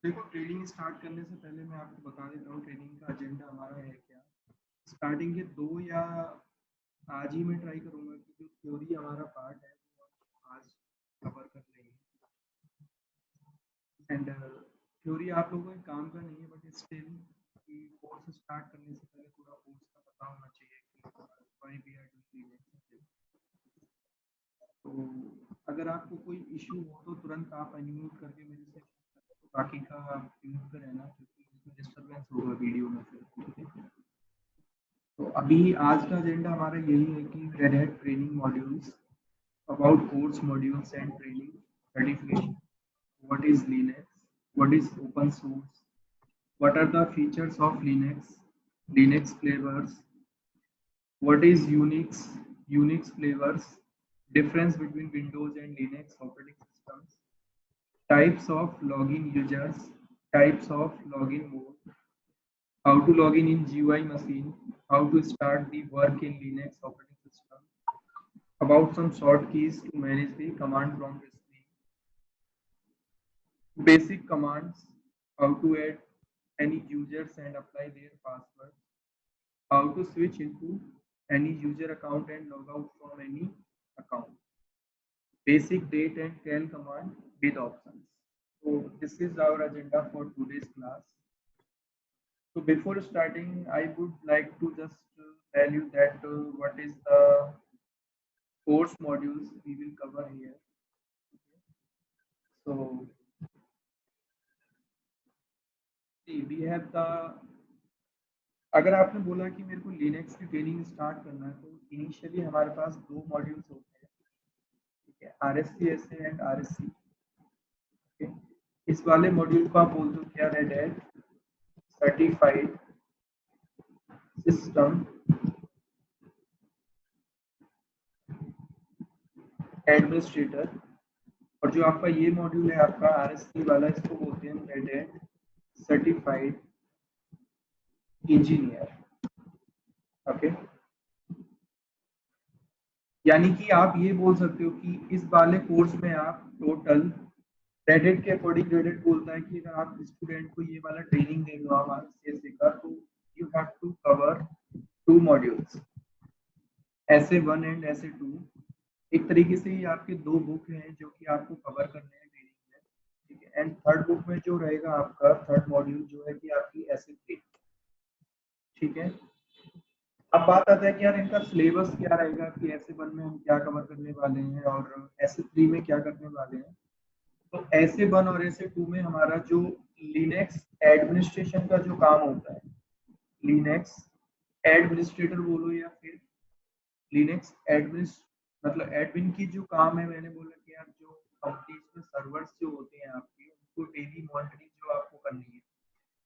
देखो, trading start करने से पहले मैं आपको बता देता हूँ ट्रेडिंग का एजेंडा हमारा है क्या। स्टार्टिंग के 2 या आज ही मैं ट्राई करूँगा कि जो थ्योरी हमारा पार्ट है वो आज कवर कर लेंगे। एंड थ्योरी आप लोगों के काम का नहीं है, बट स्टिल कि कोर्स स्टार्ट करने से पहले थोड़ा कोर्स का पता होना चाहिए कि why we are doing it. तो अगर आपको कोई इश्यू हो तो तुरंत आप अनम्यूट करके मेरे से तो बाकी का आप म्यूट पे रहना, क्योंकि इसमें डिस्टरबेंस होगा वीडियो में फिर, ठीक है। तो अभी आज का एजेंडा हमारा यही है कि red hat training modules, about course modules and training certification, what is Linux, what is open source, what are the features of Linux, Linux flavors, what is Unix, Unix flavors, difference between Windows and Linux operating systems, types of login users, types of login mode, how to log in GUI machine, how to start the work in Linux operating system, about some short keys to manage the command prompt screen, basic commands, how to add any users and apply their password, how to switch into any user account and log out from any account, basic date and cal command with options. So this is our agenda for today's class. So before starting, I would like to just tell you that what is the course modules we will cover here. So see, we have the, अगर आपने बोला कि मेरे को Linux की training start करना है तो इनिशियली हमारे पास 2 मॉड्यूल्स होते हैं, ठीक है, RSC एंड RSC। ओके, इस वाले मॉड्यूल को आप बोल दो क्या, red hat certified system administrator, और जो आपका ये मॉड्यूल है आपका RSC वाला, इसको बोलते हैं red hat certified engineer. Okay, यानी कि आप ये बोल सकते हो कि इस वाले कोर्स में आप टोटल, रेड हैट के अकॉर्डिंग रेड हैट बोलता है कि अगर आप स्टूडेंट को ये वाला ट्रेनिंग दे दो आप RSC का, तो you have to cover 2 modules, SA1 and SA2। एक तरीके से ये आपके 2 बुक हैं जो कि आपको कवर करने हैं ट्रेनिंग में, ठीक है। एंड थर्ड बुक में जो रहेगा आपका थर्ड मॉड्यूल जो है कि आपकी SA3, ठीक है। अब बात आता है कि यार इनका सिलेबस क्या रहेगा, कि SA1 में हम क्या कवर करने वाले हैं और SA3 में क्या करने वाले हैं। तो SA1 और SA2 में हमारा जो लिनक्स एडमिनिस्ट्रेशन का जो काम होता है, लिनक्स एडमिनिस्ट्रेटर बोलो या फिर लिनक्स मतलब एडमिन की जो काम है, मैंने बोला कि यार जो कंपनीज में सर्वर्स जो होते हैं आपके, उनको डेली मॉनिटरिंग जो आपको करनी है।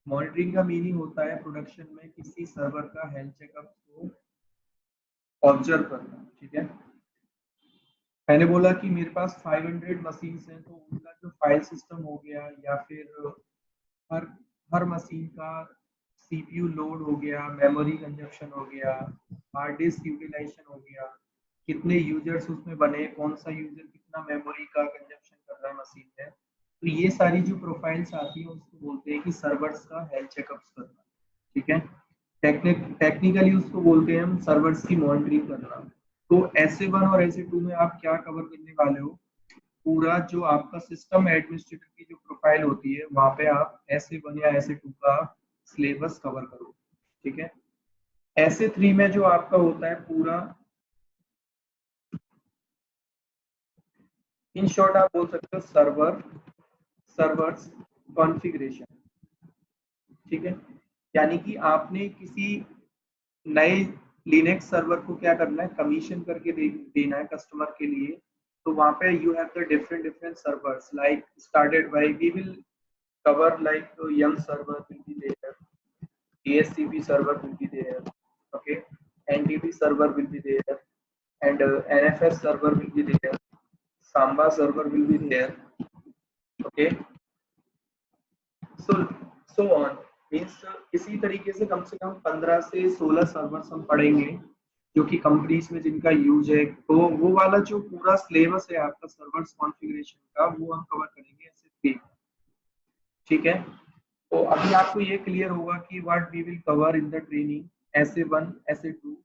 मॉनिटरिंग का मीनिंग होता है प्रोडक्शन में किसी सर्वर का हेल्थ चेकअप को ऑब्जर्व करना, ठीक है। मैंने बोला कि मेरे पास 500 मशीन्स हैं, तो उनका जो फाइल सिस्टम हो गया या फिर हर हर मशीन का CPU लोड हो गया, मेमोरी कंजप्शन हो गया, हार्ड डिस्क यूटिलाइजेशन हो गया, कितने यूजर्स उसमें बने, कौन सा यूजर कितना मेमोरी का कंजप्शन कर रहा है मशीन में, तो ये सारी जो प्रोफाइल्स आती हैं उसको बोलते हैं कि सर्वर्स का हेल्थ चेकअप करना, ठीक है। टेक्निकली उसको बोलते हैं हम सर्वर्स की मॉनिटरिंग करना। तो SA1 और SA2 में आप क्या कवर करने वाले हो, पूरा जो आपका सिस्टम एडमिनिस्ट्रेटर की जो प्रोफाइल होती है वहां पे आप SA1 या SA2 का सिलेबस कवर करो, ठीक है। SA3 में जो आपका होता है पूरा, इन शॉर्ट आप बोल सकते हो सर्वर्स कॉन्फ़िगरेशन, ठीक है। यानी कि आपने किसी नए लिनक्स सर्वर को क्या करना है, कमीशन करके देना है कस्टमर के लिए। तो वहां पे you have the different servers like started by, we will cover like young server will be there, DSCP server will be there, okay, NDB server will be there, and NFS server will be there, Samba server will be there, okay, so so on means इसी तरीके से कम 15 से 16 servers हम पढ़ेंगे जो कि companies में जिनका यूज है। तो वो वाला जो पूरा सिलेबस है आपका सर्वर्स कॉन्फ़िगरेशन का, वो हम कवर करेंगे ऐसे 3, ठीक है। तो अभी आपको ये क्लियर होगा कि what we will cover in the training SA1 SA2।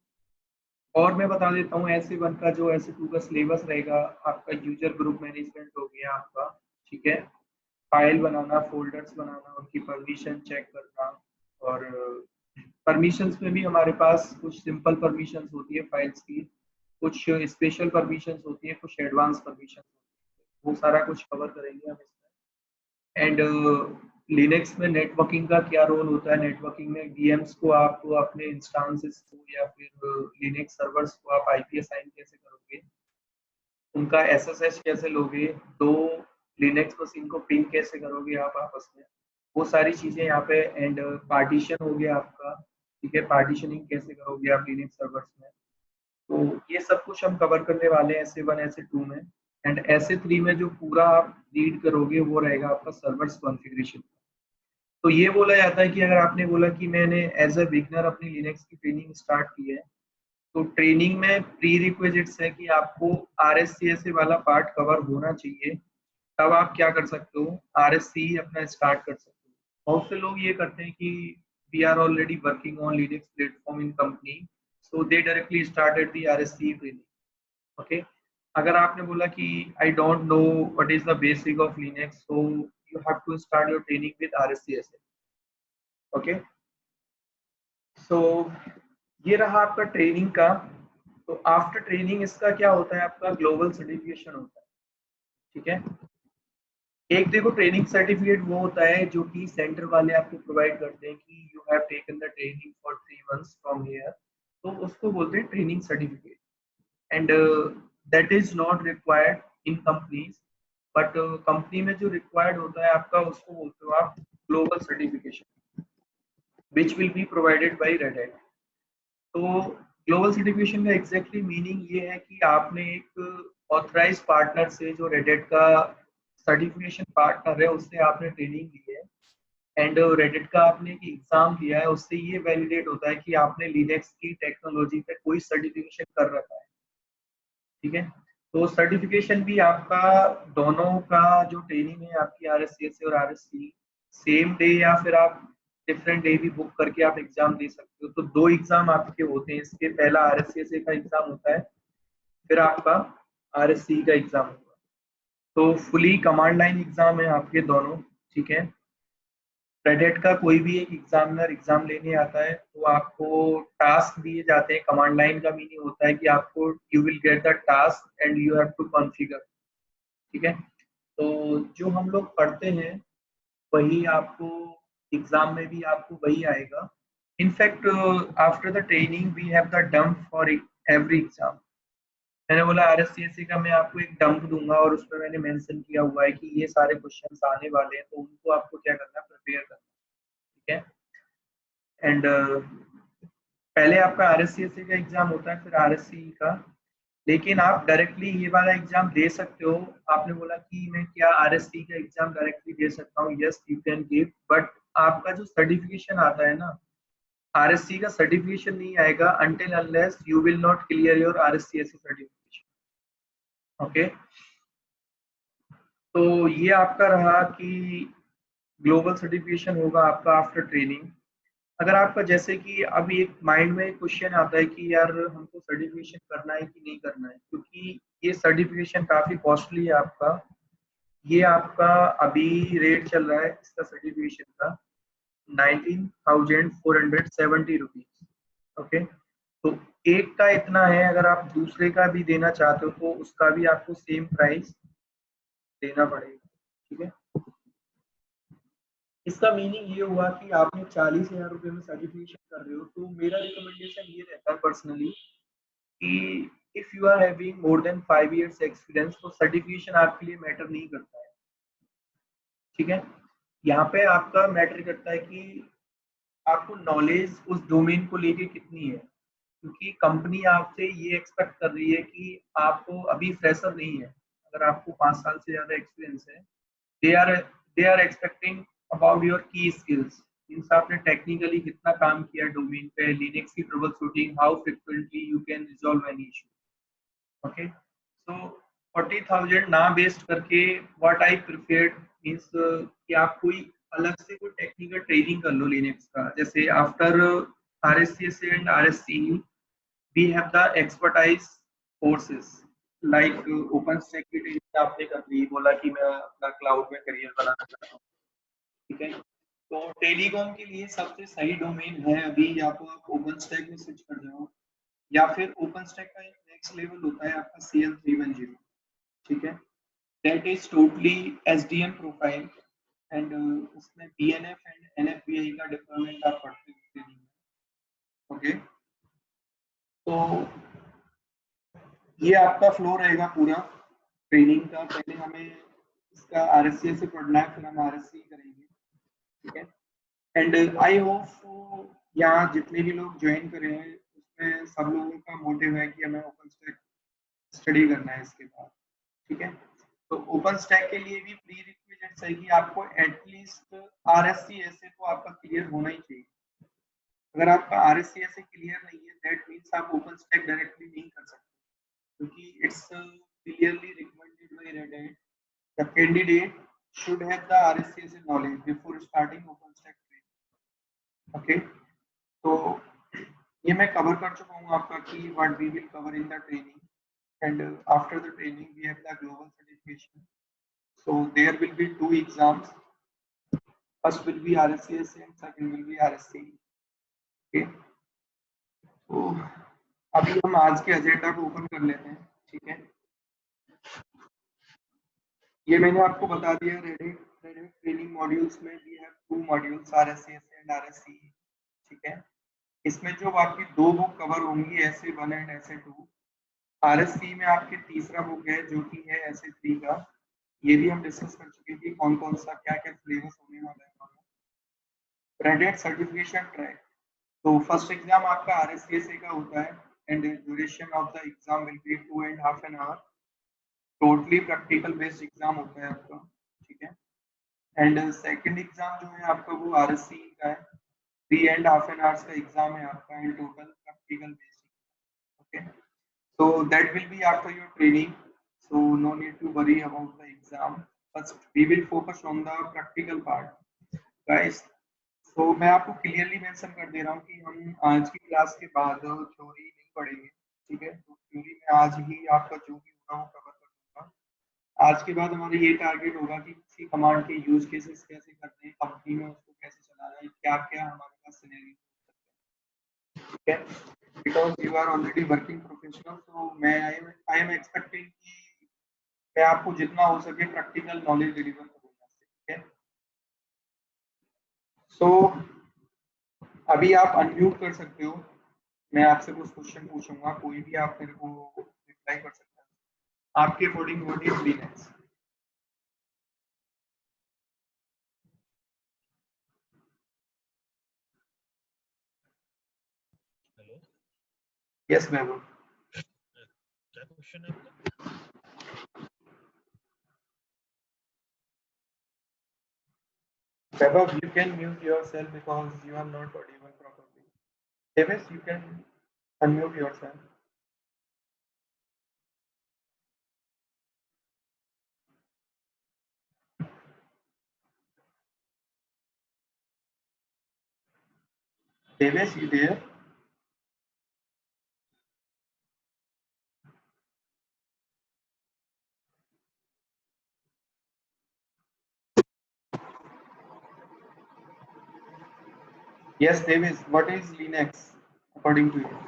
और मैं बता देता हूँ SA1 का जो SA2 का सिलेबस रहेगा, आपका यूजर ग्रुप मैनेजमेंट हो गया आपका, ठीक है, फाइल बनाना, फोल्डर्स बनाना, उनकी परमिशन चेक करना, और परमिशंस में भी हमारे पास कुछ सिंपल परमिशंस होती है फाइल्स की, कुछ स्पेशल परमिशंस होती है, कुछ एडवांस परमिशंस, वो सारा कुछ कवर करेंगे हम इसमें। एंड लिनक्स में नेटवर्किंग का क्या रोल होता है, नेटवर्किंग में VMs को आप अपने इंस्टांसेस को या फिर लिनक्स सर्वर्स को आप IP असाइन कैसे करोगे, उनका SSH कैसे लोगे, दो लिनक्स मशीन को पिंग कैसे करोगे आप आपस में, वो सारी चीजें यहाँ पे। एंड पार्टीशन हो गया आपका, ठीक है, पार्टीशनिंग कैसे करोगे आप लिनक्स सर्वर्स में। तो ये सब कुछ हम कवर करने वाले हैं SA1 SA2 में। एंड SA3 में जो पूरा आप रीड करोगे वो रहेगा आपका सर्वर्स कॉन्फ़िगरेशन। तो ये बोला जाता है कि अगर आपने बोला कि मैंने एज अ बिगनर अपनी लिनक्स की ट्रेनिंग स्टार्ट की है, तो ट्रेनिंग में प्री रिक्विजिट्स है कि आपको RSCSA वाला पार्ट कवर होना चाहिए, तब आप क्या कर सकते हो, RSC अपना स्टार्ट कर सकते हो। बहुत से लोग ये करते हैं कि we are already working on Linux platform in company, so they directly started the RSC training. Okay, अगर आपने बोला कि I don't know what is the basic of Linux, so you have to start your training with RSCSA। Okay, so ये रहा आपका training का। तो after training इसका क्या होता है, आपका ग्लोबल सर्टिफिकेशन होता है, ठीक है। एक देखो ट्रेनिंग सर्टिफिकेट वो होता है जो कि सेंटर वाले आपको प्रोवाइड करते हैं कि you have taken the training for 3 months from here, तो उसको बोलते हैं training certificate. And that is not required in companies, but company में जो रिक्वायर्ड होता है आपका, उसको बोलते हो आप global certification, which will be provided by red hat. तो ग्लोबल सर्टिफिकेशन का एग्जैक्टली मीनिंग ये है कि आपने एक ऑथराइज पार्टनर से, जो रेडिट का सर्टिफिकेशन पार्टनर है, उससे आपने ट्रेनिंग ली है। एंड रेडिट का आपने एक एग्जाम दिया है, उससे ये वैलिडेट होता है कि आपने लिनक्स की टेक्नोलॉजी पे कोई सर्टिफिकेशन कर रखा है, ठीक है। तो सर्टिफिकेशन भी आपका, दोनों का जो ट्रेनिंग है आपकी RSCSA और RSC, सेम डे या फिर आप डिफरेंट डे भी बुक करके आप एग्जाम दे सकते हो। तो दो एग्जाम आपके होते हैं इसके, पहला RSCSA का एग्जाम होता है, फिर आपका RSC का एग्जाम होगा। तो फुली कमांड लाइन एग्जाम है आपके दोनों, ठीक है। रेड का कोई भी एक एग्जामिनर एग्जाम लेने आता है तो आपको टास्क दिए जाते हैं। कमांड लाइन का मीनिंग होता है कि आपको, you will get the task and you have to configure, ठीक है। तो जो हम लोग पढ़ते हैं वही आपको एग्जाम में भी आपको वही आएगा। In fact after the training we have the dump for every exam. मैंने बोला RSCSA का मैं आपको एक डंप दूंगा और उसमें मैंने मेंशन किया हुआ है कि ये सारे क्वेश्चंस आने वाले हैं, तो उनको आपको क्या करना है, प्रिपेयर करना, ठीक है। एंड पहले आपका RSCSA का एग्जाम होता है, फिर RSC का। लेकिन आप डायरेक्टली ये वाला एग्जाम दे सकते हो। आपने बोला कि मैं क्या RSC का एग्जाम डायरेक्टली दे सकता हूँ, yes you can give, but आपका जो सर्टिफिकेशन आता है ना, RSC का सर्टिफिकेशन नहीं आएगा until unless you will not clear your RSCSA certification. Okay, तो ये आपका रहा कि ग्लोबल सर्टिफिकेशन होगा आपका आफ्टर ट्रेनिंग। अगर आपका जैसे कि अभी एक माइंड में क्वेश्चन आता है कि यार हमको सर्टिफिकेशन करना है कि नहीं करना है, क्योंकि ये सर्टिफिकेशन काफी कॉस्टली है आपका। ये आपका अभी रेट चल रहा है इसका सर्टिफिकेशन का 19,470 रुपीज। ओके, तो एक का इतना है, अगर आप दूसरे का भी देना चाहते हो तो उसका भी आपको सेम प्राइस देना पड़ेगा, ठीक है। इसका मीनिंग ये हुआ कि आपने 40,000 रुपये में सर्टिफिकेशन कर रहे हो, तो मेरा रिकमेंडेशन ये रहता है पर्सनली कि if you are having more than 5 years experience, तो सर्टिफिकेशन आपके लिए मैटर नहीं करता है, ठीक है। यहाँ पे आपका मैटर करता है कि आपको नॉलेज उस डोमेन को लेके कितनी है, क्योंकि कंपनी आपसे ये एक्सपेक्ट कर रही है कि आपको अभी फ्रेशर नहीं है, अगर आपको 5 साल से ज्यादा एक्सपीरियंस है, they are they are expecting about your key skills, means आपने टेक्निकली कितना काम किया डोमेन पे, लिनक्स की trouble shooting, how frequently you can resolve any issue. Okay, so 40,000 ना बेस्ड करके व्हाट आई प्रिफेयर्ड मीन्स कि आप कोई अलग से कोई टेक्निकल ट्रेनिंग कर लो लिनक्स का, जैसे after RSCSA and RSCE we have the expertise courses like OpenStack की ट्रेनिंग आपने कर ली, बोला कि मैं अपना क्लाउड में करियर बनाना चाहता हूँ, ठीक है। तो टेलीकॉम के लिए सबसे सही डोमेन है अभी, या तो आप ओपनस्टैक में स्विच कर जाओ, या फिर ओपनस्टैक का एक नेक्स्ट लेवल होता है आपका CL310, ठीक है। That is totally SDN profile and उसमें BNF एंड NFVI का डिप्लॉयमेंट आप पढ़ते हो ट्रेनिंग में, ओके। तो ये आपका फ्लो रहेगा पूरा ट्रेनिंग का। पहले हमें इसका RSCA से पढ़ना है, फिर हम RSC करेंगे, ठीक है। एंड आई होप यहाँ जितने भी लोग ज्वाइन करे हैं उसमें सब लोगों का मोटिव है कि हमें ओपन स्टैक स्टडी करना है इसके बाद, ठीक है। तो ओपन स्टैक के लिए भी प्री रिक्विजिट्स है कि आपको एटलीस्ट RSCSA तो आपका क्लियर होना ही चाहिए। अगर आपका RSCSA क्लियर नहीं है दैट मीन्स आप ओपन स्टैक डायरेक्टली नहीं कर सकते, क्योंकि it's clearly recommended by red hat the candidate should have the RSCSA knowledge before starting OpenStack training, okay। तो ये मैं कवर कर चुका हूँ आपका कि what we will cover in the training, and after the training we have the global certification, so there will be 2 exams, first will be RSCSA and second will be RSCE, okay। तो अभी हम आज के agenda को open कर लेते हैं, ठीक है। ये मैंने आपको बता दिया रेडिट ट्रेनिंग मॉड्यूल्स में we have 2 modules RSCSA and RSCE, ठीक है। इसमें जो आपकी 2 बुक कवर होंगी SA1 एंड SA2, RSC में आपके तीसरा बुक है जो कि है SA3 का, ये भी हम डिस्कस कर चुके हैं कौन कौन सा क्या क्या सिलेबस होने वाला है। क्रेडिट सर्टिफिकेशन ट्रैक, तो फर्स्ट एग्जाम आपका RSCSA का होता है and duration of the exam will be 2.5 an hour, totally practical based exam होता है आपका, ठीक है। एंड सेकंड एग्जाम जो है आपका वो RSCE का है, 3.5 an hours का एग्जाम है आपका and total practical based, okay. So that will be after your training, so no need to worry about the exam. First we will focus on the practical part, guys। so मैं आपको clearly mention कर दे रहा हूँ कि हम आज की class के बाद थ्योरी नहीं पढ़ेंगे, ठीक है। तो थ्योरी में आज ही आपका जो भी होगा वो कवर कर दूंगा। आज के बाद हमारा ये टारगेट होगा कि किसी कमांड के यूज केसेस कैसे करते हैं कंपनी में, उसको कैसे चलाना है, क्या क्या हमारे पास सिनेरियो हो सकते हैं, ठीक है। because you are already working professional, so मैं I am expecting कि मैं आपको जितना हो सके प्रैक्टिकल नॉलेज डिलीवर करूंगा, ठीक है। सो अभी आप अनम्यूट कर सकते हो, मैं आपसे कुछ क्वेश्चन पूछूंगा, कोई भी आप मेरे को रिप्लाई कर सकते हैं आपके according what is Linux. Hello, yes महबूब, क्या क्वेश्चन है आपका? Vaibhav, you can mute yourself because you are not audible properly. Davis, you can unmute yourself. Davis, you there? Yes, Davis, what is Linux according to you?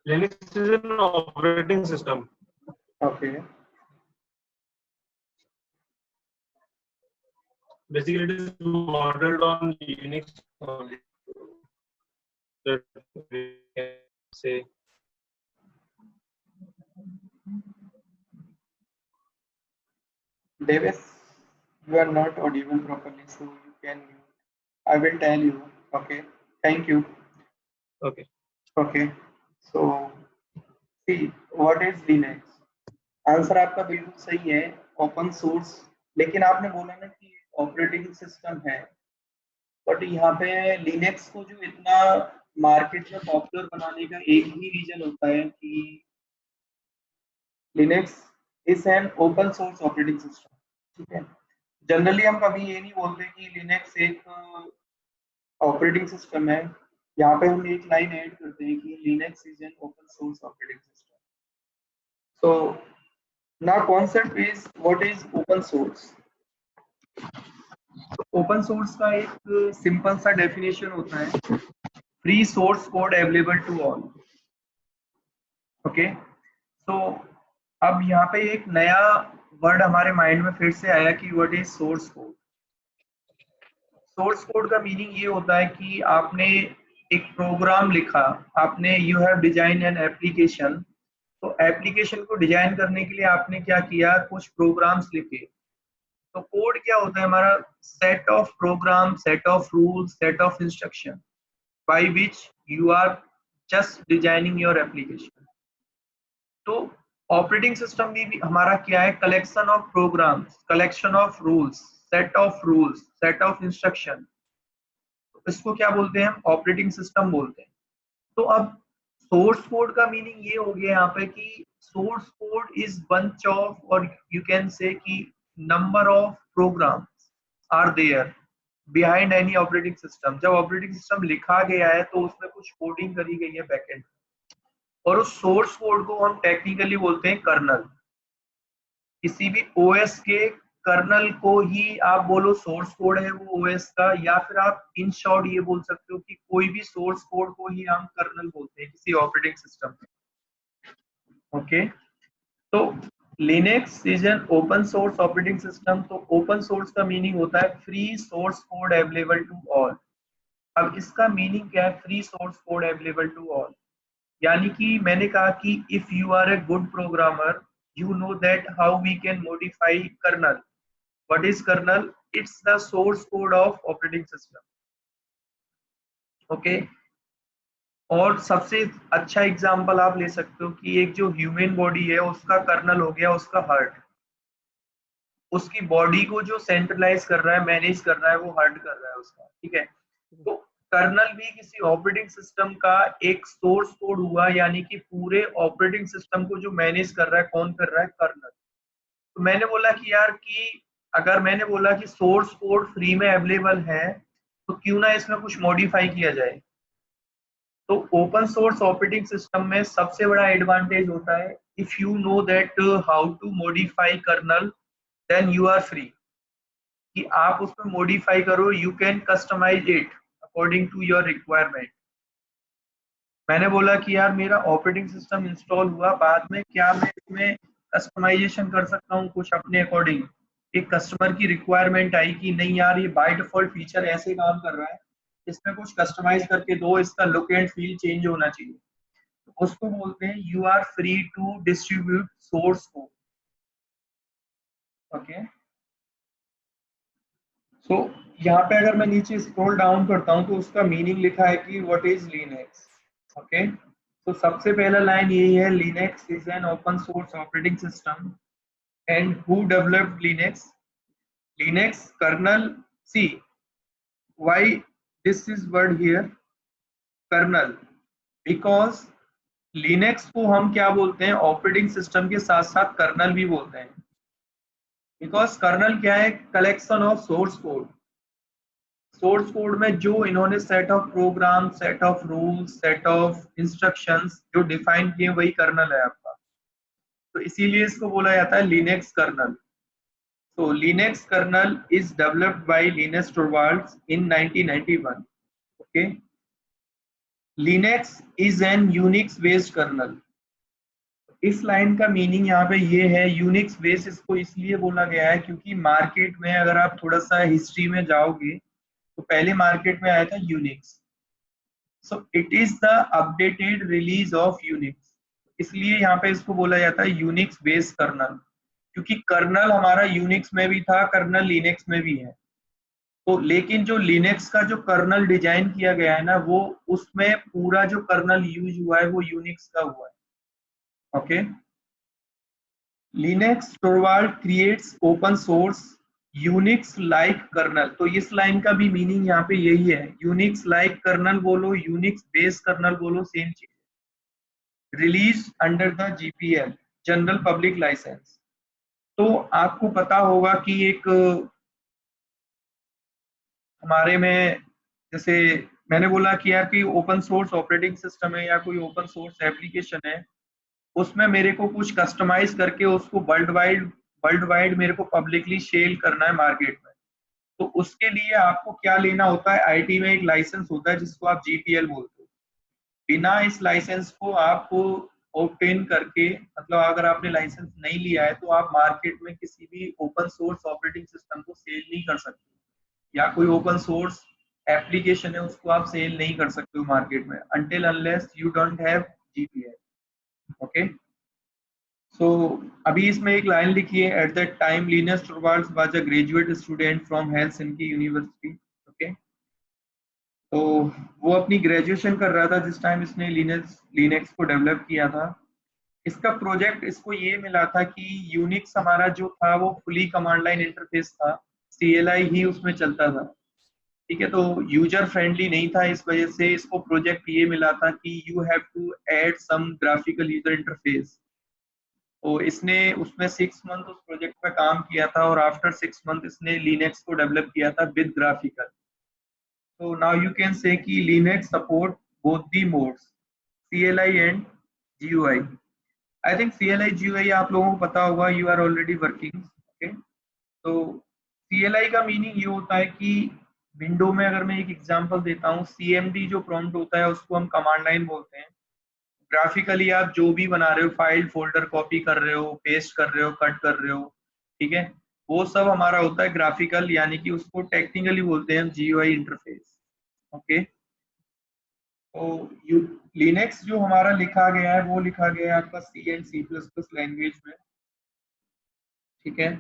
Linux is an operating system. Okay. Basically, it is modeled on Unix only. That we can say. Davis, you are not audible properly, so you can mute. I will tell you. Okay. Thank you. Okay. Okay. So, see, what is Linux? Answer आपका बिल्कुल सही है, open source. लेकिन आपने बोला ना कि operating system है, बट यहाँ पे लिनक्स को जो इतना मार्केट में पॉपुलर बनाने का एक ही रीजन होता है कि Linux is an open source operating system. ठीक है, जनरली हम कभी ये नहीं बोलते कि लिनक्स एक ऑपरेटिंग सिस्टम है। यहाँ पे हम एक लाइन ऐड करते हैं कि Linux is an open source operating system. So now concept is what is open source। Open source का एक सिंपल सा डेफिनेशन होता है, free source code available to all. Okay, तो अब यहाँ पे एक नया वर्ड हमारे माइंड में फिर से आया कि what is source code. Source code का मीनिंग ये होता है कि आपने एक प्रोग्राम लिखा, आपने you have design an application. तो एप्लीकेशन को डिजाइन करने के लिए आपने क्या किया, कुछ प्रोग्राम्स लिखे। तो कोड क्या होता है हमारा, set of program, set of rules, set of instruction by which you are just designing your application. तो ऑपरेटिंग सिस्टम भी हमारा क्या है, collection of programs, collection of rules, set of rules, set of instruction. इसको क्या बोलते हैं, हम ऑपरेटिंग सिस्टम बोलते हैं। तो अब सोर्स कोड का मीनिंग ये हो गया यहाँ पे कि source code is bunch of, और यू कैन से कि number of programs are there behind any operating system. जब ऑपरेटिंग सिस्टम लिखा गया है तो उसमें कुछ कोडिंग करी गई है बैकएंड, और उस सोर्स कोड को हम टेक्निकली बोलते हैं कर्नल। किसी भी ओएस के कर्नल को ही आप बोलो सोर्स कोड है वो ओएस का, या फिर आप इन शॉर्ट ये बोल सकते हो कि कोई भी सोर्स कोड को ही हम कर्नल बोलते हैं किसी ऑपरेटिंग सिस्टम में। ओके, तो Linux is an open source operating system. तो ओपन सोर्स का मीनिंग होता है free source code available to all. अब इसका मीनिंग क्या है, free source code available to all, यानी कि मैंने कहा कि if you are a good programmer you know that how we can modify kernel। what is kernel? It's the source code of operating system। okay, और सबसे अच्छा example आप ले सकते हो कि एक जो ह्यूमन बॉडी है उसका कर्नल हो गया उसका हार्ट। उसकी बॉडी को जो सेंट्रलाइज कर रहा है, मैनेज कर रहा है, वो हार्ट कर रहा है उसका। ठीक है, तो कर्नल भी किसी ऑपरेटिंग सिस्टम का एक सोर्स कोड हुआ, यानी कि पूरे ऑपरेटिंग सिस्टम को जो मैनेज कर रहा है कौन कर रहा है, कर्नल। तो मैंने बोला कि यार कि अगर मैंने बोला कि सोर्स कोड फ्री में अवेलेबल है तो क्यों ना इसमें कुछ मॉडिफाई किया जाए। तो ओपन सोर्स ऑपरेटिंग सिस्टम में सबसे बड़ा एडवांटेज होता है, if you know that how to modify kernel then you are free, कि आप उसमें मॉडिफाई करो, you can customize it according to your requirement. मैंने बोला कि यार मेरा ऑपरेटिंग सिस्टम इंस्टॉल हुआ, बाद में क्या मैं इसमें कस्टमाइजेशन कर सकता हूँ कुछ अपने अकॉर्डिंग। एक कस्टमर की रिक्वायरमेंट आई कि नहीं यार ये बाय डिफॉल्ट फीचर ऐसे काम कर रहा है, इसमें कुछ कस्टमाइज करके दो, इसका लुक एंड फील चेंज होना चाहिए। तो उसको बोलते हैं you are free to distribute source code. Okay, so यहाँ पे अगर मैं नीचे स्क्रॉल डाउन करता हूँ तो उसका मीनिंग लिखा है कि व्हाट इज लिनक्स। ओके, तो सबसे पहला लाइन यही है, Linux is an open source operating system and who developed Linux. Linux kernel, see why this is word here kernel, because Linux को हम क्या बोलते हैं, ऑपरेटिंग सिस्टम के साथ साथ कर्नल भी बोलते हैं। बिकॉज कर्नल क्या है, collection of source code. Source code में जो इन्होंने set of program, set of rules, set of instructions जो डिफाइन किए वही कर्नल है आपका। तो इसीलिए इसको बोला जाता है लिनक्स कर्नल। तो Linux kernel is developed by Linus Torvalds in 1991। Okay, Linux is an Unix based kernel. इस लाइन का मीनिंग यहाँ पे ये है, यूनिक्स बेस इसको इसलिए बोला गया है क्योंकि मार्केट में अगर आप थोड़ा सा हिस्ट्री में जाओगे तो पहले मार्केट में आया था Unix. So it is the updated release of Unix, इसलिए यहाँ पे इसको बोला जाता है यूनिक्स बेस्ड कर्नल, क्योंकि कर्नल हमारा यूनिक्स में भी था, कर्नल लिनक्स में भी है। तो लेकिन जो लिनक्स का जो कर्नल डिजाइन किया गया है ना, वो उसमें पूरा जो कर्नल यूज हुआ है वो यूनिक्स का हुआ है। Okay, Linux Torvald creates open source Unix like kernel. तो इस लाइन का भी मीनिंग यहाँ पे यही है, यूनिक्स लाइक कर्नल बोलो, यूनिक्स बेस्ड कर्नल बोलो, सेम चीज। Release under the GPL, general public licence. तो आपको पता होगा कि एक हमारे में, जैसे मैंने बोला कि यार कोई ओपन सोर्स ऑपरेटिंग सिस्टम है या कोई ओपन सोर्स एप्लीकेशन है, उसमें मेरे को कुछ कस्टमाइज करके उसको वर्ल्ड वाइड मेरे को पब्लिकली सेल करना है मार्केट में। तो उसके लिए आपको क्या लेना होता है, आईटी में एक लाइसेंस होता है जिसको आप जीपीएल बोलते हो। बिना इस लाइसेंस को आपको ऑब्टेन करके, मतलब अगर आपने लाइसेंस नहीं लिया है तो आप मार्केट में किसी भी ओपन सोर्स ऑपरेटिंग सिस्टम को सेल नहीं कर सकते, या कोई ओपन सोर्स एप्लीकेशन है उसको आप सेल नहीं कर सकते हो मार्केट में until unless you don't have GPL। Okay, so अभी इसमें एक लाइन लिखी है, at that time Linus Torvalds was a graduate student from Helsinki University. Okay, तो वो अपनी ग्रेजुएशन कर रहा था जिस टाइम इसने लिनक्स को डेवलप किया था। इसका प्रोजेक्ट इसको ये मिला था कि यूनिक्स हमारा जो था वो फुली कमांड लाइन इंटरफेस था, CLI ही उसमें चलता था। ठीक है, तो यूजर फ्रेंडली नहीं था, इस वजह से इसको प्रोजेक्ट ये मिला था कि you have to add some graphical user interface. तो इसने उसमें 6 मंथ उस प्रोजेक्ट पे काम किया था, और आफ्टर 6 मंथ इसने लिनक्स को डेवलप किया था विद ग्राफिकल। तो नाउ यू कैन से कि Linux support both the modes, CLI and GUI। I think CLI GUI आप लोगों को पता होगा, you are already working. Okay, तो CLI का मीनिंग ये होता है कि विंडो में, अगर मैं एक एग्जांपल देता हूँ, CMD जो प्रॉम्प्ट होता है उसको हम कमांड लाइन बोलते हैं। ग्राफिकली आप जो भी बना रहे हो, फाइल फोल्डर कॉपी कर रहे हो, पेस्ट कर रहे हो, कट कर रहे हो, ठीक है, वो सब हमारा होता है ग्राफिकल, यानी कि उसको टेक्निकली बोलते हैं हम GUI इंटरफेस। ओके, तो यू लिनक्स जो हमारा लिखा गया है वो लिखा गया है आपका C एंड C++ लैंग्वेज में। ठीक है,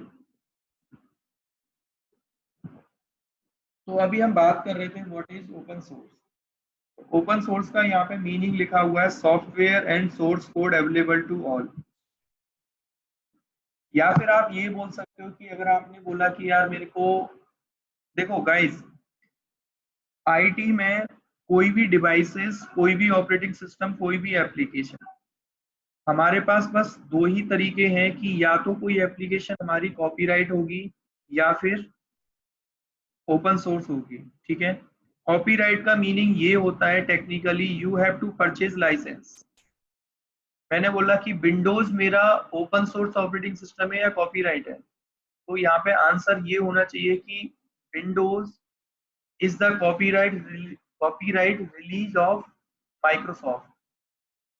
तो अभी हम बात कर रहे थे what is open source. Open source का यहाँ पे मीनिंग लिखा हुआ है, software and source code available to all. या फिर आप ये बोल सकते हो कि अगर आपने बोला कि यार मेरे को, देखो गाइस, आईटी में कोई भी डिवाइसेस, कोई भी ऑपरेटिंग सिस्टम, कोई भी एप्लीकेशन, हमारे पास बस दो ही तरीके हैं कि या तो कोई एप्लीकेशन हमारी कॉपीराइट होगी या फिर ओपन सोर्स होगी। ठीक है, कॉपीराइट का मीनिंग ये होता है technically, you have to purchase licence. मैंने बोला कि विंडोज मेरा ओपन सोर्स ऑपरेटिंग सिस्टम है या कॉपीराइट है, तो यहाँ पे आंसर ये होना चाहिए कि Windows is the copyright release of Microsoft.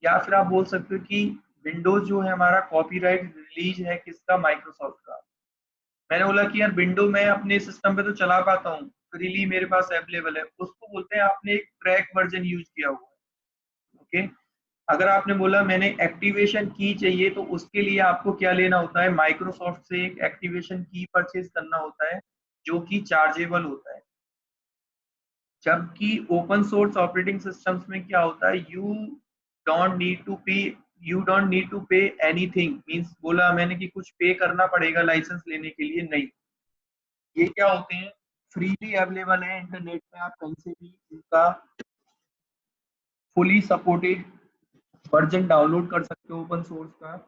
या फिर आप बोल सकते हो कि विंडोज जो है हमारा कॉपीराइट रिलीज है किसका, माइक्रोसॉफ्ट का। मैंने बोला कि यार विंडो मैं अपने सिस्टम पे तो चला पाता हूँ, फ्रीली मेरे पास अवेलेबल है, उसको बोलते हैं आपने एक क्रैक वर्जन यूज किया हुआ है। ओके, अगर आपने बोला मैंने एक्टिवेशन की चाहिए, तो उसके लिए आपको क्या लेना होता है, माइक्रोसॉफ्ट से एक एक्टिवेशन की परचेज करना होता है जो कि चार्जेबल होता है। जबकि ओपन सोर्स ऑपरेटिंग सिस्टम्स में क्या होता है, डोंट नीड टू पे you don't need to pay anything, means बोला मैंने कि कुछ पे करना पड़ेगा लाइसेंस लेने के लिए, नहीं। ये क्या होते हैं, फ्रीली अवेलेबल है इंटरनेट पे, आप कहीं से भी इनका फुली सपोर्टेड वर्जन डाउनलोड कर सकते हो ओपन सोर्स का।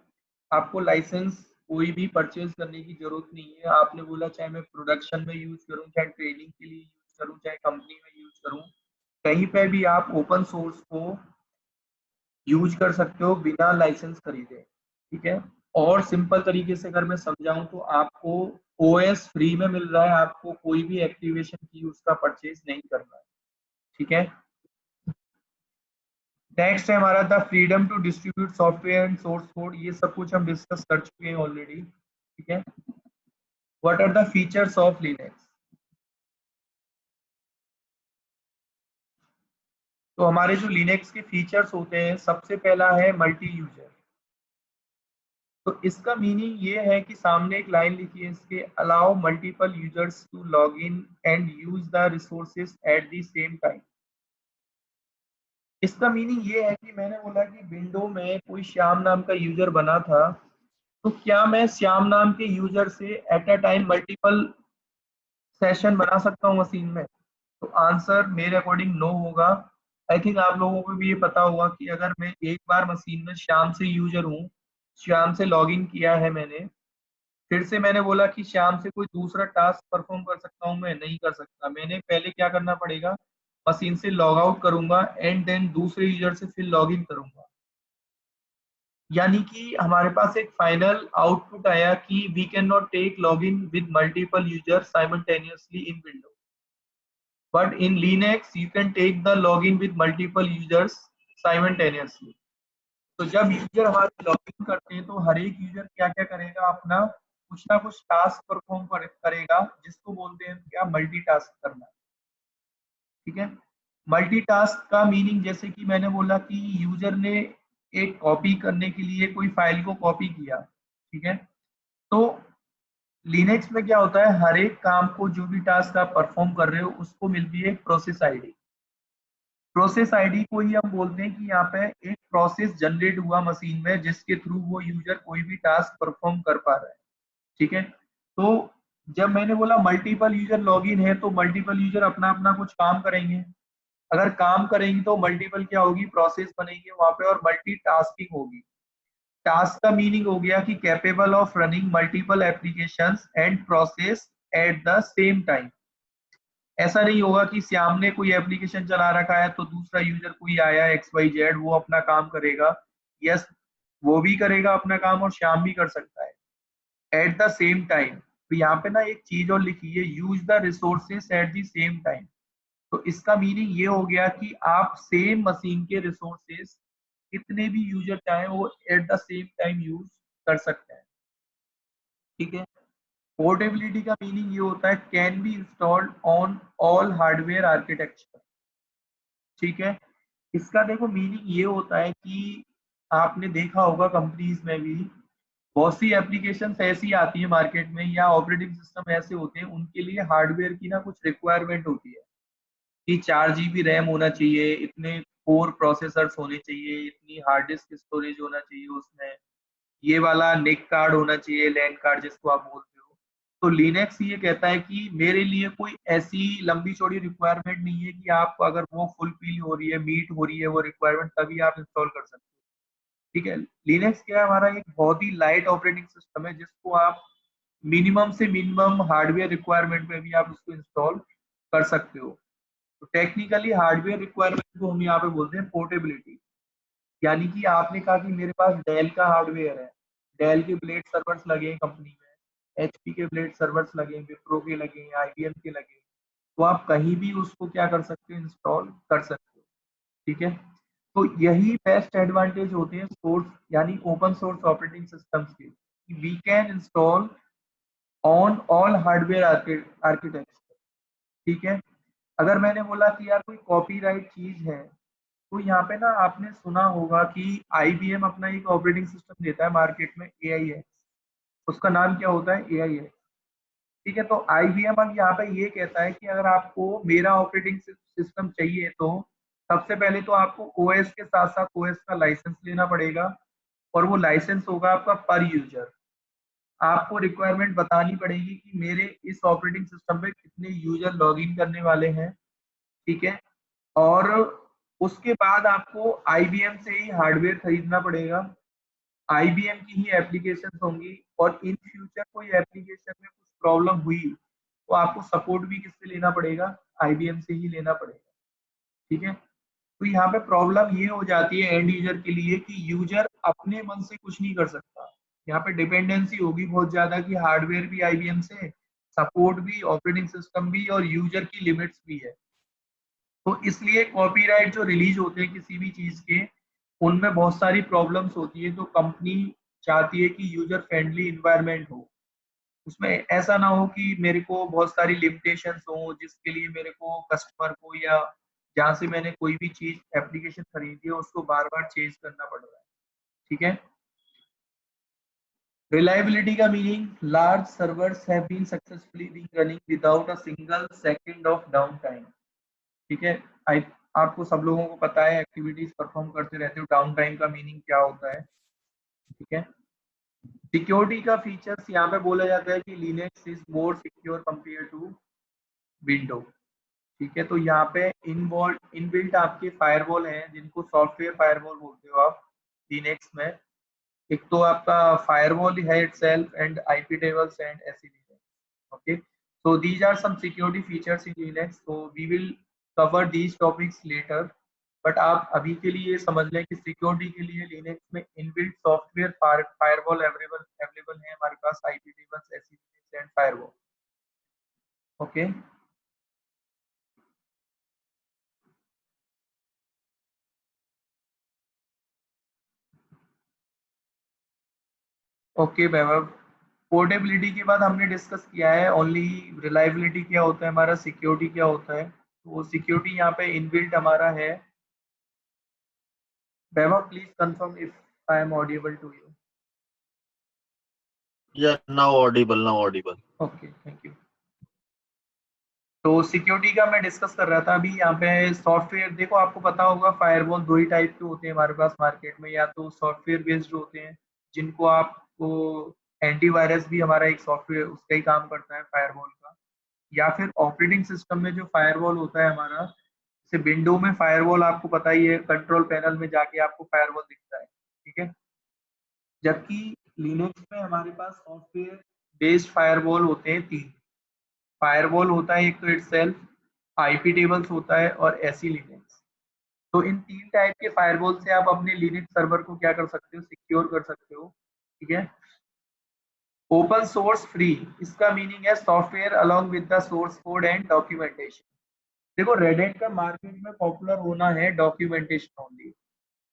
आपको लाइसेंस कोई भी परचेज करने की जरूरत नहीं है। आपने बोला चाहे मैं प्रोडक्शन में यूज करूं, चाहे ट्रेनिंग के लिए यूज करूं, चाहे कंपनी में यूज करूं, कहीं पे भी आप ओपन सोर्स को यूज कर सकते हो बिना लाइसेंस खरीदे। ठीक है, और सिंपल तरीके से अगर मैं समझाऊं तो आपको ओएस फ्री में मिल रहा है, आपको कोई भी एक्टिवेशन की उसका परचेज नहीं करना है। ठीक है, नेक्स्ट है हमारा the freedom to distribute software and source code. ये सब कुछ हम डिस्कस कर चुके हैं ऑलरेडी। ठीक है, what are the features of Linux. तो हमारे जो लिनक्स के फीचर्स होते हैं, सबसे पहला है मल्टी यूजर। तो इसका मीनिंग ये है कि सामने एक लाइन लिखी है इसके, allow multiple users to log in and use the resources at the same time. इसका मीनिंग ये है कि मैंने बोला कि विंडो में कोई श्याम नाम का यूजर बना था, तो क्या मैं श्याम नाम के यूजर से at a time multiple session बना सकता हूँ मशीन में? तो आंसर मेरे अकॉर्डिंग नो होगा। आई थिंक आप लोगों को भी ये पता होगा कि अगर मैं एक बार मशीन में श्याम से यूजर हूँ, श्याम से लॉगिन किया है मैंने, फिर से मैंने बोला कि श्याम से कोई दूसरा टास्क परफॉर्म कर सकता हूं, मैं नहीं कर सकता। मैंने पहले क्या करना पड़ेगा, मशीन से लॉग आउट करूंगा एंड देन दूसरे यूजर से फिर लॉग इन करूंगा। यानी कि हमारे पास एक फाइनल आउटपुट आया कि we can not take log in with multiple user simultaneously in window, but in Linux you can take the log in with multiple users simultaneously. तो जब यूजर हमारे लॉगिन करते हैं तो हर एक यूजर क्या क्या करेगा, अपना कुछ ना कुछ टास्क परफॉर्म करेगा, जिसको बोलते हैं क्या, मल्टीटास्क करना। ठीक है। मल्टीटास्क का मीनिंग, जैसे कि मैंने बोला कि यूजर ने एक कॉपी करने के लिए कोई फाइल को कॉपी किया। ठीक है। तो लिनक्स में क्या होता है, हर एक काम को, जो भी टास्क आप परफॉर्म कर रहे हो, उसको मिलती है एक प्रोसेस आईडी। प्रोसेस आईडी को ही हम बोलते हैं कि यहाँ पे एक प्रोसेस जनरेट हुआ मशीन में, जिसके थ्रू वो यूजर कोई भी टास्क परफॉर्म कर पा रहा है। ठीक है। तो जब मैंने बोला मल्टीपल यूजर लॉगिन है, तो मल्टीपल यूजर अपना अपना कुछ काम करेंगे। अगर काम करेंगे तो मल्टीपल क्या होगी, प्रोसेस बनेगी वहां पे, और मल्टी टास्किंग होगी। टास्क का मीनिंग हो गया कि capable of running multiple applications and process at the same time. ऐसा नहीं होगा कि श्याम ने कोई एप्लीकेशन चला रखा है तो दूसरा यूजर कोई आया XYZ, वो अपना काम करेगा। यस, वो भी करेगा अपना काम और श्याम भी कर सकता है एट द सेम टाइम। तो यहाँ पे ना एक चीज और लिखी है, use the resources eight the same time. तो इसका मीनिंग ये हो गया कि आप सेम मशीन के रिसोर्सेस कितने भी यूजर चाहे वो eight the same time use कर सकते हैं। ठीक है। पोर्टेबिलिटी का मीनिंग ये होता है, can be installed on all hardware architecture. ठीक है। इसका देखो मीनिंग ये होता है कि आपने देखा होगा कंपनीज में भी बहुत सी एप्लीकेशन ऐसी आती है मार्केट में, या ऑपरेटिंग सिस्टम ऐसे होते हैं, उनके लिए हार्डवेयर की ना कुछ रिक्वायरमेंट होती है कि 4 GB रैम होना चाहिए, इतने कोर प्रोसेसर्स होने चाहिए, इतनी हार्ड डिस्क स्टोरेज होना चाहिए उसमें, ये वाला नेक कार्ड होना चाहिए, लैन कार्ड जिसको आप बोलते हो। तो लिनक्स ये कहता है कि मेरे लिए कोई ऐसी लंबी चौड़ी रिक्वायरमेंट नहीं है, कि आप अगर वो फुलफिल हो रही है, मीट हो रही है वो रिक्वायरमेंट, तभी आप इंस्टॉल कर सकते हो। ठीक है। लिनक्स क्या है, हमारा एक बहुत ही लाइट ऑपरेटिंग सिस्टम है, जिसको आप मिनिमम से मिनिमम हार्डवेयर रिक्वायरमेंट में भी आप उसको इंस्टॉल कर सकते हो। तो टेक्निकली हार्डवेयर रिक्वायरमेंट को हम यहाँ पे बोलते हैं पोर्टेबिलिटी। यानी कि आपने कहा कि मेरे पास डेल का हार्डवेयर है, डेल के ब्लेड सर्वर्स लगे हैं कंपनी में, HP के ब्लेड सर्वर्स लगे हैं, विप्रो के लगे हैं, IBM के लगे हैं, तो आप कहीं भी उसको क्या कर सकते हो, इंस्टॉल कर सकते हो। ठीक है। तो यही बेस्ट एडवांटेज होते हैं सोर्स यानी ओपन सोर्स ऑपरेटिंग सिस्टम्स के, we can install on all hardware architecture. ठीक है। अगर मैंने बोला कि यार कोई कॉपीराइट चीज है, तो यहाँ पे ना आपने सुना होगा कि IBM अपना एक ऑपरेटिंग सिस्टम देता है मार्केट में, AIX। उसका नाम क्या होता है, AIX। ठीक है। तो IBM अब यहाँ पे ये कहता है कि अगर आपको मेरा ऑपरेटिंग सिस्टम चाहिए, तो सबसे पहले तो आपको OS के साथ साथ OS का लाइसेंस लेना पड़ेगा, और वो लाइसेंस होगा आपका पर यूजर। आपको रिक्वायरमेंट बतानी पड़ेगी कि मेरे इस ऑपरेटिंग सिस्टम पे कितने यूजर लॉगिन करने वाले हैं। ठीक है। और उसके बाद आपको IBM से ही हार्डवेयर खरीदना पड़ेगा, IBM की ही एप्लीकेशन होंगी, और इन फ्यूचर कोई एप्लीकेशन में कुछ प्रॉब्लम हुई तो आपको सपोर्ट भी किससे लेना पड़ेगा, IBM से ही लेना पड़ेगा। ठीक है। तो यहाँ पे प्रॉब्लम ये हो जाती है एंड यूजर के लिए कि यूजर अपने मन से कुछ नहीं कर सकता। यहाँ पे डिपेंडेंसी होगी बहुत ज्यादा कि हार्डवेयर भी IBM से, सपोर्ट भी, ऑपरेटिंग सिस्टम भी, और यूजर की लिमिट्स भी है। तो इसलिए कॉपीराइट जो रिलीज होते हैं किसी भी चीज के, उनमें बहुत सारी प्रॉब्लम्स होती है। तो कंपनी चाहती है कि यूजर फ्रेंडली इन्वायरमेंट हो, उसमें ऐसा ना हो कि मेरे को बहुत सारी लिमिटेशंस हो, जिसके लिए मेरे को कस्टमर को, या जहाँ से मैंने कोई भी चीज एप्लीकेशन खरीदी है, उसको बार बार चेंज करना पड़ रहा है। ठीक है। रिलायबिलिटी का meaning, large servers have been successfully been running without a single second of down time. ठीक है। आई आपको सब लोगों को पता है, एक्टिविटीज परफॉर्म करते रहते हो, डाउन टाइम का मीनिंग क्या होता है। ठीक है। सिक्योरिटी का फीचर्स यहाँ पे बोला जाता है कि Linux is more secure compare to window. ठीक है। तो यहाँ पे इनवॉल्व इनबिल्ट आपके फायरवॉल हैं, जिनको सॉफ्टवेयर फायरवॉल बोलते हो आप लिनक्स में। एक तो आपका फायरवॉल है itself and IP tables and SE Linux. Okay, so these are some security features in Linux. So we will cover these topics later. But आप अभी के लिए ये समझ लें कि सिक्योरिटी के लिए लिनक्स में inbuilt software firewall available available है हमारे पास, IP tables, SE Linux and firewall. Okay. Okay Vaibhav, portability के बाद हमने डिस्कस किया है ओनली रिलायबिलिटी क्या होता है हमारा, सिक्योरिटी क्या होता है. तो सिक्योरिटी यहाँ पे इनबिल्ट हमारा है. Vaibhav please confirm if I am audible to you. Yeah, now audible, now audible. Okay, thank you. तो सिक्योरिटी का मैं डिस्कस कर रहा था अभी. यहाँ पे सॉफ्टवेयर देखो, आपको पता होगा फायरवॉल दो ही टाइप के होते हैं हमारे पास मार्केट में. या तो सॉफ्टवेयर बेस्ड होते हैं जिनको आपको एंटीवायरस भी हमारा एक सॉफ्टवेयर उसका ही काम करता है फायरवॉल का. या फिर ऑपरेटिंग सिस्टम में जो फायरवॉल होता है हमारा, जैसे विंडो में फायरवॉल आपको पता ही है, कंट्रोल पैनल में जाके आपको फायरवॉल दिखता है. ठीक है. जबकि लिनक्स में हमारे पास सॉफ्टवेयर बेस्ड फायरवॉल होते हैं तीन. फायरवॉल होता है एक तो इटसेल्फ, आईपी टेबल्स होता है और एसई लिनक्स. तो इन तीन टाइप के फायरवॉल से आप अपने लिनक्स सर्वर को क्या कर सकते हो, सिक्योर कर सकते हो. ठीक है. ओपन सोर्स फ्री, इसका मीनिंग है software along with the source code and documentation. देखो रेड का मार्केट में पॉपुलर होना है डॉक्यूमेंटेशन ओनली.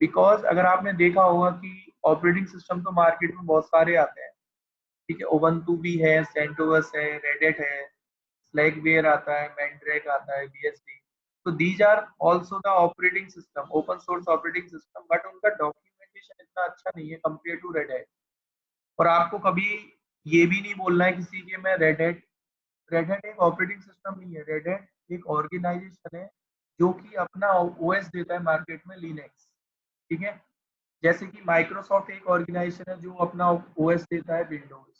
बिकॉज अगर आपने देखा होगा कि ऑपरेटिंग सिस्टम तो मार्केट में बहुत सारे आते हैं. ठीक है, उबंटू भी है, सेंटोस है, रेडेट है, स्लैकवेयर आता है, मैंड्रेक आता है, बीएसडी. तो these are also the operating system, open source operating system, but उनका डॉक्यूमेंटेशन इतना अच्छा नहीं है कंपेयर टू रेड हैट. और आपको कभी ये भी नहीं बोलना है किसी के मैं रेड हैट एक ऑपरेटिंग सिस्टम नहीं है. रेड हैट एक ऑर्गेनाइजेशन है जो कि अपना ओएस देता है मार्केट में, लिनक्स. ठीक है. जैसे कि माइक्रोसॉफ्ट एक ऑर्गेनाइजेशन है जो अपना ओएस देता है, विंडोज.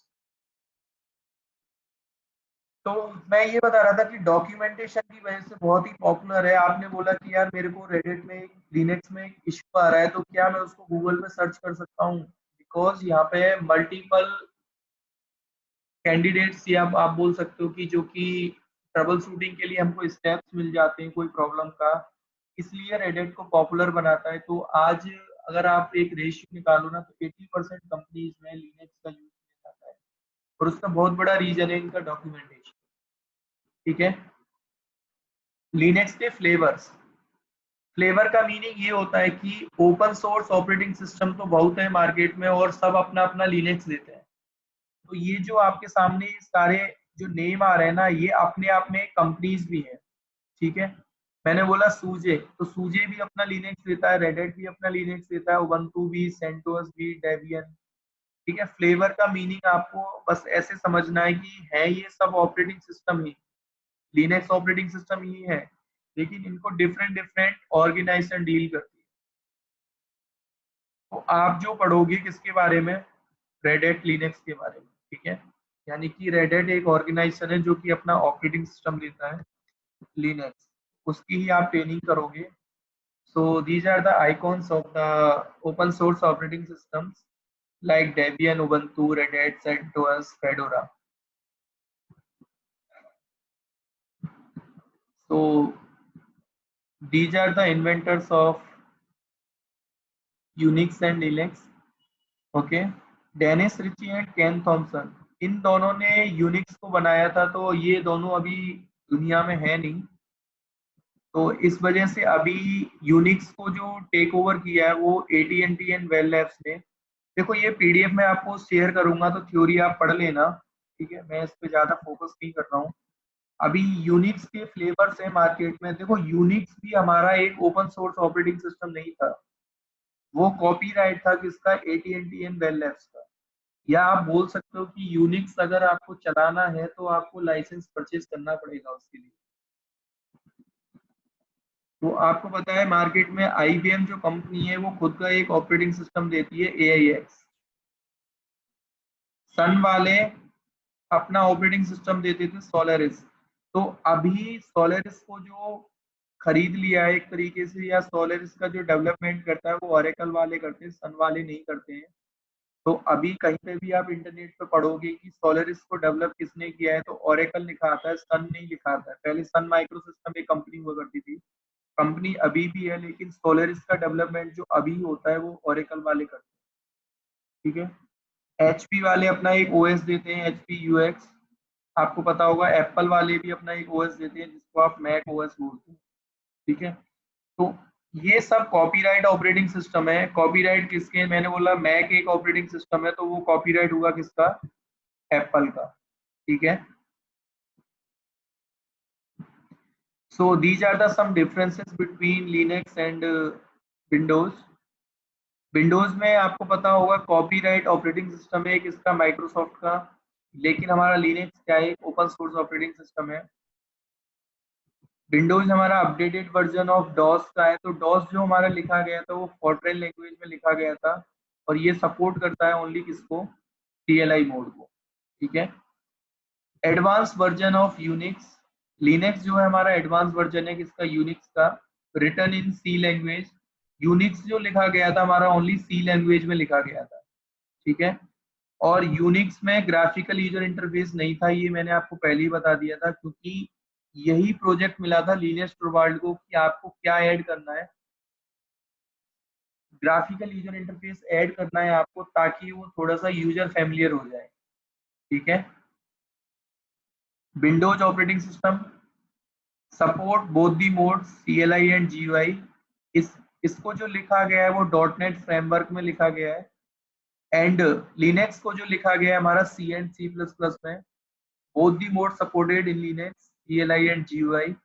तो मैं ये बता रहा था कि डॉक्यूमेंटेशन की वजह से बहुत ही पॉपुलर है. आपने बोला कि यार मेरे को रेडिट में लिनक्स में इशू आ रहा है, तो क्या मैं उसको गूगल पे सर्च कर सकता हूँ? बिकॉज यहाँ पे मल्टीपल कैंडिडेट्स, या आप बोल सकते हो कि जो कि ट्रबल शूटिंग के लिए हमको स्टेप्स मिल जाते हैं कोई प्रॉब्लम का, इसलिए रेडिट को पॉपुलर बनाता है. तो आज अगर आप एक रेशियो निकालो ना, तो 80% कंपनीज में लिनक्स का यूज किया जाता है. और उसका बहुत बड़ा रीजन है इनका डॉक्यूमेंटेशन. ठीक है. लिनक्स के फ्लेवर्स, फ्लेवर का मीनिंग ये होता है कि ओपन सोर्स ऑपरेटिंग सिस्टम तो बहुत है मार्केट में और सब अपना अपना लिनक्स देते हैं. तो ये जो आपके सामने सारे जो नेम आ रहे हैं ना, ये अपने आप में कंपनीज भी है. ठीक है. मैंने बोला सूजे, तो सूजे भी अपना लिनक्स देता है, रेडेट भी अपना लिनक्स देता है, उबंटू भी, सेंटोस भी, डेबियन. ठीक है. फ्लेवर का मीनिंग आपको बस ऐसे समझना है कि है ये सब ऑपरेटिंग सिस्टम ही, लिनक्स ऑपरेटिंग सिस्टम ही है, लेकिन इनको डिफरेंट डिफरेंट ऑर्गेनाइजेशन डील करती है. तो आप जो पढ़ोगे किसके बारे में, रेड हैट लिनक्स के बारे में. ठीक है. यानी कि रेड हैट एक ऑर्गेनाइजेशन है जो कि अपना ऑपरेटिंग सिस्टम देता है, लिनक्स, उसकी ही आप ट्रेनिंग करोगे. So these are the icons of the open source operating systems like Debian, Ubuntu, Red Hat, CentOS, Fedora. So these are the inventors of Unix and Linux. Okay. Dennis Ritchie and Ken Thompson, इन दोनों ने Unix को बनाया था. तो ये दोनों अभी दुनिया में है नहीं. तो इस वजह से अभी यूनिक्स को जो टेक ओवर किया है वो AT&T एंड बेल लैब्स ने. देखो ये पीडीएफ में आपको शेयर करूंगा, तो थ्योरी आप पढ़ लेना. ठीक है. मैं इस पे ज्यादा फोकस नहीं कर रहा हूँ. अभी यूनिक्स के फ्लेवर्स है मार्केट में. देखो यूनिक्स भी हमारा एक ओपन सोर्स ऑपरेटिंग सिस्टम नहीं था, वो कॉपीराइट था किसका, AT&T एंड बेल लैब्स का. या आप बोल सकते हो कि यूनिक्स अगर आपको चलाना है तो आपको लाइसेंस परचेज करना पड़ेगा उसके लिए. तो आपको पता है मार्केट में IBM जो कंपनी है वो खुद का एक ऑपरेटिंग सिस्टम देती है, AIX. सन वाले अपना ऑपरेटिंग सिस्टम देते थे, सोलरिस. तो अभी सोलरिस को जो खरीद लिया है एक तरीके से, या सोलरिस का जो डेवलपमेंट करता है वो ओरेकल वाले करते हैं, सन वाले नहीं करते हैं. तो अभी कहीं पे भी आप इंटरनेट पे पढ़ोगे कि सोलारिस को डेवलप किसने किया है, तो ओरेकल लिखा आता है, सन नहीं लिखा आता है। पहले सन माइक्रो सिस्टम एक कंपनी हुआ करती थी, कंपनी अभी भी है, लेकिन सोलारिस का डेवलपमेंट जो अभी होता है वो ओरेकल वाले करते हैं। ठीक है, एचपी वाले अपना एक ओएस देते हैं, एचपी यूएक्स। आपको पता होगा एप्पल वाले भी अपना एक ओएस देते हैं जिसको आप मैक ओएस बोलते हैं। ठीक है, तो ये सब कॉपीराइट ऑपरेटिंग सिस्टम है। कॉपीराइट किसके, मैंने बोला मैक एक ऑपरेटिंग सिस्टम है, तो वो कॉपीराइट हुआ किसका, एप्पल का। ठीक है, so these are the some differences between Linux and Windows. Windows में आपको पता होगा कॉपीराइट ऑपरेटिंग सिस्टम है एक इसका, माइक्रोसॉफ्ट का, लेकिन हमारा लिनक्स क्या है, ओपन सोर्स ऑपरेटिंग सिस्टम है। विंडोज हमारा अपडेटेड वर्जन ऑफ डॉस का है, तो डॉस जो हमारा लिखा गया था वो फोर्ट्रेन लैंग्वेज में लिखा गया था, और ये सपोर्ट करता है ओनली किसको, CLI मोड को। ठीक है, advance version of Unix, Linux जो है हमारा एडवांस वर्जन है किसका, यूनिक्स का, written in C language. Unix जो लिखा गया था हमारा ओनली सी लैंग्वेज में लिखा गया था। ठीक है, और यूनिक्स में ग्राफिकल यूजर इंटरफेस नहीं था, ये मैंने आपको पहले ही बता दिया था, क्योंकि यही प्रोजेक्ट मिला था लिनक्स टोरवाल्ड को कि आपको क्या ऐड करना है, ग्राफिकल यूजर इंटरफेस ऐड करना है आपको, ताकि वो थोड़ा सा यूजर फैमिलियर हो जाए। ठीक है, Windows operating system support both the mode CLI and GUI। इसको जो लिखा गया है वो डॉटनेट फ्रेमवर्क में लिखा गया है, एंड लिनक्स को जो लिखा गया है हमारा C एंड C++ में। both the modes supported in Linux, CLI and GUI।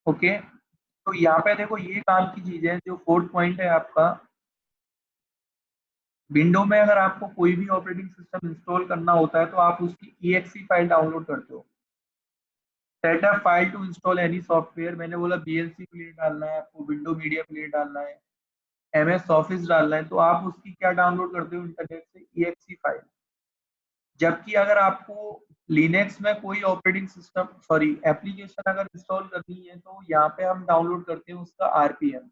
Okay, तो यहाँ पे देखो ये काम की चीज है, जो फोर्थ पॉइंट है आपका, विंडो में अगर आपको कोई भी ऑपरेटिंग सिस्टम इंस्टॉल करना होता है तो आप उसकी EXE फाइल डाउनलोड करते हो। Set up file to install any software, मैंने बोला VLC प्लेयर डालना है आपको, विंडो मीडिया प्लेयर डालना है, MS ऑफिस डालना है, तो आप उसकी क्या डाउनलोड करते हो इंटरनेट से, EXE फाइल। जबकि अगर आपको लिनक्स में कोई ऑपरेटिंग सिस्टम सॉरी एप्लीकेशन अगर इंस्टॉल करनी है, तो यहाँ पे हम डाउनलोड करते हैं उसका RPM।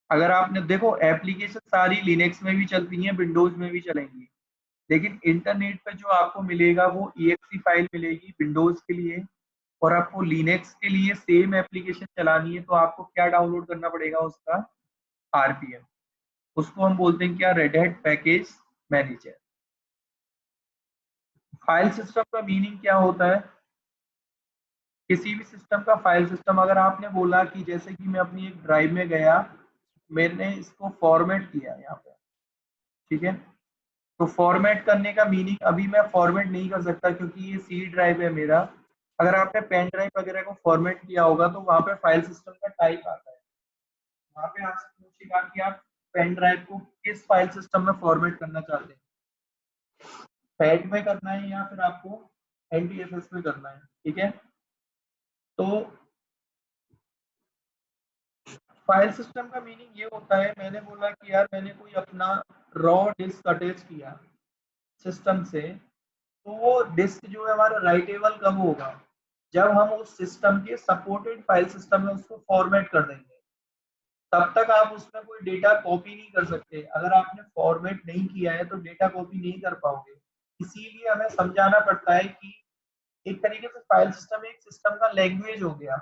अगर आपने देखो एप्लीकेशन सारी लिनक्स में भी चलती हैं, विंडोज में भी चलेंगी, लेकिन इंटरनेट पे जो आपको मिलेगा वो EXE फाइल मिलेगी विंडोज के लिए, और आपको लिनक्स के लिए सेम एप्लीकेशन चलानी है तो आपको क्या डाउनलोड करना पड़ेगा, उसका RPM। उसको हम बोलते हैं क्या, red hat package manager. File system का मीनिंग क्या होता है, किसी भी सिस्टम का फाइल सिस्टम। अगर आपने बोला कि जैसे कि मैं अपनी एक ड्राइव में गया, मैंने इसको फॉर्मेट किया यहाँ पे, ठीक है, तो फॉर्मेट करने का मीनिंग, अभी मैं फॉर्मेट नहीं कर सकता क्योंकि ये C ड्राइव है मेरा। अगर आपने पेन ड्राइव वगैरह को फॉर्मेट किया होगा तो वहाँ पे फाइल सिस्टम का टाइप आता है, वहाँ पे आपसे पूछेगा कि आप पेन ड्राइव को किस फाइल सिस्टम में फॉर्मेट करना चाहते हैं, फैट में करना है या फिर आपको NTFS में करना है। ठीक है, तो फाइल सिस्टम का मीनिंग ये होता है, मैंने बोला कि यार मैंने कोई अपना रॉ डिस्क अटैच किया सिस्टम से, तो वो डिस्क जो है हमारा राइटेबल कब होगा, जब हम उस सिस्टम के सपोर्टेड फाइल सिस्टम में उसको फॉर्मेट कर देंगे। तब तक आप उसमें कोई डेटा कॉपी नहीं कर सकते, अगर आपने फॉर्मेट नहीं किया है तो डेटा कॉपी नहीं कर पाओगे। इसीलिए हमें समझाना पड़ता है कि एक तरीके से फाइल सिस्टम एक सिस्टम का लैंग्वेज हो गया।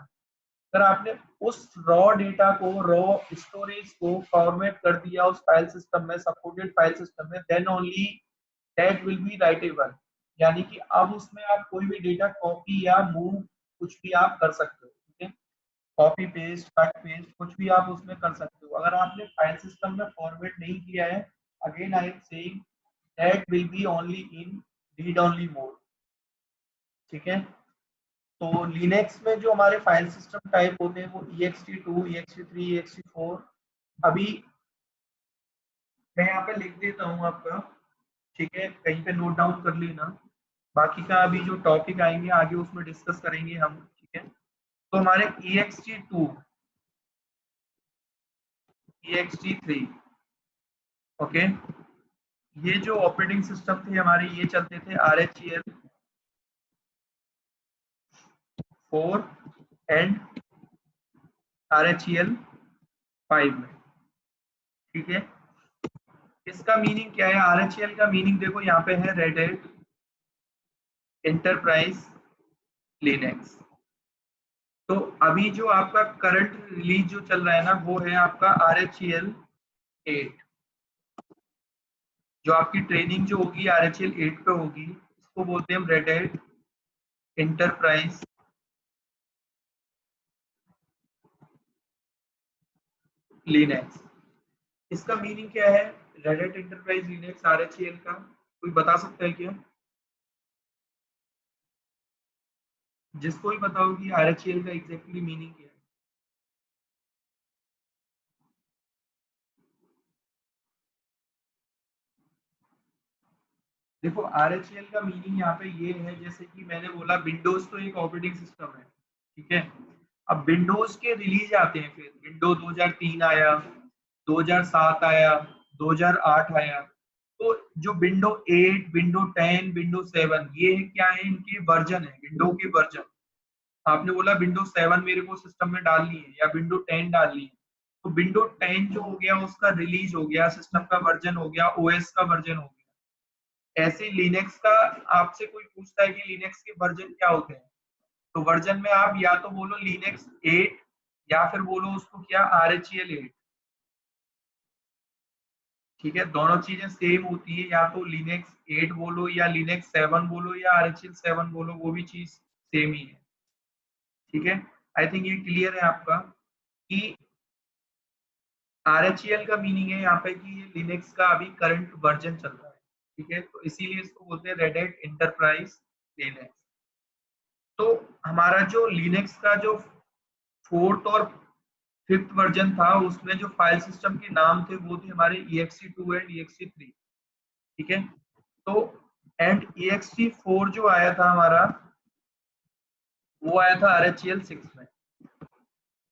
अगर आपने उस रॉ डेटा को, रॉ स्टोरेज को फॉर्मेट कर दिया उस फाइल सिस्टम में, सपोर्टेड फाइल सिस्टम में, then only that will be writable. यानी कि अब उसमें आप कोई भी डेटा कॉपी या मूव कुछ भी आप कर सकते हो। ठीक है, कॉपी पेस्ट कट पेस्ट कुछ भी आप उसमें कर सकते हो। अगर आपने फाइल सिस्टम में फॉर्मेट नहीं किया है, again I am saying that will B only in read only mode. ठीक है, तो लिनक्स में जो हमारे फाइल सिस्टम टाइप होते हैं वो ext2, ext3, ext4। अभी मैं यहाँ पे लिख देता हूँ आपका, ठीक है, कहीं पे नोट डाउन कर लेना। बाकी का अभी जो टॉपिक आएंगे आगे उसमें डिस्कस करेंगे हम। ठीक है, तो हमारे ext2, ext3, ओके, ये जो ऑपरेटिंग सिस्टम थे हमारे, ये चलते थे RHEL4 एंड RHEL5 में। ठीक है, इसका मीनिंग क्या है? RHEL का मीनिंग देखो यहाँ पे है, रेड हैट एंटरप्राइज लिनक्स। तो अभी जो आपका करंट रिलीज जो चल रहा है ना, वो है आपका RHEL 8। जो आपकी ट्रेनिंग जो होगी RHEL 8 पे होगी, इसको बोलते हैं हम रेड हैट एंटरप्राइज लिनक्स। इसका मीनिंग क्या है red hat enterprise Linux RHEL का? कोई बता सकता है क्या? जिसको भी पता हो कि RHEL का एग्जैक्टली मीनिंग क्या है? देखो RHEL का मीनिंग यहाँ पे ये है, जैसे कि मैंने बोला विंडोज तो एक ऑपरेटिंग सिस्टम है, ठीक है। अब विंडोज के रिलीज आते हैं, फिर विंडो 2003 आया, 2007 आया, 2008 आया। तो जो विंडो 8, विंडो 10, विंडो 7, ये क्या है? इनके वर्जन है, विंडो के वर्जन। आपने बोला विंडो 7 मेरे को सिस्टम में डालनी है या विंडो 10 डालनी है, तो विंडो 10 जो हो गया उसका रिलीज हो गया, सिस्टम का वर्जन हो गया, ओएस का वर्जन हो गया। ऐसे लिनक्स का आपसे कोई पूछता है कि लिनक्स के वर्जन क्या होते हैं, तो वर्जन में आप या तो बोलो लिनक्स 8 या फिर बोलो उसको क्या, RHEL 8। ठीक है, दोनों चीजें सेम होती है, या तो लिनक्स 8 बोलो या लिनक्स 7 बोलो या RHEL 7 बोलो, वो भी चीज सेम ही है। ठीक है, आई थिंक ये क्लियर है आपका कि RHEL का मीनिंग है यहाँ पे कि ये लिनक्स का अभी करंट वर्जन चल रहा है। ठीक है, तो इसीलिए इसको बोलते हैं रेड हैट एंटरप्राइज लिनक्स। तो हमारा जो लिनक्स का जो फोर्थ और फिफ्थ वर्जन था, उसमें जो फाइल सिस्टम के नाम थे वो थे हमारे ext2 एंड ext3। ठीक है, तो एंड ext4 जो आया था हमारा, वो आया था RHEL 6 में।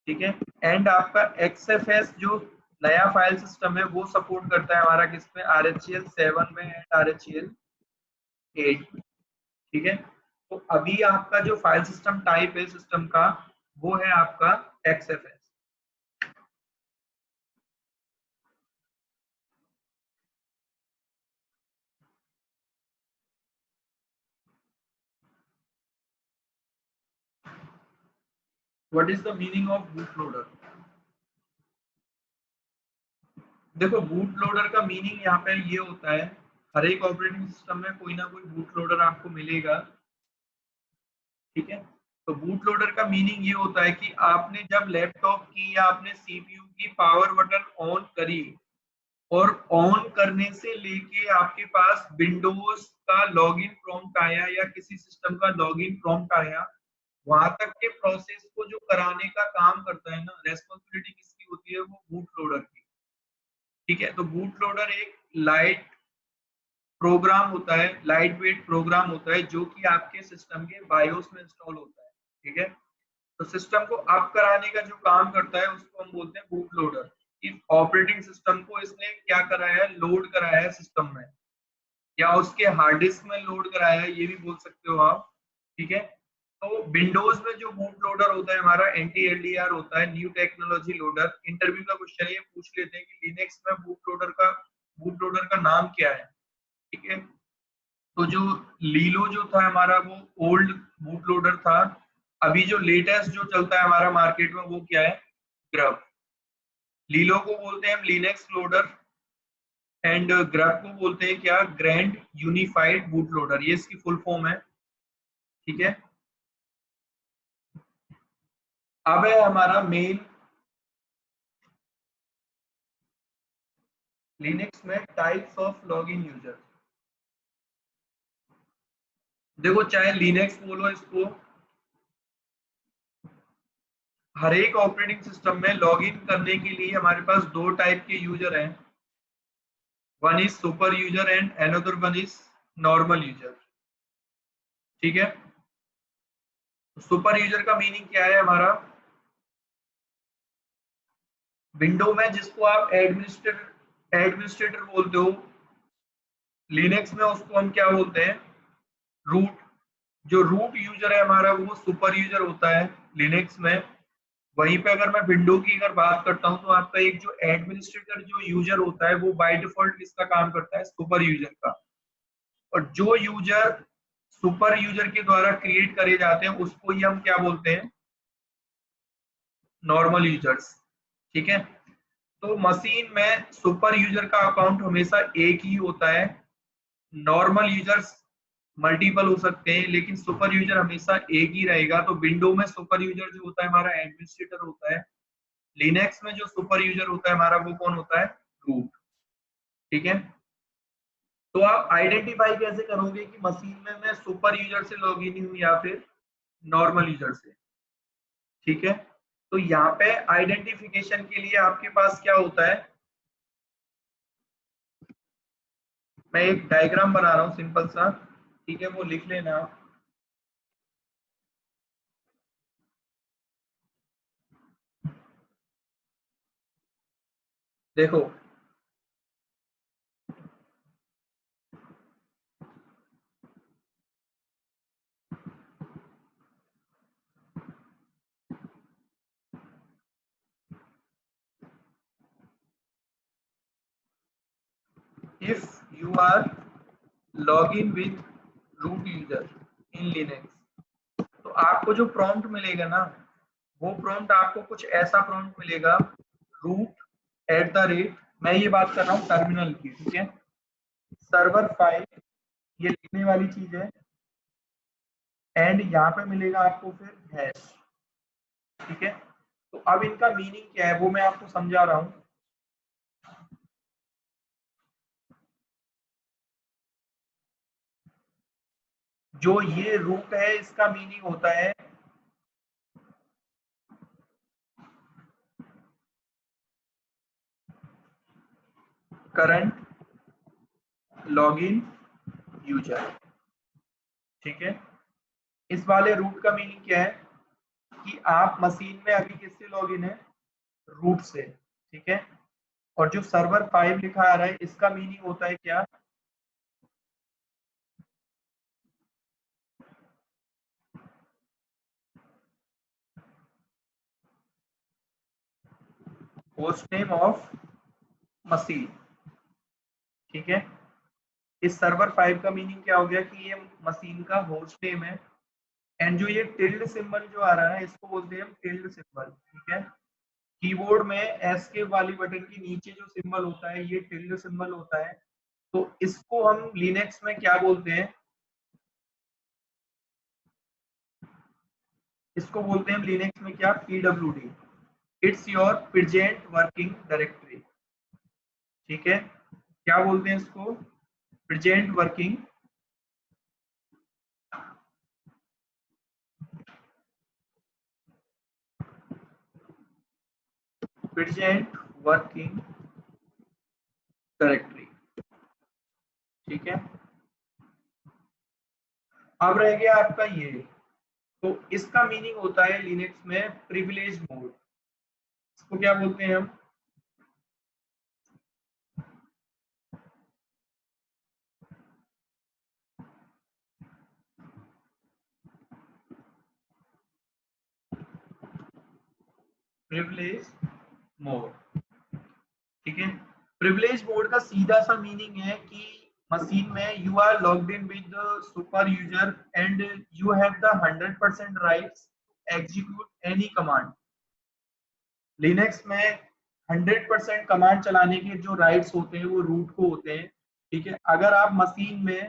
ठीक है, एंड आपका XFS जो नया फाइल सिस्टम है वो सपोर्ट करता है हमारा किसमें, RHEL 7 में एंड RHEL 8। ठीक है, तो अभी आपका जो फाइल सिस्टम टाइप है सिस्टम का, वो है आपका XFS। What is the meaning of boot loader? देखो बूट लोडर का मीनिंग यहाँ पे ये होता है, हर एक ऑपरेटिंग सिस्टम में कोई ना कोई बूट लोडर आपको मिलेगा। ठीक है, तो बूट लोडर का मीनिंग ये होता है कि आपने जब लैपटॉप की या आपने सीपीयू की पावर बटन ऑन करी, और ऑन करने से लेके आपके पास विंडोज का लॉगिन प्रॉम्प्ट आया या किसी सिस्टम का लॉगिन प्रॉम्प्ट आया, वहां तक के प्रोसेस को जो कराने का काम करता है ना, रेस्पॉन्सिबिलिटी किसकी होती है? वो बूट लोडर की। ठीक है, तो बूट लोडर एक लाइट प्रोग्राम होता है, लाइट वेट प्रोग्राम होता है, जो कि आपके सिस्टम के बायोस में इंस्टॉल होता है। ठीक है, तो सिस्टम को अप कराने का जो काम करता है उसको हम बोलते हैं बूट लोडर। कि ऑपरेटिंग सिस्टम को इसने क्या कराया है, लोड कराया है सिस्टम में, या उसके हार्ड डिस्क में लोड कराया है, ये भी बोल सकते हो आप। ठीक है, तो विंडोज में जो बूट लोडर होता है हमारा NTLDR होता है, न्यू टेक्नोलॉजी लोडर। इंटरव्यू का क्वेश्चन ये पूछ लेते हैं कि लिनक्स में बूट लोडर का नाम क्या है। ठीक है, तो जो लीलो जो था हमारा वो ओल्ड बूट लोडर था। अभी जो लेटेस्ट जो चलता है हमारा मार्केट में वो क्या है, ग्रब। लीलो को बोलते हैं हम लिनक्स लोडर, एंड ग्रब को बोलते हैं क्या, ग्रैंड यूनिफाइड बूट लोडर, ये इसकी फुल फॉर्म है। ठीक है, अब है हमारा मेन लिनक्स में टाइप्स ऑफ लॉगिन यूजर। देखो चाहे लिनक्स बोलो इसको, हर एक ऑपरेटिंग सिस्टम में लॉगिन करने के लिए हमारे पास दो टाइप के यूजर हैं, one is super user and another one is normal user. ठीक है, सुपर यूजर का मीनिंग क्या है हमारा, विंडो में जिसको आप एडमिनिस्ट्रेटर बोलते हो, लिनक्स में उसको हम क्या बोलते हैं, रूट। जो रूट यूजर है हमारा वो सुपर यूजर होता है लिनक्स में, वहीं पे अगर मैं विंडो की अगर बात करता हूँ तो आपका एक जो एडमिनिस्ट्रेटर जो यूजर होता है वो बाय डिफॉल्ट किसका काम करता है, सुपर यूजर का। और जो यूजर सुपर यूजर के द्वारा क्रिएट करे जाते हैं उसको ही हम क्या बोलते हैं, नॉर्मल यूजर्स। ठीक है, तो मशीन में सुपर यूजर का अकाउंट हमेशा एक ही होता है, नॉर्मल यूजर्स मल्टीपल हो सकते हैं लेकिन सुपर यूजर हमेशा एक ही रहेगा। तो विंडो में सुपर यूजर जो होता है हमारा एडमिनिस्ट्रेटर होता है, लिनक्स में जो सुपर यूजर होता है हमारा वो कौन होता है, रूट। ठीक है, तो आप आइडेंटिफाई कैसे करोगे कि मशीन में मैं सुपर यूजर से लॉगिन हूं या फिर नॉर्मल यूजर से। ठीक है, तो यहाँ पे आइडेंटिफिकेशन के लिए आपके पास क्या होता है, मैं एक डायग्राम बना रहा हूं सिंपल सा। ठीक है, वो लिख लेना आप। देखो, if you are login with root user in Linux, तो आपको जो प्रॉम्प्ट मिलेगा ना, वो प्रॉम्प्ट आपको कुछ ऐसा प्रॉम्प्ट मिलेगा, root@, मैं ये बात कर रहा हूँ टर्मिनल की। ठीक है, सर्वर फाइल ये लिखने वाली चीज है, एंड यहाँ पे मिलेगा आपको फिर हैश। ठीक है, तो अब इनका मीनिंग क्या है वो मैं आपको समझा रहा हूँ। जो ये रूट है इसका मीनिंग होता है करंट लॉगिन यूजर। ठीक है, इस वाले रूट का मीनिंग क्या है कि आप मशीन में अभी किससे लॉगिन है, रूट से। ठीक है, और जो सर्वर 5 लिखा आ रहा है इसका मीनिंग होता है क्या, होस्ट नेम ऑफ मशीन। ठीक है, इस सर्वर 5 का मीनिंग क्या हो गया कि ये मशीन का होस्ट नेम है, एंड जो ये टिल्ड सिंबल जो आ रहा है इसको बोलते हैं हम टिल्ड सिंबल। ठीक है, कीबोर्ड में एस्केप वाली बटन के नीचे जो सिंबल होता है ये टिल्ड सिंबल होता है। तो इसको हम लिनक्स में क्या बोलते हैं, इसको बोलते हैं लिनक्स में क्या, PWD, it's your present working directory. ठीक है, क्या बोलते हैं इसको, present working present working directory. ठीक है, अब रह गया आपका ये, तो इसका मीनिंग होता है लिनक्स में प्रिविलेज मोड। इसको क्या बोलते हैं हम, प्रिविलेज मोड। ठीक है, प्रिविलेज मोड का सीधा सा मीनिंग है कि मशीन में you are logged in with the super user and you have the 100% rights execute any command. Linux में 100% कमांड चलाने के जो राइट्स होते हैं वो रूट को होते हैं। ठीक है, अगर आप मशीन में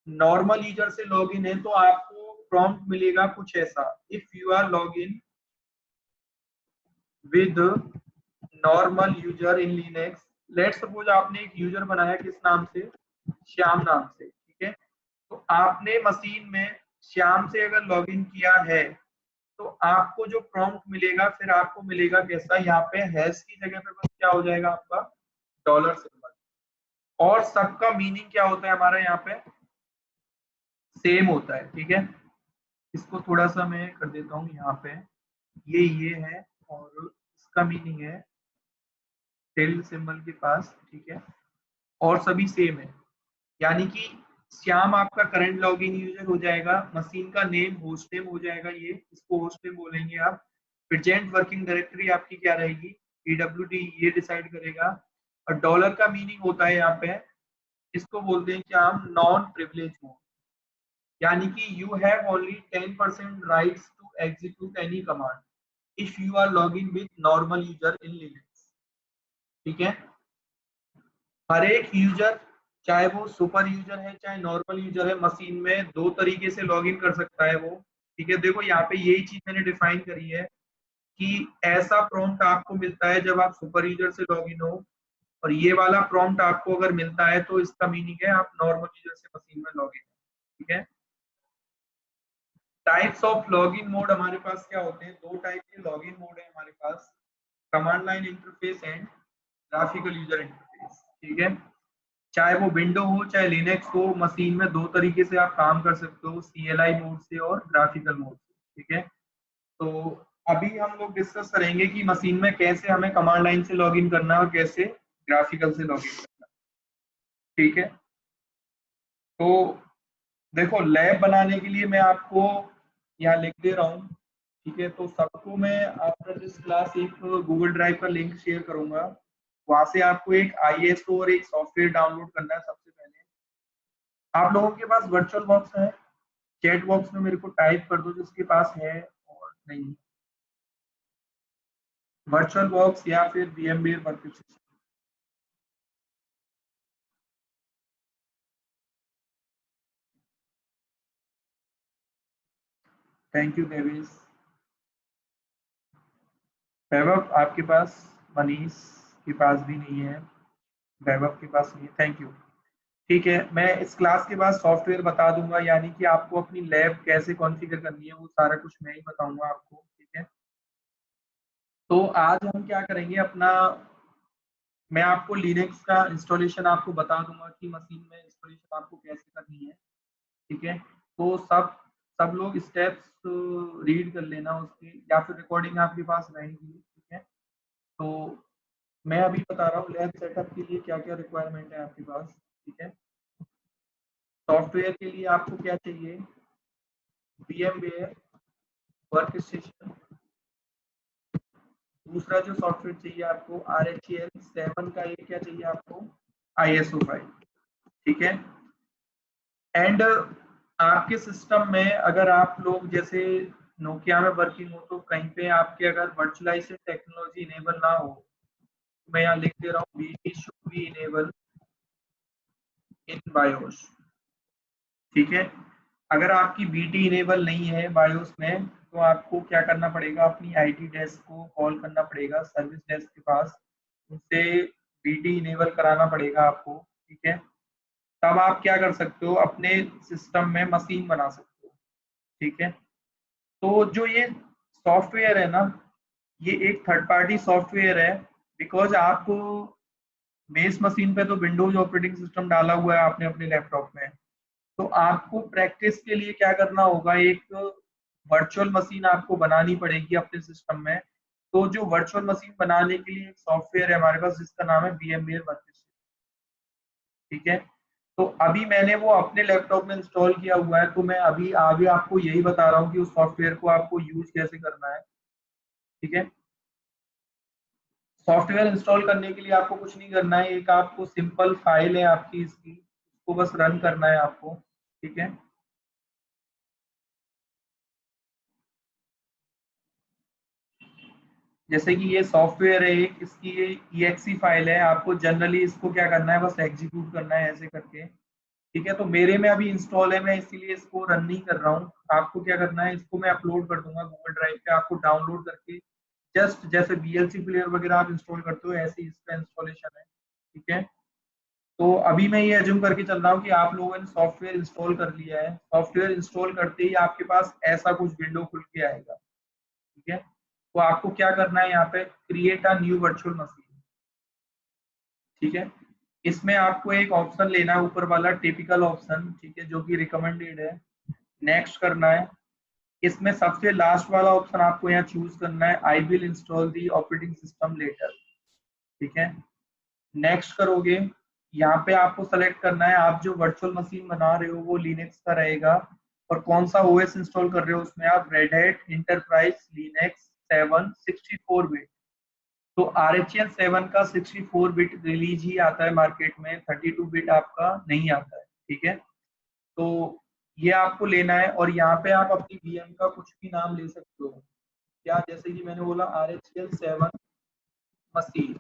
नॉर्मल यूजर से लॉगिन है तो आपको प्रॉम्प्ट मिलेगा कुछ ऐसा, if you are login with normal user in Linux, let suppose आपने एक यूजर बनाया किस नाम से, श्याम नाम से। ठीक है, तो आपने मशीन में श्याम से अगर लॉगिन किया है तो आपको जो प्रॉम्प्ट मिलेगा फिर आपको मिलेगा कैसा, यहाँ पे हैश की जगह पे बस क्या हो जाएगा आपका, डॉलर सिंबल। और सबका मीनिंग क्या होता है हमारा यहाँ पे, सेम होता है। ठीक है, इसको थोड़ा सा मैं कर देता हूँ यहाँ पे, ये है और इसका मीनिंग है टिल्ड सिंबल के पास। ठीक है, और सभी सेम है, यानी कि श्याम आपका करंट लॉगिन यूजर हो जाएगा, मशीन का नेम होस्ट नेम हो जाएगा, ये इसको होस्ट नेम बोलेंगे आप, प्रेजेंट वर्किंग डायरेक्टरी आपकी क्या रहेगी, PWD ये डिसाइड करेगा। और डॉलर का मीनिंग होता है यहाँ पे, इसको बोलते हैं कि हम नॉन प्रिविलेज मोड, यानी कि you have only 10% rights to execute any command if you are logging with normal user in Linux. ठीक है, हर एक यूजर, चाहे वो सुपर यूजर है चाहे नॉर्मल यूजर है, मशीन में दो तरीके से लॉगिन कर सकता है वो। ठीक है, देखो यहाँ पे यही चीज मैंने डिफाइन करी है कि ऐसा प्रॉम्प्ट आपको मिलता है जब आप सुपर यूजर से लॉगिन हो, और ये वाला प्रॉम्प्ट आपको अगर मिलता है तो इसका मीनिंग है आप नॉर्मल यूजर से मशीन में लॉगिन। ठीक है, टाइप्स ऑफ लॉगिन मोड हमारे पास क्या होते हैं, दो टाइप के लॉगिन मोड है हमारे पास, command line interface and graphical user interface. ठीक है, चाहे वो विंडो हो चाहे लिनक्स हो, मशीन में दो तरीके से आप काम कर सकते हो, CLI मोड से और ग्राफिकल मोड से। ठीक है, तो अभी हम लोग डिस्कस करेंगे कि मशीन में कैसे हमें कमांड लाइन से लॉगिन करना है और कैसे ग्राफिकल से लॉगिन करना है। ठीक है, तो देखो लैब बनाने के लिए मैं आपको यहाँ लिख दे रहा हूँ। ठीक है, तो सबको मैं आफ्टर दिस क्लास एक गूगल ड्राइव का लिंक शेयर करूंगा, वहां से आपको एक ISO और एक सॉफ्टवेयर डाउनलोड करना है। सबसे पहले आप लोगों के पास वर्चुअल बॉक्स है, चैट बॉक्स में मेरे को टाइप कर दो जिसके पास है और नहीं, वर्चुअल बॉक्स या फिर VMware workstation. Thank you Devesh. Vaibhav आपके पास, मनीष के पास भी नहीं है, वैभव के पास नहीं है, थैंक यू। ठीक है, मैं इस क्लास के बाद सॉफ्टवेयर बता दूंगा, यानी कि आपको अपनी लैब कैसे कॉन्फ़िगर करनी है वो सारा कुछ मैं ही बताऊंगा आपको। ठीक है, तो आज हम क्या करेंगे अपना, मैं आपको लिनक्स का इंस्टॉलेशन आपको बता दूंगा कि मशीन में इंस्टॉलेशन आपको कैसे करनी है। ठीक है, तो सब सब लोग स्टेप्स रीड कर लेना उसके, या फिर रिकॉर्डिंग आपके पास रहेगी। ठीक है, तो मैं अभी बता रहा हूँ लैब सेटअप के लिए क्या क्या रिक्वायरमेंट है आपके पास। ठीक है, सॉफ्टवेयर के लिए आपको क्या चाहिए, VMware वर्क स्टेशन। दूसरा जो सॉफ्टवेयर चाहिए आपको RHEL 7 का, ये क्या चाहिए आपको, ISO 5। ठीक है, एंड आपके सिस्टम में अगर आप लोग जैसे नोकिया में वर्किंग हो तो कहीं पे आपके अगर वर्चुअलाइजेशन टेक्नोलॉजी इनेबल ना हो, तो मैं यहाँ लिख दे रहा हूँ BT should be enable in BIOS। ठीक है, अगर आपकी BT इनेबल नहीं है BIOS में तो आपको क्या करना पड़ेगा, अपनी IT डेस्क को कॉल करना पड़ेगा, सर्विस डेस्क के पास, उनसे BT इनेबल कराना पड़ेगा आपको। ठीक है, तब आप क्या कर सकते हो, अपने सिस्टम में मशीन बना सकते हो। ठीक है, तो जो ये सॉफ्टवेयर है ना, ये एक थर्ड पार्टी सॉफ्टवेयर है, बिकॉज आपको बेस मशीन पे तो विंडोज ऑपरेटिंग सिस्टम डाला हुआ है आपने अपने लैपटॉप में, तो आपको प्रैक्टिस के लिए क्या करना होगा, एक वर्चुअल मशीन आपको बनानी पड़ेगी अपने सिस्टम में। तो जो वर्चुअल मशीन बनाने के लिए एक सॉफ्टवेयर है हमारे पास जिसका नाम है VMware वर्कस्टेशन। ठीक है, तो अभी मैंने वो अपने लैपटॉप में इंस्टॉल किया हुआ है, तो मैं अभी आगे आपको यही बता रहा हूँ कि उस सॉफ्टवेयर को आपको यूज कैसे करना है। ठीक है, सॉफ्टवेयर इंस्टॉल करने के लिए आपको कुछ नहीं करना है, एक आपको सिंपल फाइल है आपकी इसकी, उसको बस रन करना है आपको। ठीक है, जैसे कि ये सॉफ्टवेयर है एक, इसकी ये exe फाइल है, आपको जनरली इसको क्या करना है, बस एग्जीक्यूट करना है ऐसे करके। ठीक है, तो मेरे में अभी इंस्टॉल है, मैं इसीलिए इसको रन नहीं कर रहा हूँ। आपको क्या करना है, इसको मैं अपलोड कर दूंगा गूगल ड्राइव पे, आपको डाउनलोड करके जस्ट जैसे VLC प्लेयर वगैरह आप इंस्टॉल करते हो ऐसे ही इसका इंस्टॉलेशन है। ठीक है, तो अभी मैं ये एज्यूम करके चल रहा हूँ कि आप लोगों ने सॉफ्टवेयर इंस्टॉल कर लिया है, सॉफ्टवेयर इंस्टॉल करते ही आपके पास ऐसा कुछ विंडो खुल के आएगा। ठीक है, तो आपको क्या करना है, यहाँ पे create a new virtual machine. ठीक है, इसमें आपको एक ऑप्शन लेना है ऊपर वाला टिपिकल ऑप्शन, ठीक है, जो कि रिकमेंडेड है, नेक्स्ट करना है। इसमें सबसे लास्ट वाला ऑप्शन आपको यहाँ चूज करना है, I will install the operating system later. ठीक है, नेक्स्ट करोगे, यहाँ पे आपको सेलेक्ट करना है आप जो वर्चुअल मशीन बना रहे हो वो लिनक्स का रहेगा, और कौन सा OS इंस्टॉल कर रहे हो उसमें आप red hat enterprise Linux 7 64 bit, तो RHEL 7 का 64 बिट रिलीज ही आता है मार्केट में, 32 बिट आपका नहीं आता है, ठीक है। तो ये आपको लेना है, और यहाँ पे आप अपनी VM का कुछ भी नाम ले सकते हो, क्या, जैसे कि मैंने बोला RHEL 7 मशीन,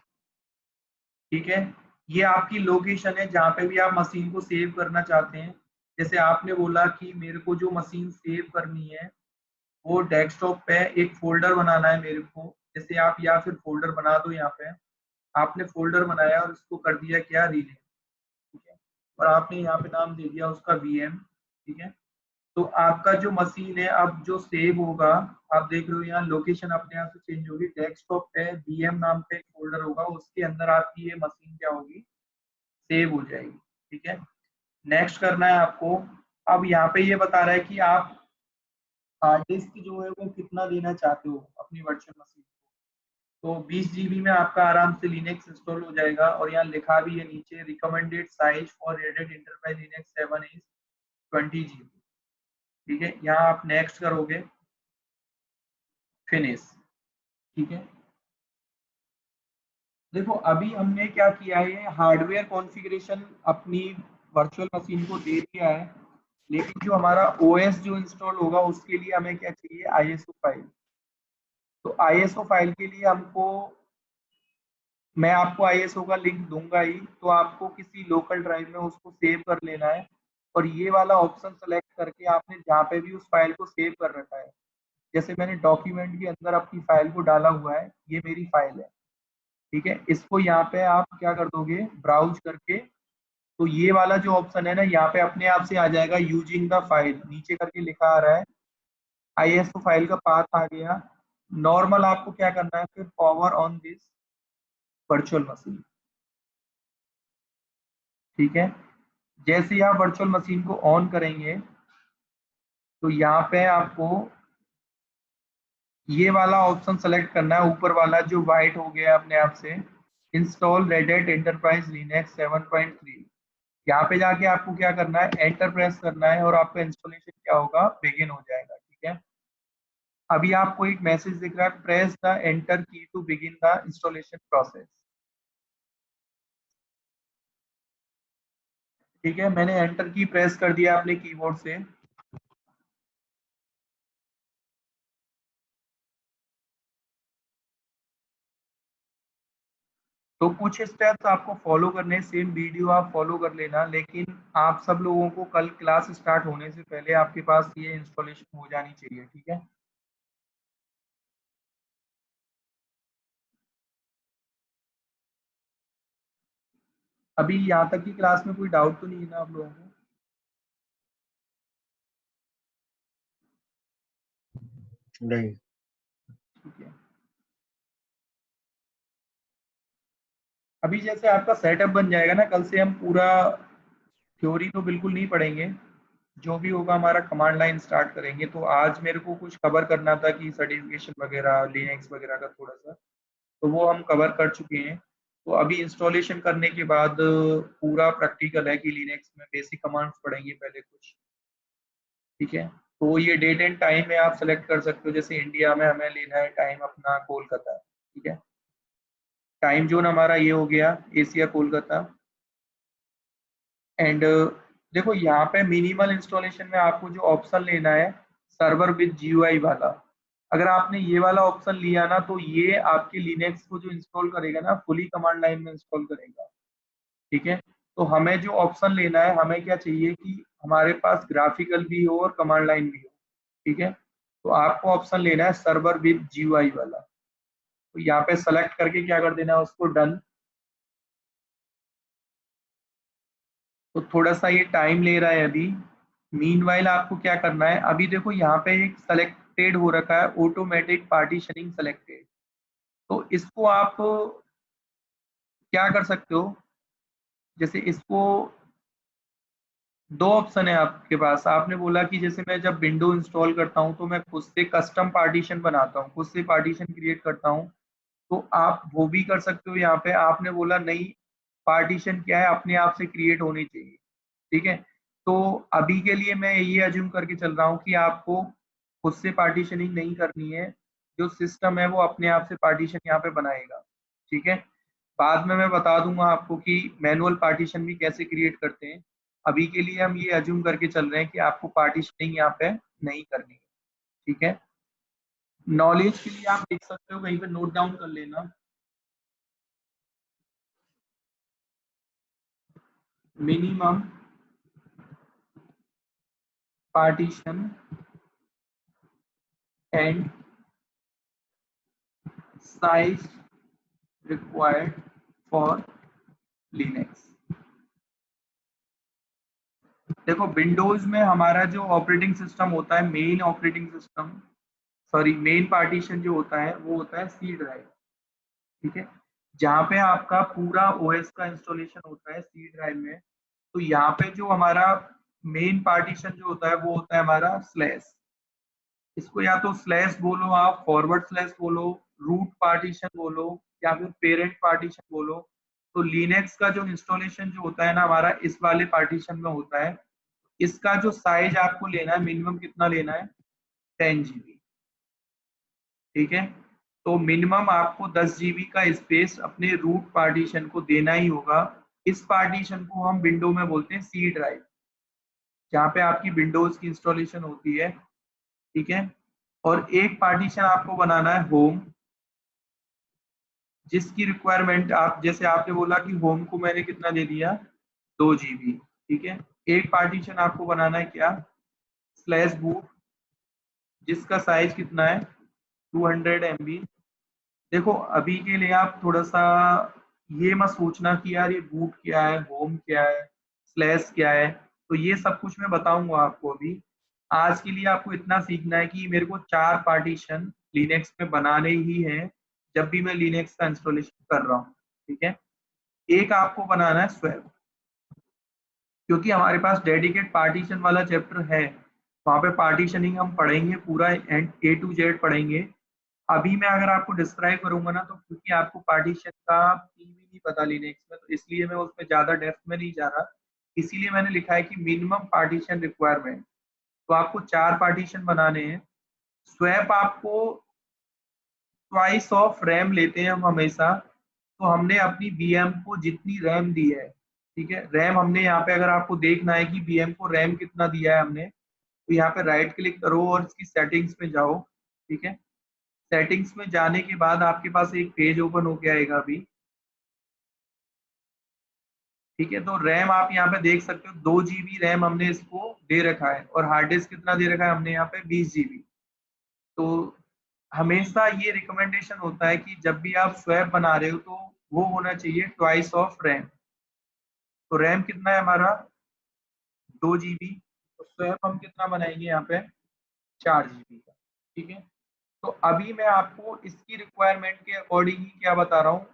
ठीक है। ये आपकी लोकेशन है जहाँ पे भी आप मशीन को सेव करना चाहते हैं। जैसे आपने बोला कि मेरे को जो मशीन सेव करनी है वो डेस्कटॉप पे एक फोल्डर बनाना है मेरे को, जैसे आप या फिर फोल्डर बना दो, यहाँ पे आपने फोल्डर बनाया और उसको कर दिया क्या, रीनेम, ठीक है, और आपने यहाँ पे नाम दे दिया उसका VM, ठीक है। तो आपका जो मशीन है अब जो सेव होगा, आप देख रहे हो यहाँ लोकेशन अपने आप से चेंज होगी, डेस्कटॉप पे VM नाम पे एक फोल्डर होगा, उसके अंदर आपकी ये मशीन क्या होगी, सेव हो जाएगी, ठीक है। नेक्स्ट करना है आपको। अब यहाँ पे ये बता रहा है कि आप हार्ड डिस्क जो है वो कितना देना चाहते हो अपनी वर्चुअल मशीन को, तो 20 GB में आपका आराम से लिनक्स इंस्टॉल हो जाएगा, और यहाँ लिखा भी है नीचे, recommended size for Red Hat Enterprise Linux 7 is 20 GB, ठीक है। यहाँ आप नेक्स्ट करोगे, फिनिश, ठीक है। देखो अभी हमने क्या किया है, हार्डवेयर कॉन्फ़िगरेशन अपनी वर्चुअल मशीन को दे दिया है, लेकिन जो हमारा OS जो इंस्टॉल होगा उसके लिए हमें क्या चाहिए, ISO फाइल। तो ISO फाइल के लिए हमको, मैं आपको ISO का लिंक दूंगा ही, तो आपको किसी लोकल ड्राइव में उसको सेव कर लेना है, और ये वाला ऑप्शन सेलेक्ट करके आपने जहाँ पे भी उस फाइल को सेव कर रखा है, जैसे मैंने डॉक्यूमेंट के अंदर अपनी फाइल को डाला हुआ है, ये मेरी फाइल है, ठीक है। इसको यहाँ पे आप क्या कर दोगे, ब्राउज करके, तो ये वाला जो ऑप्शन है ना, यहाँ पे अपने आप से आ जाएगा यूजिंग द फाइल, नीचे करके लिखा आ रहा है, ISO फाइल का पाथ आ गया। नॉर्मल आपको क्या करना है, फिर power on this virtual machine, ठीक है। जैसे ही आप वर्चुअल मशीन को ऑन करेंगे तो यहाँ पे आपको ये वाला ऑप्शन सेलेक्ट करना है, ऊपर वाला जो व्हाइट हो गया अपने आप से, install red hat enterprise Linux 7.3। यहाँ पे जाके आपको क्या करना है, एंटर प्रेस करना है, और आपका इंस्टॉलेशन क्या होगा, बिगिन हो जाएगा, ठीक है। अभी आपको एक मैसेज दिख रहा है, press the enter key to begin the installation process, ठीक है। मैंने एंटर की प्रेस कर दिया अपने कीबोर्ड से। तो कुछ स्टेप्स आपको फॉलो करने, सेम वीडियो आप फॉलो कर लेना, लेकिन आप सब लोगों को कल क्लास स्टार्ट होने से पहले आपके पास ये इंस्टॉलेशन हो जानी चाहिए, ठीक है। अभी यहाँ तक की क्लास में कोई डाउट तो नहीं है ना आप लोगों को? नहीं। ठीक है। अभी जैसे आपका सेटअप बन जाएगा ना, कल से हम पूरा थ्योरी तो बिल्कुल नहीं पढ़ेंगे, जो भी होगा हमारा कमांड लाइन स्टार्ट करेंगे। तो आज मेरे को कुछ कवर करना था कि सर्टिफिकेशन वगैरह लिनक्स वगैरह का थोड़ा सा, तो वो हम कवर कर चुके हैं। तो अभी इंस्टॉलेशन करने के बाद पूरा प्रैक्टिकल है कि लिनक्स में बेसिक कमांड्स पढ़ेंगे पहले कुछ, ठीक है। तो ये डेट एंड टाइम में आप सेलेक्ट कर सकते हो, जैसे इंडिया में हमें लेना है टाइम अपना कोलकाता, ठीक है। टाइम जोन हमारा ये हो गया, एशिया कोलकाता। एंड देखो यहाँ पे मिनिमल इंस्टॉलेशन में आपको जो ऑप्शन लेना है, सर्वर विद GUI वाला, अगर आपने ये वाला ऑप्शन लिया ना, तो ये आपके लिनक्स को जो इंस्टॉल करेगा ना, फुली कमांड लाइन में इंस्टॉल करेगा, ठीक है। तो हमें जो ऑप्शन लेना है, हमें क्या चाहिए कि हमारे पास ग्राफिकल भी हो और कमांड लाइन भी हो, ठीक है। तो आपको ऑप्शन लेना है सर्वर विद GUI वाला, तो यहाँ पे सेलेक्ट करके क्या कर देना है, उसको डन। तो थोड़ा सा ये टाइम ले रहा है अभी। मीनवाइल आपको क्या करना है, अभी देखो यहाँ पे एक सेलेक्टेड हो रखा है, ऑटोमेटिक पार्टीशनिंग सेलेक्टेड, तो इसको आप क्या कर सकते हो, जैसे इसको दो ऑप्शन है आपके पास। आपने बोला कि जैसे मैं जब विंडो इंस्टॉल करता हूँ तो मैं खुद से कस्टम पार्टीशन बनाता हूँ, खुद से पार्टीशन क्रिएट करता हूँ, तो आप वो भी कर सकते हो। यहाँ पे आपने बोला नहीं, पार्टीशन क्या है, अपने आप से क्रिएट होनी चाहिए, ठीक है। तो अभी के लिए मैं ये अज्यूम करके चल रहा हूँ कि आपको खुद से पार्टीशनिंग नहीं करनी है, जो सिस्टम है वो अपने आप से पार्टीशन यहाँ पे बनाएगा। ठीक है, बाद में मैं बता दूंगा आपको कि मैनुअल पार्टीशन भी कैसे क्रिएट करते हैं। अभी के लिए हम ये अज्यूम करके चल रहे हैं कि आपको पार्टीशनिंग यहाँ पे नहीं करनी है। ठीक है, नॉलेज के लिए आप देख सकते हो, कहीं पे नोट डाउन कर लेना। Minimum partition and size required for Linux. देखो विंडोज में हमारा जो ऑपरेटिंग सिस्टम होता है, main operating system, sorry main partition जो होता है वो होता है सी ड्राइव। ठीक है, जहाँ पे आपका पूरा ओएस का इंस्टॉलेशन होता है सी ड्राइव में। तो यहाँ पे जो हमारा मेन पार्टीशन जो होता है वो होता है हमारा स्लैश। इसको या तो स्लैश बोलो, आप फॉरवर्ड स्लैश बोलो, रूट पार्टीशन बोलो, या फिर पेरेंट पार्टीशन बोलो। तो लिनक्स का जो इंस्टॉलेशन जो होता है ना हमारा इस वाले पार्टीशन में होता है। इसका जो साइज आपको लेना है मिनिमम कितना लेना है, 10 GB। ठीक है, तो मिनिमम आपको 10 GB का स्पेस अपने रूट पार्टीशन को देना ही होगा। इस पार्टीशन को हम विंडो में बोलते हैं सी ड्राइव, जहाँ पे आपकी विंडोज की इंस्टॉलेशन होती है। ठीक है, और एक पार्टीशन आपको बनाना है होम, जिसकी रिक्वायरमेंट आप जैसे आपने बोला कि होम को मैंने कितना दे दिया, 2 GB। ठीक है, एक पार्टीशन आपको बनाना है क्या, स्लैश बूट, जिसका साइज कितना है 200 MB। देखो अभी के लिए आप थोड़ा सा ये मत सोचना कि यार ये बूट क्या है, होम क्या है, स्लैश क्या है। तो ये सब कुछ मैं बताऊंगा आपको अभी। आज के लिए आपको इतना सीखना है कि मेरे को 4 पार्टीशन लिनक्स में बनाने ही हैं जब भी मैं लिनक्स का इंस्टॉलेशन कर रहा हूँ। ठीक है, एक आपको बनाना है स्वैप, क्योंकि हमारे पास डेडिकेट पार्टीशन वाला चैप्टर है, वहाँ पे पार्टीशनिंग हम पढ़ेंगे पूरा एंड A to Z पढ़ेंगे। अभी मैं अगर आपको डिस्क्राइब करूंगा ना, तो क्योंकि आपको पार्टीशन का भी नहीं पता लिनक्स में, तो इसलिए मैं उसमें ज्यादा डेप्थ में नहीं जा रहा। इसीलिए मैंने लिखा है कि मिनिमम पार्टीशन रिक्वायरमेंट। तो आपको 4 पार्टीशन बनाने हैं। स्वैप आपको ट्वाइस ऑफ रैम लेते हैं हम हमेशा। तो हमने अपनी वीएम को जितनी रैम दी है, ठीक है, रैम हमने यहाँ पे अगर आपको देखना है कि वीएम को रैम कितना दिया है हमने, तो यहाँ पे राइट क्लिक करो और इसकी सेटिंग्स में जाओ। ठीक है, सेटिंग्स में जाने के बाद आपके पास एक पेज ओपन होके आएगा अभी। ठीक है, तो रैम आप यहाँ पे देख सकते हो 2 GB रैम हमने इसको दे रखा है, और हार्ड डिस्क कितना दे रखा है हमने यहाँ पे 20 GB। तो हमेशा ये रिकमेंडेशन होता है कि जब भी आप स्वैप बना रहे हो तो वो होना चाहिए ट्वाइस ऑफ रैम। तो रैम कितना है हमारा 2 GB, तो स्वैप हम कितना बनाएंगे यहाँ पे 4 GB का। ठीक है, तो अभी मैं आपको इसकी रिक्वायरमेंट के अकॉर्डिंग ही क्या बता रहा हूँ,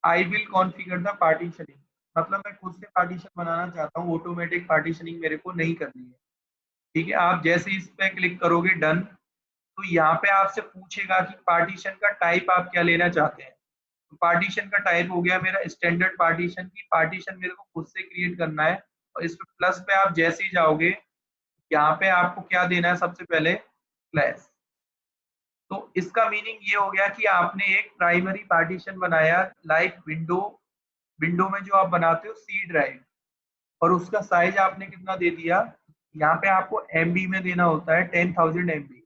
I will configure the partitioning. मतलब मैं खुद से पार्टीशन बनाना चाहता हूँ, ऑटोमेटिक पार्टीशनिंग मेरे को नहीं करनी है। ठीक है, आप जैसे इस पे क्लिक करोगे डन, तो यहाँ पे आपसे पूछेगा कि पार्टीशन का टाइप आप क्या लेना चाहते हैं। तो पार्टीशन का टाइप हो गया मेरा स्टैंडर्ड पार्टीशन, की पार्टीशन मेरे को खुद से क्रिएट करना है। और इस पे प्लस पे आप जैसे ही जाओगे, यहाँ पे आपको क्या देना है सबसे पहले, स्लैश। तो इसका मीनिंग ये हो गया कि आपने एक प्राइमरी पार्टीशन बनाया, लाइक विंडो, विंडो में जो आप बनाते हो सी ड्राइव, और उसका साइज आपने कितना दे दिया, यहाँ पे आपको MB में देना होता है 10,000 MB।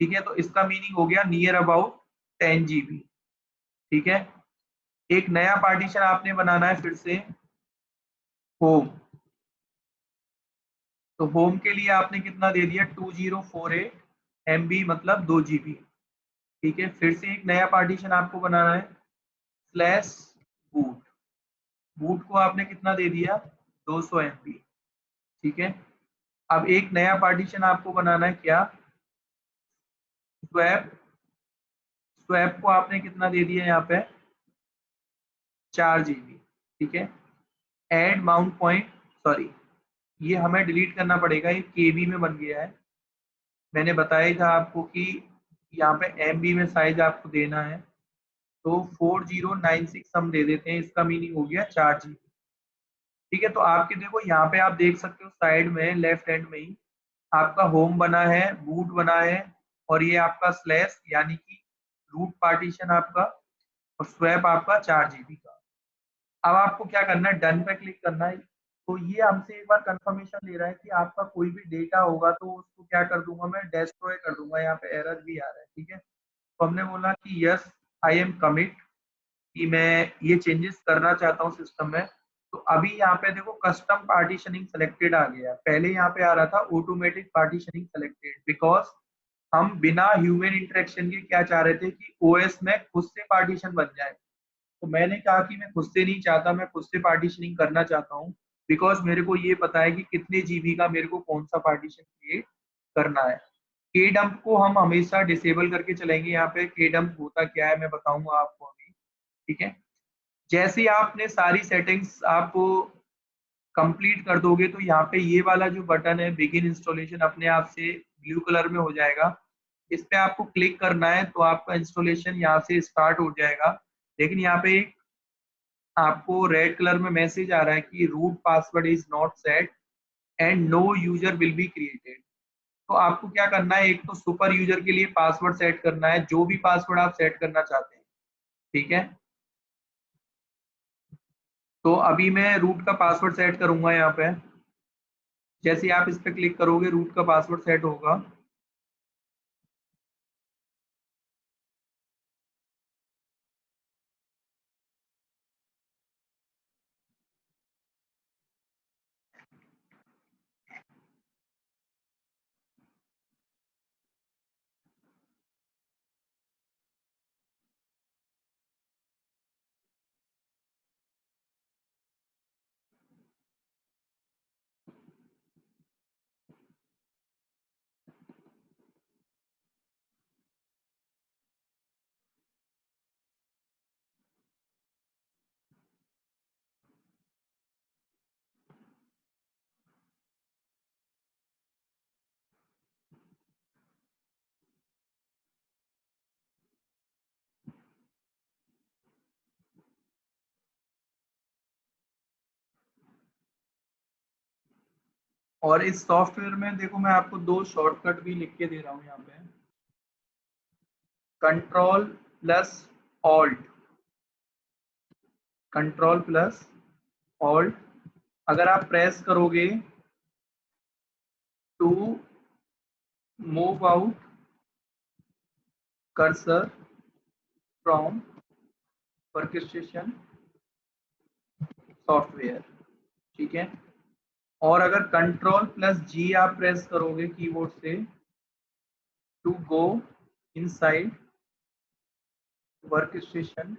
ठीक है, तो इसका मीनिंग हो गया नियर अबाउट 10 GB। ठीक है, एक नया पार्टीशन आपने बनाना है फिर से होम। तो होम के लिए आपने कितना दे दिया 2048 MB, मतलब 2 GB। ठीक है, फिर से एक नया पार्टीशन आपको बनाना है स्लैश बूट, बूट को आपने कितना दे दिया 200 MB। ठीक है, अब एक नया पार्टीशन आपको बनाना है क्या, स्वैप, स्वैप को आपने कितना दे दिया यहाँ पे 4 GB। ठीक है, एड माउंट पॉइंट, सॉरी ये हमें डिलीट करना पड़ेगा, ये KB में बन गया है। मैंने बताया था आपको कि यहाँ पे MB में साइज आपको देना है, तो 4096 हम दे देते हैं, इसका मीनिंग हो गया 4 GB। ठीक है, तो आपके देखो यहाँ पे आप देख सकते हो साइड में लेफ्ट हैंड में ही आपका होम बना है, बूट बना है, और ये आपका स्लैश यानी कि रूट पार्टीशन आपका, और स्वैप आपका 4 GB का। अब आपको क्या करना है, डन पे क्लिक करना है। तो ये हमसे एक बार कंफर्मेशन ले रहा है कि आपका कोई भी डेटा होगा तो उसको क्या कर दूंगा मैं, डिस्ट्रॉय कर दूंगा। यहाँ पे एरर भी आ रहा है, ठीक है। तो हमने बोला कि यस आई एम कमिट, कि मैं ये चेंजेस करना चाहता हूँ सिस्टम में। तो अभी यहाँ पे देखो कस्टम पार्टीशनिंग सेलेक्टेड आ गया। पहले यहाँ पे आ रहा था ऑटोमेटिक पार्टीशनिंग सेलेक्टेड, बिकॉज हम बिना ह्यूमन इंटरेक्शन के क्या चाह रहे थे कि ओएस में खुद से पार्टीशन बन जाए। तो मैंने कहा कि मैं खुद से नहीं चाहता, मैं खुद से पार्टीशनिंग करना चाहता हूँ, बिकॉज मेरे को ये पता है कि कितने जीबी का मेरे को कौन सा पार्टीशन क्रिएट करना है। के डंप को हम हमेशा डिसेबल करके चलेंगे। यहाँ पे के डंप होता क्या है मैं बताऊंगा आपको अभी, ठीक है। जैसे ही आपने सारी सेटिंग्स आप कंप्लीट कर दोगे तो यहाँ पे ये वाला जो बटन है बिगिन इंस्टॉलेशन अपने आप से ब्लू कलर में हो जाएगा। इस पे आपको क्लिक करना है तो आपका इंस्टॉलेशन यहाँ से स्टार्ट हो जाएगा। लेकिन यहाँ पे एक आपको रेड कलर में मैसेज आ रहा है कि root password is not set and no user will be created. तो आपको क्या करना है, एक तो सुपर यूजर के लिए पासवर्ड सेट करना है, जो भी पासवर्ड आप सेट करना चाहते हैं, ठीक है। तो अभी मैं रूट का पासवर्ड सेट करूंगा। यहाँ पे जैसे आप इस पे क्लिक करोगे रूट का पासवर्ड सेट होगा। और इस सॉफ्टवेयर में देखो मैं आपको दो शॉर्टकट भी लिख के दे रहा हूँ यहाँ पे, control plus alt, control plus alt. अगर आप प्रेस करोगे to move out cursor from workstation software, ठीक है। और अगर कंट्रोल प्लस जी आप प्रेस करोगे कीबोर्ड से to go inside workstation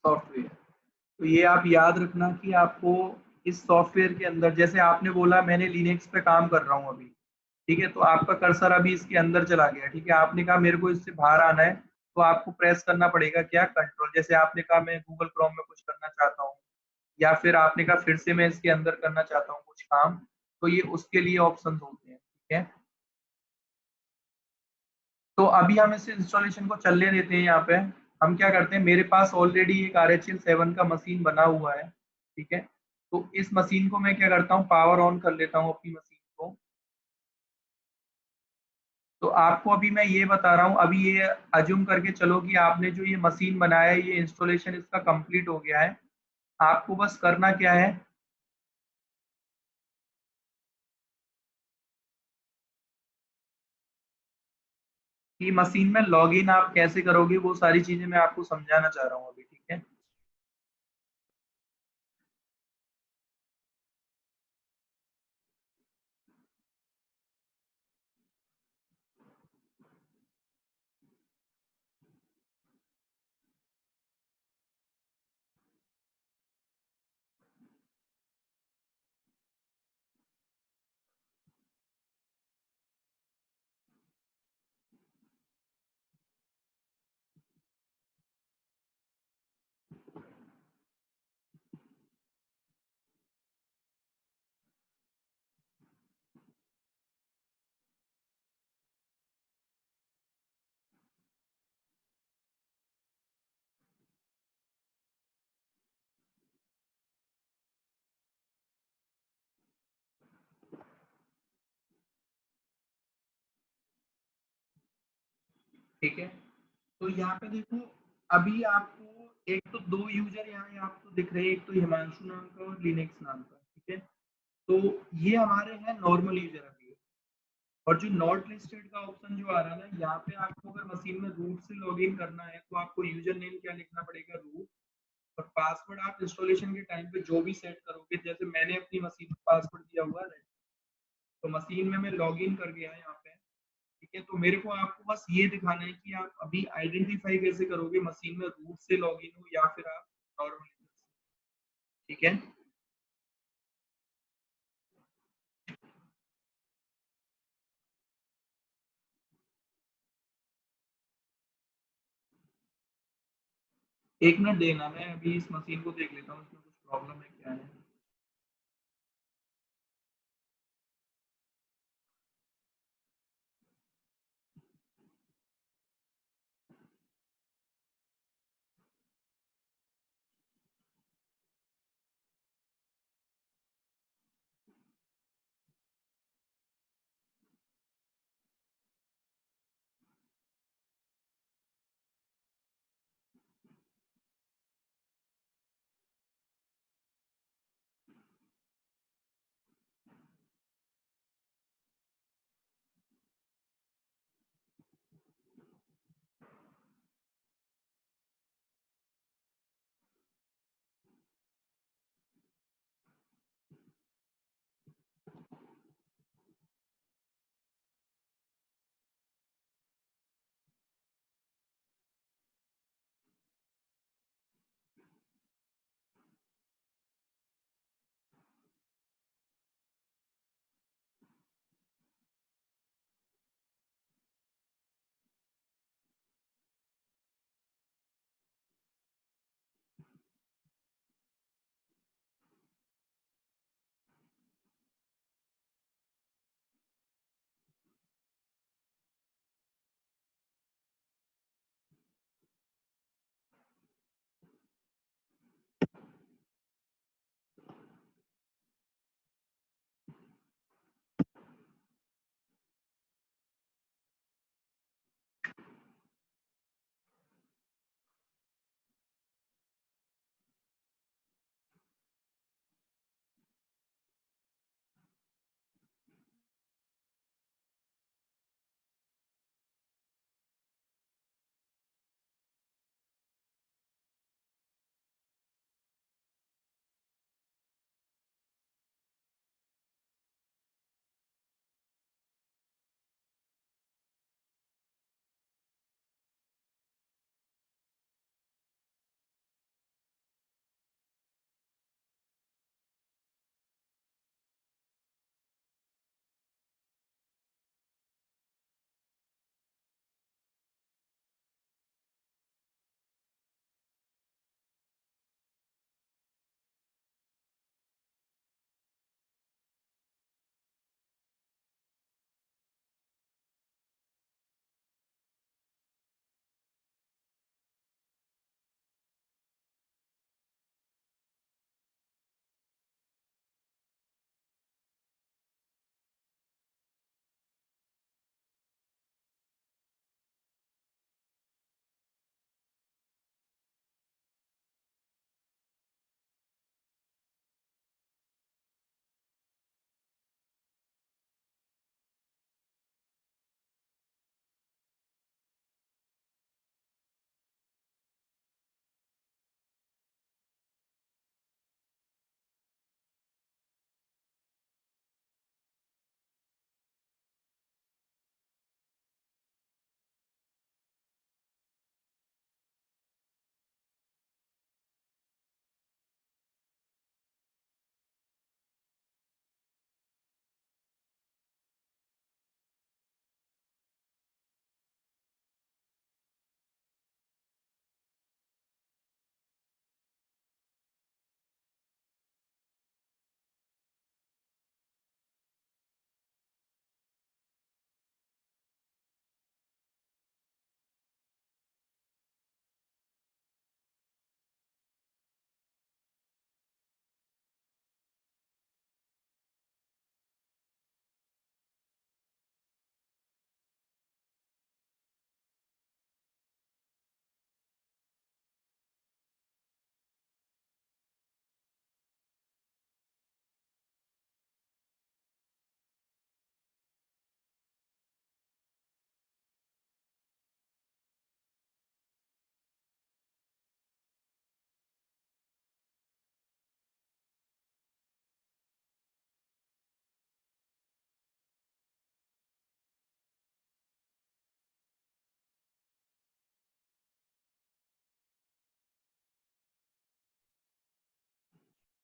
software. तो ये आप याद रखना कि आपको इस सॉफ्टवेयर के अंदर, जैसे आपने बोला मैंने लिनक्स पे काम कर रहा हूँ अभी, ठीक है, तो आपका कर्सर अभी इसके अंदर चला गया, ठीक है। आपने कहा मेरे को इससे बाहर आना है, तो आपको प्रेस करना पड़ेगा क्या, कंट्रोल। जैसे आपने कहा मैं गूगल क्रोम में कुछ करना चाहता हूँ, या फिर आपने कहा फिर से मैं इसके अंदर करना चाहता हूँ कुछ काम, तो ये उसके लिए ऑप्शन होते हैं, ठीक है। तो अभी हम इस इंस्टॉलेशन को चलने देते हैं। यहाँ पे हम क्या करते हैं, मेरे पास ऑलरेडी एक RHL 7 का मशीन बना हुआ है, ठीक है। तो इस मशीन को मैं क्या करता हूँ, पावर ऑन कर लेता हूँ अपनी मशीन को। तो आपको अभी मैं ये बता रहा हूँ, अभी ये अज्यूम करके चलो कि आपने जो ये मशीन बनाया है ये इंस्टॉलेशन इसका कंप्लीट हो गया है। आपको बस करना क्या है, कि मशीन में लॉगिन आप कैसे करोगे वो सारी चीजें मैं आपको समझाना चाह रहा हूँ अभी, ठीक है। ठीक है। तो यहाँ पे देखो, अभी आपको एक तो दो यूजर यहाँ आपको दिख रहे हैं, एक तो हिमांशु नाम का और लिनक्स नाम का, ठीक है। तो ये हमारे हैं नॉर्मल यूजर अभी। और जो नॉट लिस्टेड का ऑप्शन जो आ रहा है ना, यहाँ पे आपको अगर मशीन में रूट से लॉगिन करना है तो आपको यूजर नेम क्या लिखना पड़ेगा, रूट। और पासवर्ड आप इंस्टॉलेशन के टाइम पे जो भी सेट करोगे, जैसे मैंने अपनी मशीन में पासवर्ड दिया हुआ है, तो मशीन में मैं लॉग इन कर गया यहाँ पे, ठीक है। तो मेरे को आपको बस ये दिखाना है कि आप अभी आइडेंटिफाई कैसे करोगे मशीन में रूट से लॉगिन हो या फिर आप नॉर्मल, ठीक है। एक मिनट देना, मैं अभी इस मशीन को देख लेता हूँ इसमें कुछ प्रॉब्लम है क्या है।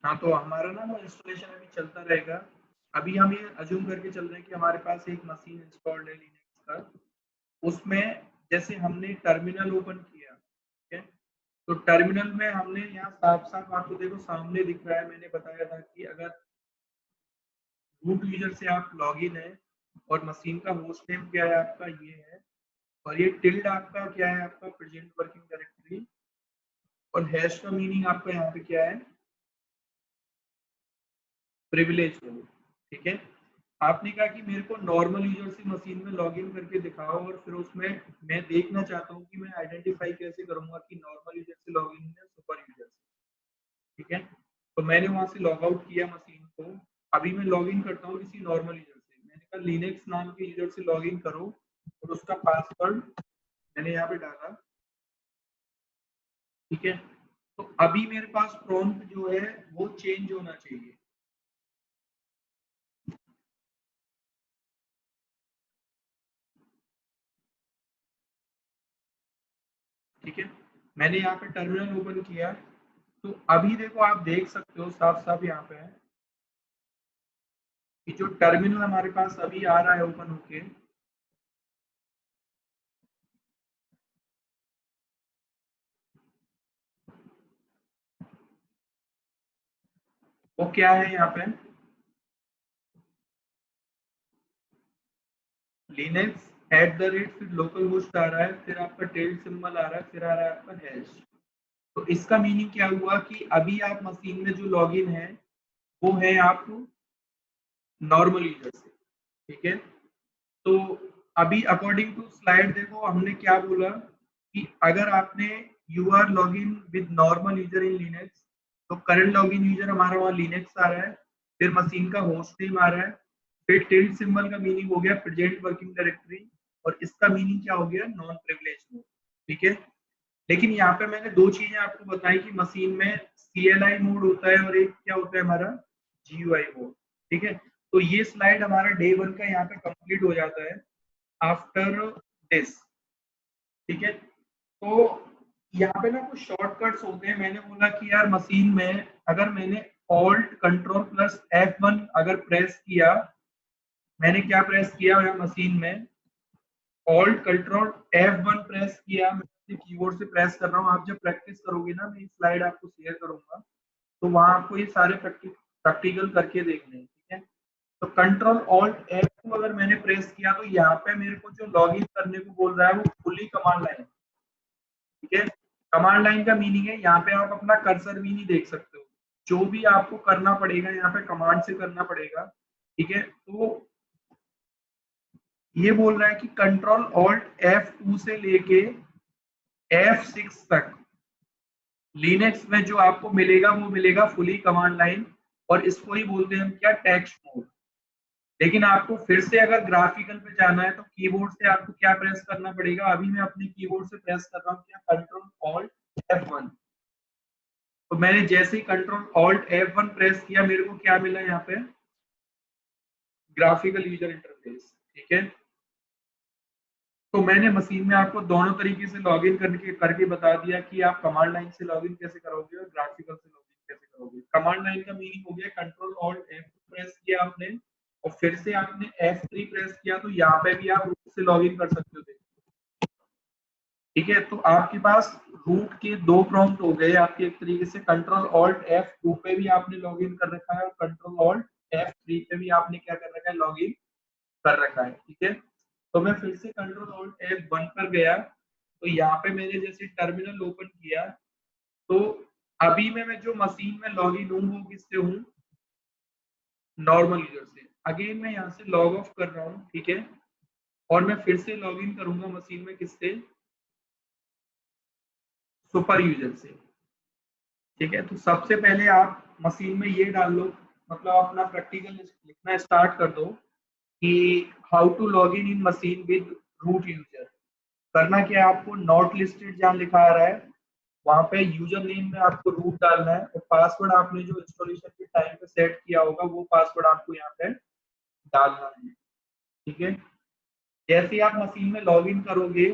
हाँ, तो हमारा ना वो इंस्टॉलेशन अभी चलता रहेगा। अभी हम ये अज्यूम करके चल रहे हैं कि हमारे पास एक मशीन इंस्टॉल्ड है लिनक्स का। उसमें जैसे हमने टर्मिनल ओपन किया, ठीक है? तो टर्मिनल में हमने यहाँ साफ-साफ आपको देखो सामने दिख रहा है, मैंने बताया था कि अगर रूट यूजर से आप लॉगिन है और मशीन का होस्ट नेम क्या है आपका, ये है, और ये टिल्ड आपका क्या है, आपका प्रेजेंट वर्किंग डायरेक्टरी, और हैश का मीनिंग आपका यहाँ पे क्या है, प्रिविलेज हो, ठीक है? आपने कहा कि मेरे को नॉर्मल यूजर से मशीन में लॉगिन करके दिखाओ, और फिर उसमें मैं देखना चाहता हूँ कि मैं आइडेंटिफाई कैसे करूंगा कि नॉर्मल यूजर से लॉगिन है सुपर यूजर से, ठीक है? तो मैंने वहां से लॉग आउट किया मशीन को। अभी मैं लॉगिन करता हूँ किसी नॉर्मल यूजर से, मैंने कहा लिनक्स नाम के यूजर से लॉगिन करो, और उसका पासवर्ड मैंने यहाँ पे डाला, ठीक है? तो अभी मेरे पास प्रॉम्प्ट जो है वो चेंज होना चाहिए, ठीक है? मैंने यहाँ पे टर्मिनल ओपन किया, तो अभी देखो आप देख सकते हो साफ साफ यहाँ पे है कि जो टर्मिनल हमारे पास अभी आ रहा है ओपन होके, वो क्या है यहाँ पे, लिनक्स @ फिर लोकल होस्ट आ रहा है, फिर आपका टेल सिंबल आ रहा है, फिर आ रहा है आपका हैश। तो इसका मीनिंग क्या हुआ कि अभी आप मशीन में जो लॉगिन है वो है आप नॉर्मल यूजर से, ठीक है? तो अभी अकॉर्डिंग टू स्लाइड देखो हमने क्या बोला कि अगर आपने you are login with normal user in Linux, तो करंट लॉगिन यूजर हमारा वहाँ लिनक्स आ रहा है, फिर मशीन का होस्ट नेम आ रहा है, फिर टिल्ड सिंबल का मीनिंग हो गया प्रेजेंट वर्किंग डायरेक्टरी, और इसका मीनिंग क्या हो गया, नॉन प्रिविलेज मोड, ठीक है? लेकिन यहाँ पे मैंने दो चीजें आपको बताई कि मशीन में CLI मोड होता है और एक क्या होता है हमारा GUI मोड, ठीक है? तो ये स्लाइड हमारा डे 1 का यहाँ पे कंप्लीट हो जाता है आफ्टर दिस, ठीक है? तो यहाँ पे ना कुछ शॉर्टकट्स होते हैं, मैंने बोला कि यार मशीन में अगर मैंने ऑल्ट कंट्रोल प्लस F1 अगर प्रेस किया, मैंने क्या प्रेस किया यहाँ मशीन में, ऑल्ट कंट्रोल F1 प्रेस किया, मैं अपने कीबोर्ड से प्रेस कर रहा हूँ। आप जब प्रैक्टिस करोगे ना, मैं स्लाइड आपको शेयर करूंगा, तो वहां आपको ये सारे प्रैक्टिकल करके देखने हैं, ठीक है? तो कंट्रोल ऑल्ट F2 अगर मैंने प्रेस किया, तो यहाँ पे मेरे को जो लॉगिन करने को बोल रहा है वो फुली कमांड लाइन, ठीक है? कमांड लाइन का मीनिंग है यहाँ पे आप अपना कर्सर भी नहीं देख सकते हो, जो भी आपको करना पड़ेगा यहाँ पे कमांड से करना पड़ेगा, ठीक है? तो ये बोल रहा है कि कंट्रोल ऑल्ट F2 से लेके F6 तक लिनक्स में जो आपको मिलेगा वो मिलेगा फुली कमांड लाइन, और इसको ही बोलते हैं हम क्या, टेक्स्ट मोड। लेकिन आपको फिर से अगर ग्राफिकल पे जाना है तो कीबोर्ड से आपको क्या प्रेस करना पड़ेगा, अभी मैं अपने कीबोर्ड से प्रेस कर रहा हूँ क्या, कंट्रोल ऑल्ट F1। तो मैंने जैसे ही कंट्रोल ऑल्ट F1 प्रेस किया, मेरे को क्या मिला यहाँ पे, ग्राफिकल यूजर इंटरफेस, ठीक है? तो मैंने मशीन में आपको दोनों तरीके से लॉगिन करके बता दिया कि आप कमांड लाइन से लॉगिन कैसे करोगे और ग्राफिकल से लॉगिन कैसे करोगे। कमांड लाइन का मीनिंग हो गया कंट्रोल ऑल्ट F2 प्रेस किया आपने, और फिर से आपने F3 प्रेस किया, तो यहाँ पे भी आप रूट से लॉगिन कर सकते हो, ठीक है? तो आपके पास रूट के दो प्रॉम्प्ट हो गए आपके, एक तरीके से कंट्रोल ऑल्ट F2 पे भी आपने लॉगिन कर रखा है, और कंट्रोल ऑल्ट F3 पे भी आपने क्या कर रखा है, लॉगिन कर रखा है, ठीक है? तो मैं फिर से कंट्रोल ऑल्ट F1 पर गया, तो यहाँ पे मैंने जैसे टर्मिनल ओपन किया, तो अभी मैं जो मशीन में लॉगिन हूँ वो किससे हूँ, नॉर्मल यूजर से। अगेन मैं यहाँ से लॉग ऑफ कर रहा हूँ, ठीक है? और मैं फिर से लॉगिन करूंगा मशीन में किससे, सुपर यूजर से, ठीक है? तो सबसे पहले आप मशीन में ये डाल लो, मतलब अपना प्रैक्टिकल लिखना स्टार्ट कर दो कि how to log in machine with root user. करना क्या है आपको, नॉट लिस्टेड जहाँ लिखा आ रहा है वहां पे यूजर नेम में आपको रूट डालना है, और पासवर्ड आपने जो इंस्टॉलेशन के टाइम पे सेट किया होगा वो पासवर्ड आपको यहाँ पे डालना है, ठीक है? जैसे ही आप मशीन में लॉग इन करोगे,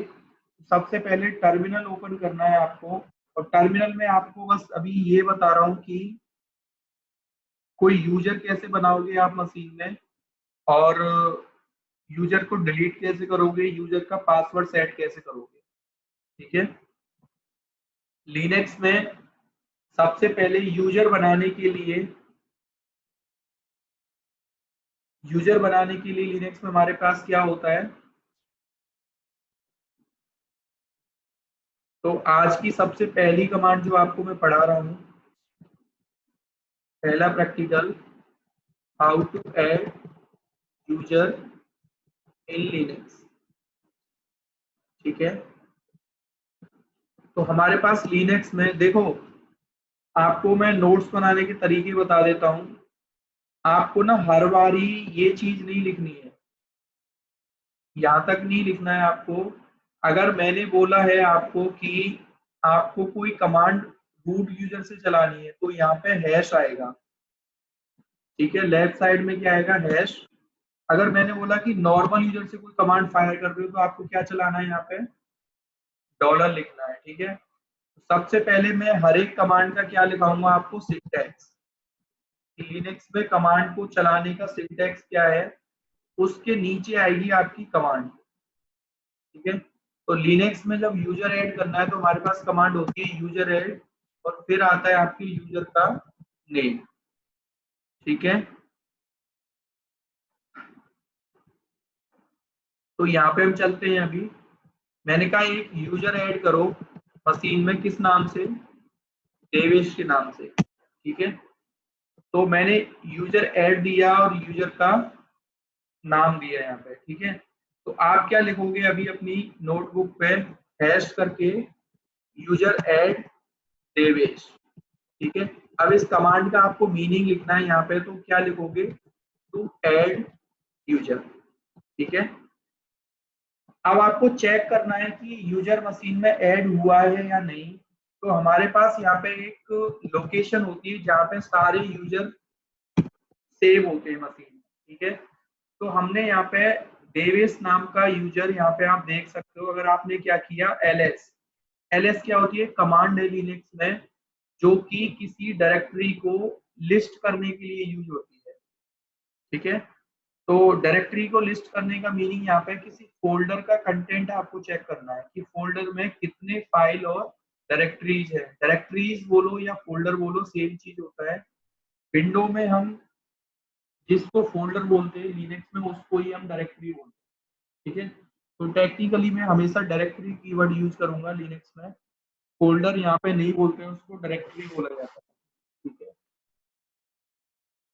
सबसे पहले टर्मिनल ओपन करना है आपको, और टर्मिनल में आपको बस अभी ये बता रहा हूँ कि कोई यूजर कैसे बनाओगे आप मशीन में, और यूजर को डिलीट कैसे करोगे, यूजर का पासवर्ड सेट कैसे करोगे। ठीक है, लिनक्स में सबसे पहले यूजर बनाने के लिए लिनक्स में हमारे पास क्या होता है। तो आज की सबसे पहली कमांड जो आपको मैं पढ़ा रहा हूं, पहला practical, how to add user in Linux. ठीक है, तो हमारे पास लिनक्स में देखो, आपको मैं नोट्स बनाने के तरीके बता देता हूं। आपको ना हर बारी ये चीज नहीं लिखनी है, यहां तक नहीं लिखना है आपको। अगर मैंने बोला है आपको कि आपको कोई कमांड रूट यूजर से चलानी है, तो यहाँ पे हैश आएगा। ठीक है, लेफ्ट साइड में क्या आएगा, हैश। अगर मैंने बोला कि नॉर्मल यूजर से कोई कमांड फायर कर रहे हो, तो आपको क्या चलाना है, यहाँ पे डॉलर लिखना है। ठीक है, सबसे पहले मैं हर एक कमांड का क्या लिखाऊंगा आपको, सिंटैक्स। लिनक्स में कमांड को चलाने का सिंटैक्स क्या है, उसके नीचे आएगी आपकी कमांड। ठीक है, तो लिनक्स में जब यूजर ऐड करना है, तो हमारे पास कमांड होती है यूजर ऐड, और फिर आता है आपके यूजर का नेम। ठीक है, तो यहाँ पे हम चलते हैं। अभी मैंने कहा एक यूजर ऐड करो मशीन में, किस नाम से, देवेश के नाम से। ठीक है, तो मैंने यूजर ऐड दिया और यूजर का नाम दिया यहाँ पे। ठीक है, तो आप क्या लिखोगे अभी अपनी नोटबुक पे, हैश करके यूजर ऐड देवेश। ठीक है, अब इस कमांड का आपको मीनिंग लिखना है यहाँ पे, तो क्या लिखोगे, टू ऐड यूजर। ठीक है, अब आपको चेक करना है कि यूजर मशीन में ऐड हुआ है या नहीं। तो हमारे पास यहाँ पे एक लोकेशन होती है जहाँ पे सारे यूजर सेव होते हैं मशीन में। ठीक है, तो हमने यहाँ पे देवेश नाम का यूजर, यहाँ पे आप देख सकते हो। अगर आपने क्या किया, एलएस, एलएस क्या होती है, कमांड है लिनक्स में, जो कि किसी डायरेक्टरी को लिस्ट करने के लिए यूज होती है। ठीक है, तो डायरेक्टरी को लिस्ट करने का मीनिंग यहाँ पे किसी फोल्डर का कंटेंट आपको चेक करना है कि फोल्डर में कितने फाइल और डायरेक्टरीज है। डायरेक्टरीज बोलो या फोल्डर बोलो, सेम चीज होता है। विंडो में हम जिसको फोल्डर बोलते हैं, लिनक्स में उसको ही हम डायरेक्टरी बोलते हैं। ठीक है, तो टेक्निकली मैं हमेशा डायरेक्टरी कीवर्ड यूज करूंगा लिनक्स में। फोल्डर यहाँ पे नहीं बोलते हैं, उसको डायरेक्टरी बोला जाता है। ठीक है,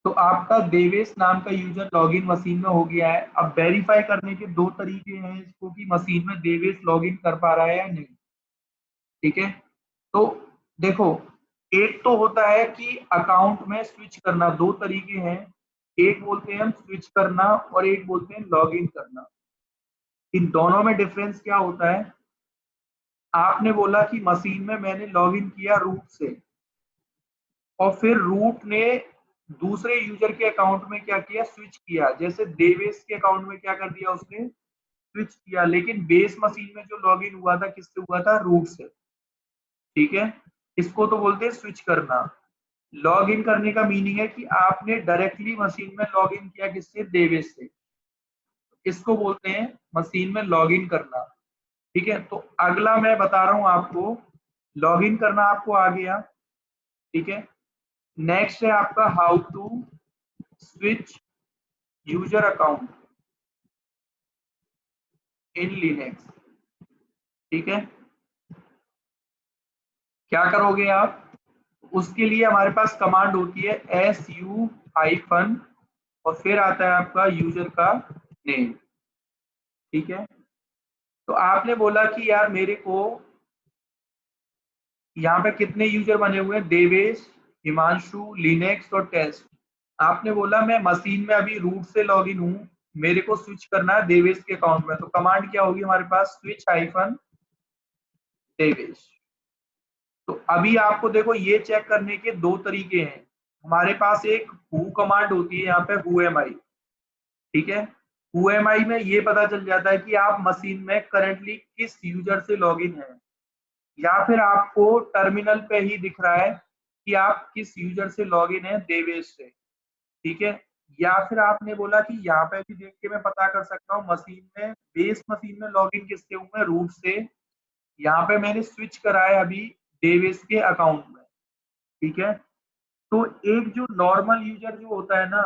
तो आपका देवेश नाम का यूजर लॉगिन मशीन में हो गया है। अब वेरीफाई करने के दो तरीके हैं इसको, कि मशीन में देवेश लॉगिन कर पा रहा है या नहीं। ठीक है, तो देखो, एक तो होता है कि अकाउंट में स्विच करना, दो तरीके हैं। एक बोलते हैं हम स्विच करना, और एक बोलते हैं लॉगिन करना। इन दोनों में डिफरेंस क्या होता है, आपने बोला कि मशीन में मैंने लॉगिन किया रूट से, और फिर रूट ने दूसरे यूजर के अकाउंट में क्या किया, स्विच किया। जैसे देवेश के अकाउंट में क्या कर दिया उसने, स्विच किया। लेकिन बेस मशीन में जो लॉगिन हुआ था, किससे हुआ था, रूट से। ठीक है, इसको तो बोलते हैं स्विच करना। लॉग इन करने का मीनिंग है कि आपने डायरेक्टली मशीन में लॉग इन किया, किससे, देवेश से। इसको बोलते हैं मशीन में लॉग इन करना। ठीक है, तो अगला मैं बता रहा हूं आपको, लॉग इन करना आपको आ गया। ठीक है, नेक्स्ट है आपका how to switch user account in Linux. ठीक है, क्या करोगे आप, उसके लिए हमारे पास कमांड होती है su हाइफन, और फिर आता है आपका यूजर का नेम। ठीक है, तो आपने बोला कि यार मेरे को यहाँ पे कितने यूजर बने हुए हैं, देवेश, हिमांशु, लिनक्स और टेस्ट। आपने बोला मैं मशीन में अभी रूट से लॉगिन हूँ, मेरे को स्विच करना है देवेश के अकाउंट में। तो कमांड क्या होगी हमारे पास, स्विच हाइफन देवेश। तो अभी आपको देखो, ये चेक करने के दो तरीके हैं। हमारे पास एक हु कमांड होती है यहाँ पे, हु एम आई। ठीक है, हु एम आई में ये पता चल जाता है कि आप मशीन में करंटली किस यूजर से लॉगिन है, या फिर आपको टर्मिनल पे ही दिख रहा है कि आप किस यूजर से लॉगिन है, देवेश से। ठीक है। या फिर आपने बोला कि यहाँ पे भी देख के मैं पता कर सकता हूँ मशीन में, बेस मशीन में लॉगिन किससे हुए, रूट से। यहाँ पे मैंने स्विच करा है अभी डेविस के अकाउंट में, ठीक है। तो एक जो नॉर्मल यूजर जो होता है ना,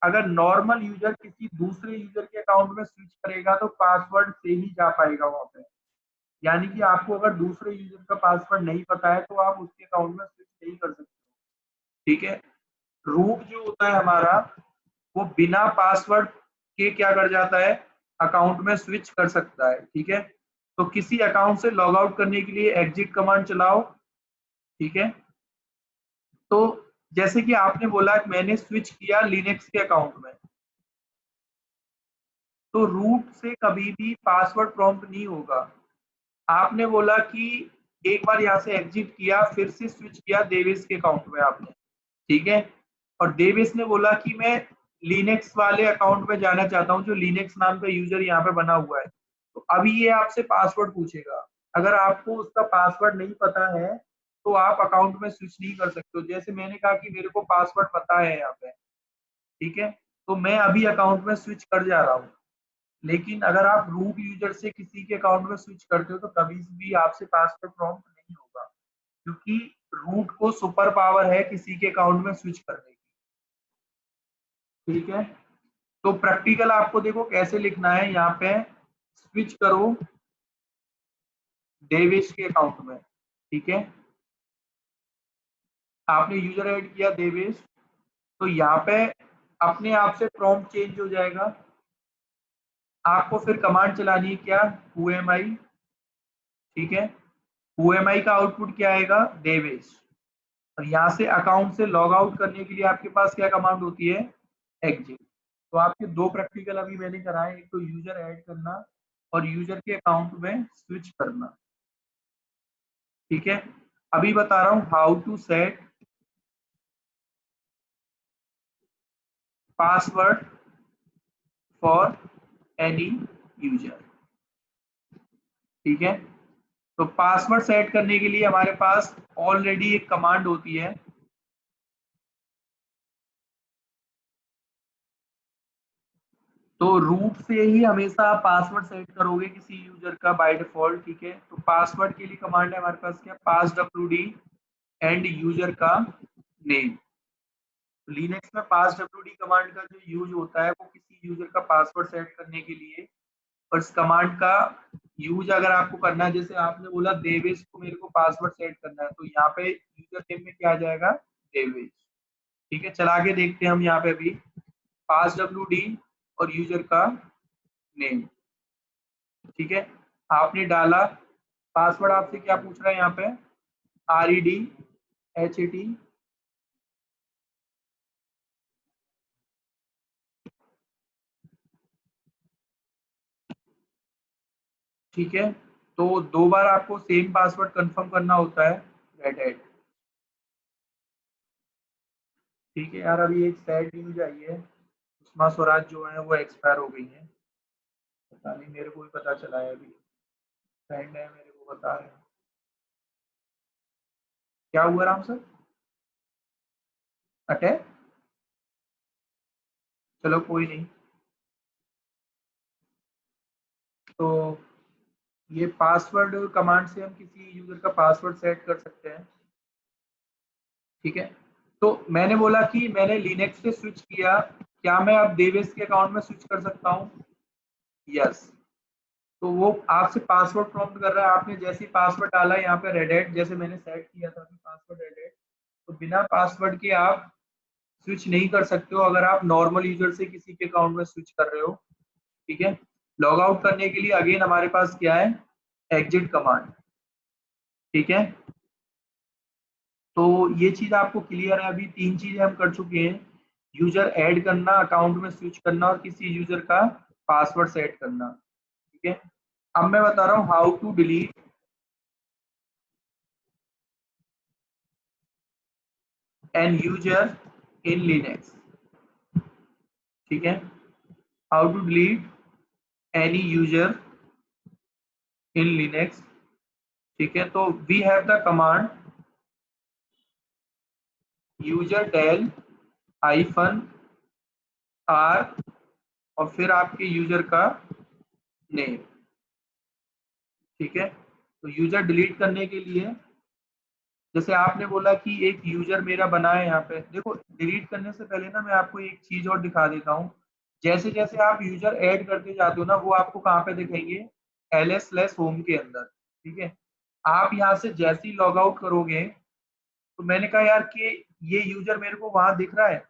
अगर नॉर्मल यूजर किसी दूसरे यूजर के अकाउंट में स्विच करेगा तो पासवर्ड से ही जा पाएगा वहां पे। यानी कि आपको अगर दूसरे यूजर का पासवर्ड नहीं पता है तो आप उसके अकाउंट में स्विच नहीं कर सकते, ठीक है। रूट जो होता है हमारा, वो बिना पासवर्ड के क्या कर जाता है, अकाउंट में स्विच कर सकता है, ठीक है। तो किसी अकाउंट से लॉग आउट करने के लिए एग्जिट कमांड चलाओ, ठीक है। तो जैसे कि आपने बोला कि मैंने स्विच किया लिनक्स के अकाउंट में, तो रूट से कभी भी पासवर्ड प्रॉम्प्ट नहीं होगा। आपने बोला कि एक बार यहाँ से एग्जिट किया, फिर से स्विच किया देवेश के अकाउंट में आपने, ठीक है। और देवेश ने बोला कि मैं लिनक्स वाले अकाउंट में जाना चाहता हूँ, जो लिनक्स नाम का यूजर यहाँ पे बना हुआ है। तो अभी ये आपसे पासवर्ड पूछेगा। अगर आपको उसका पासवर्ड नहीं पता है तो आप अकाउंट में स्विच नहीं कर सकते हो। जैसे मैंने कहा कि मेरे को पासवर्ड पता है यहाँ पे, ठीक है, तो मैं अभी अकाउंट में स्विच कर जा रहा हूँ। लेकिन अगर आप रूट यूजर से किसी के अकाउंट में स्विच करते हो तो कभी भी आपसे पासवर्ड प्रॉम्प्ट नहीं होगा, क्योंकि रूट को सुपर पावर है किसी के अकाउंट में स्विच करने की, ठीक है। तो प्रैक्टिकल आपको देखो कैसे लिखना है, यहाँ पे स्विच करो देवेश के अकाउंट में, ठीक है। आपने यूजर ऐड किया देवेश, तो यहाँ पे अपने आप से प्रॉम्प्ट चेंज हो जाएगा। आपको फिर कमांड चलानी है क्या, whoami, ठीक है। whoami का आउटपुट क्या आएगा, देवेश। और यहाँ से अकाउंट से लॉग आउट करने के लिए आपके पास क्या कमांड होती है, एग्जिट। तो आपके दो प्रैक्टिकल अभी मैंने कराए, एक तो यूजर ऐड करना और यूजर के अकाउंट में स्विच करना, ठीक है। अभी बता रहा हूँ how to set password for any user, ठीक है। तो पासवर्ड सेट करने के लिए हमारे पास ऑलरेडी एक कमांड होती है, तो रूट से ही हमेशा आप पासवर्ड सेट करोगे किसी यूजर का बाय डिफॉल्ट, ठीक है। तो पासवर्ड के लिए कमांड है हमारे पास क्या, पास wd एंड यूजर का नेम। लिनक्स में पास wd कमांड का जो यूज होता है वो किसी यूजर का पासवर्ड सेट करने के लिए। और इस कमांड का यूज अगर आपको करना है, जैसे आपने बोला देवेश को मेरे को पासवर्ड सेट करना है, तो यहाँ पे यूजर नेम में क्या आ जाएगा, देवेश, ठीक है। चला के देखते हैं हम यहाँ पे अभी, पास wd और यूजर का नेम, ठीक है। आपने डाला पासवर्ड, आपसे क्या पूछ रहा है यहाँ पे, REDHAT, ठीक है। तो दो बार आपको सेम पासवर्ड कंफर्म करना होता है, रेड हैट, ठीक है। यार अभी एक सैड न्यूज आई है, सुषमा स्वराज जो है वो एक्सपायर हो गई है। पता नहीं, मेरे को भी पता चला है अभी, फ्रेंड है मेरे को बता रहे हैं। क्या हुआ राम सर, अटैक, चलो कोई नहीं। तो ये पासवर्ड कमांड से हम किसी यूजर का पासवर्ड सेट कर सकते हैं, ठीक है। तो मैंने बोला कि मैंने लिनक्स से स्विच किया, क्या मैं अब देवेश के अकाउंट में स्विच कर सकता हूँ, यस। तो वो आपसे पासवर्ड प्रॉम्प्ट कर रहा है, आपने जैसे ही पासवर्ड डाला यहाँ पे रेड, जैसे मैंने सेट किया था पासवर्ड रेड, तो बिना पासवर्ड के आप स्विच नहीं कर सकते हो अगर आप नॉर्मल यूजर से किसी के अकाउंट में स्विच कर रहे हो, ठीक है। लॉग आउट करने के लिए अगेन हमारे पास क्या है, एग्जिट कमांड, ठीक है। तो ये चीज आपको क्लियर है, अभी तीन चीजें हम कर चुके हैं, यूजर ऐड करना, अकाउंट में स्विच करना और किसी यूजर का पासवर्ड सेट करना, ठीक है। अब मैं बता रहा हूँ how to delete an user in Linux, ठीक है। How to delete any user in Linux, ठीक है। तो we have the command user del hyphen r और फिर आपके यूजर का नेम। ठीक है, तो यूजर डिलीट करने के लिए जैसे आपने बोला कि एक यूजर मेरा बना है यहाँ पे, देखो डिलीट करने से पहले ना मैं आपको एक चीज और दिखा देता हूँ। जैसे जैसे आप यूजर ऐड करते जाते हो ना, वो आपको कहाँ पे दिखेंगे, ls/home के अंदर। ठीक है, आप यहाँ से जैसे ही लॉग आउट करोगे, तो मैंने कहा यार कि ये यूजर मेरे को वहां दिख रहा है।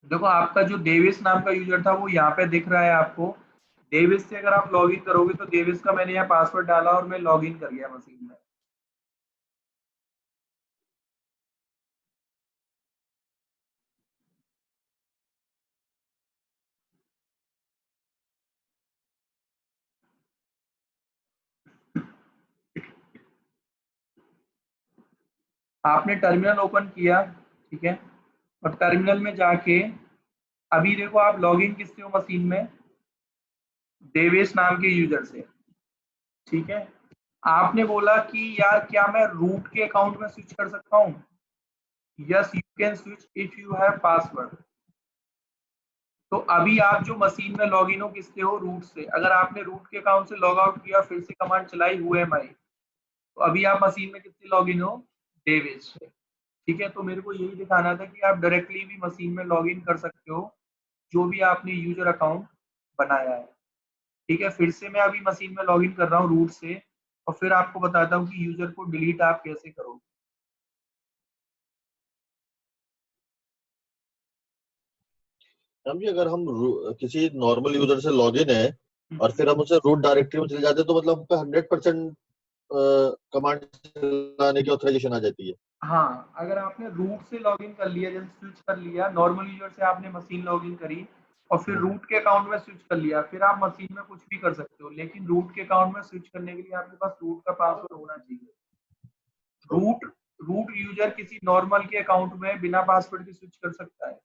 देखो आपका जो डेविस नाम का यूजर था वो यहाँ पे दिख रहा है आपको। डेविस से अगर आप लॉगिन करोगे तो डेविस का मैंने यहाँ पासवर्ड डाला और मैं लॉगिन कर गया मशीन में। आपने टर्मिनल ओपन किया, ठीक है, और टर्मिनल में जाके अभी देखो आप लॉगिन किससे हो मशीन में, देवेश नाम के यूजर से। ठीक है, आपने बोला कि यार क्या मैं रूट के अकाउंट में स्विच कर सकता हूँ, yes you can switch if you have password. तो अभी आप जो मशीन में लॉगिन हो किससे हो, रूट से। अगर आपने रूट के अकाउंट से लॉग आउट किया फिर से कमांड चलाई whoami, तो अभी आप मशीन में किससे लॉगिन हो, डेविस से। ठीक है, तो मेरे को यही दिखाना था कि आप डायरेक्टली भी मशीन में लॉगिन कर सकते हो जो भी आपने यूजर अकाउंट बनाया है। ठीक है, फिर से मैं अभी मशीन में लॉगिन कर रहा हूँ रूट से, और फिर आपको बताता हूँ कि यूजर को डिलीट आप कैसे करोगे। हम जी अगर हम किसी नॉर्मल यूजर से लॉगिन है और फिर हम उसे रूट डायरेक्टरी में चले जाते हैं तो मतलब हम पे 100% कमांड चलाने की ऑथराइजेशन आ जाती है। हाँ, अगर आपने रूट से लॉगिन कर लिया, जैसे स्विच कर लिया, नॉर्मल यूजर से आपने मशीन लॉगिन करी और फिर रूट के अकाउंट में स्विच कर लिया, फिर आप मशीन में कुछ भी कर सकते हो, लेकिन रूट के अकाउंट में स्विच करने के लिए आपके पास रूट का पासवर्ड होना चाहिए। रूट रूट यूजर किसी नॉर्मल के अकाउंट में बिना पासवर्ड के स्विच कर सकता है,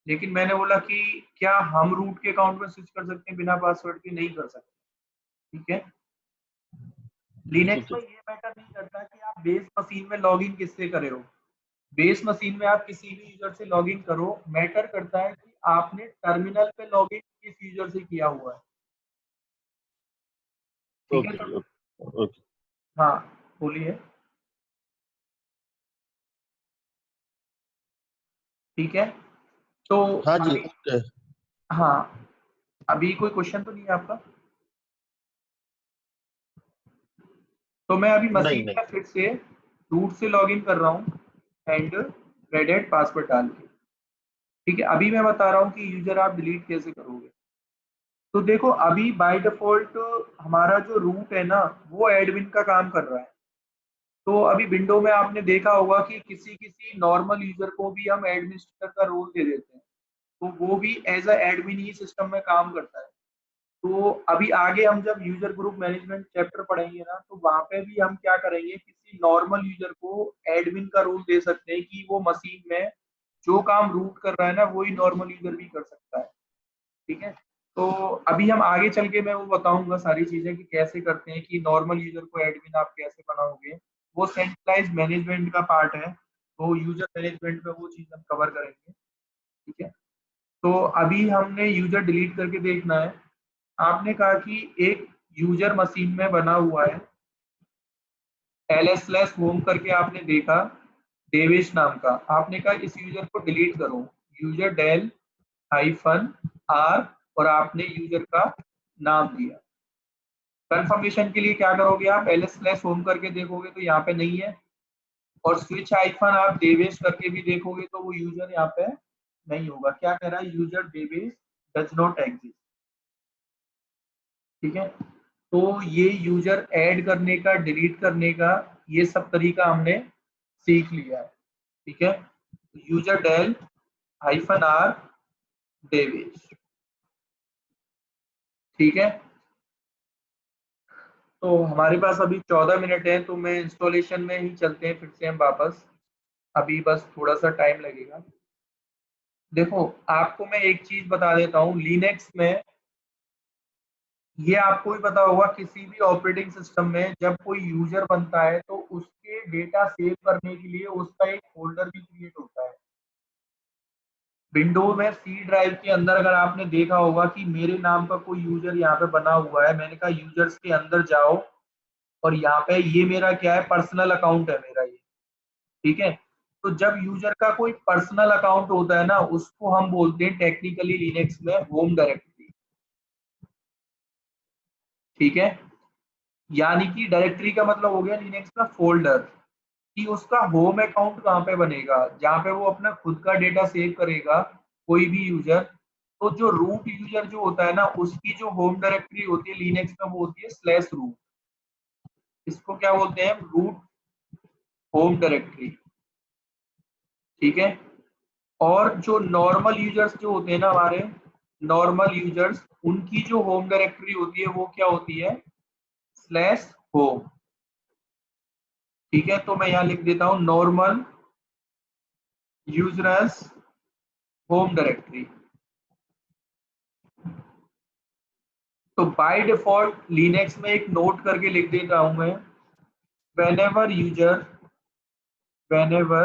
लेकिन मैंने बोला कि क्या हम रूट के अकाउंट में स्विच कर सकते हैं बिना पासवर्ड के, नहीं कर सकते। ठीक है, लिनक्स ठीक में है। ये मैटर नहीं करता कि आप बेस मशीन में लॉगिन किससे करे हो। बेस मशीन में आप किसी भी यूजर से लॉगिन करो, मैटर करता है कि आपने टर्मिनल पे लॉगिन किस यूजर से किया हुआ है। ठीक है, ओके तो ओके ओके। हाँ बोलिए। ठीक है, तो हाँ जी अभी, ओके। हाँ अभी कोई क्वेश्चन तो नहीं है आपका। तो मैं अभी नहीं मशीन नहीं। में फिर से रूट से लॉगिन कर रहा हूँ एंड रेडेड पासवर्ड डाल के। ठीक है, अभी मैं बता रहा हूँ कि यूजर आप डिलीट कैसे करोगे। तो देखो अभी बाय डिफॉल्ट हमारा जो रूट है ना वो एडमिन का काम कर रहा है। तो अभी विंडो में आपने देखा होगा कि किसी किसी नॉर्मल यूजर को भी हम एडमिनिस्ट्रेटर का रोल दे देते हैं, तो वो भी एज अ एडमिन ही सिस्टम में काम करता है। तो अभी आगे हम जब यूजर ग्रुप मैनेजमेंट चैप्टर पढ़ेंगे ना, तो वहां पे भी हम क्या करेंगे, किसी नॉर्मल यूजर को एडमिन का रोल दे सकते हैं कि वो मशीन में जो काम रूट कर रहा है ना वही नॉर्मल यूजर भी कर सकता है। ठीक है, तो अभी हम आगे चल के मैं वो बताऊंगा सारी चीजें कि कैसे करते हैं, कि नॉर्मल यूजर को एडमिन आप कैसे बनाओगे। वो सेंट्रलाइज मैनेजमेंट का पार्ट है, तो यूजर मैनेजमेंट में वो चीज हम कवर करेंगे। ठीक है, तो अभी हमने यूजर डिलीट करके देखना है। आपने कहा कि एक यूजर मशीन में बना हुआ है ls/home करके, आपने देखा देवेश नाम का, आपने कहा इस यूजर को डिलीट करो, यूजर डेल -r और आपने यूजर का नाम दिया। कंफर्मेशन के लिए क्या करोगे, आप ls/home करके देखोगे तो यहाँ पे नहीं है, और स्विच आइफन आप देवेश करके भी देखोगे तो वो यूजर यहाँ पे नहीं होगा। क्या कह रहा है, user Devesh does not exist. ठीक है, तो ये यूजर ऐड करने का, डिलीट करने का, ये सब तरीका हमने सीख लिया है। ठीक है, यूजर डेल -r देवेश। ठीक है, तो हमारे पास अभी 14 मिनट है, तो मैं इंस्टॉलेशन में ही चलते हैं फिर से हम वापस। अभी बस थोड़ा सा टाइम लगेगा। देखो आपको मैं एक चीज बता देता हूँ, लिनक्स में ये आपको भी पता होगा किसी भी ऑपरेटिंग सिस्टम में जब कोई यूजर बनता है तो उसके डेटा सेव करने के लिए उसका एक फोल्डर भी क्रिएट होता है। विंडो में सी ड्राइव के अंदर अगर आपने देखा होगा कि मेरे नाम का कोई यूजर यहाँ पे बना हुआ है, मैंने कहा यूजर्स के अंदर जाओ और यहाँ पे ये मेरा क्या है, पर्सनल अकाउंट है मेरा ये, ठीक है। तो जब यूजर का कोई पर्सनल अकाउंट होता है ना, उसको हम बोलते हैं टेक्निकली लिनक्स में होम डायरेक्टरी, ठीक है। यानी कि डायरेक्टरी का मतलब हो गया लिनक्स का फोल्डर, कि उसका होम अकाउंट कहाँ पे बनेगा, जहाँ पे वो अपना खुद का डेटा सेव करेगा कोई भी यूजर। तो जो रूट यूजर जो होता है ना, उसकी जो होम डायरेक्टरी होती है लिनक्स में वो होती है स्लैश रूट। इसको क्या बोलते हैं, रूट होम डायरेक्टरी, ठीक है। और जो नॉर्मल यूजर्स जो होते हैं ना हमारे, नॉर्मल यूजर्स, उनकी जो होम डायरेक्टरी होती है वो क्या होती है, स्लैश होम, ठीक है। तो मैं यहाँ लिख देता हूँ नॉर्मल यूजर्स होम डायरेक्टरी। तो बाय डिफॉल्ट लिनक्स में एक नोट करके लिख देता हूं मैं, whenever user whenever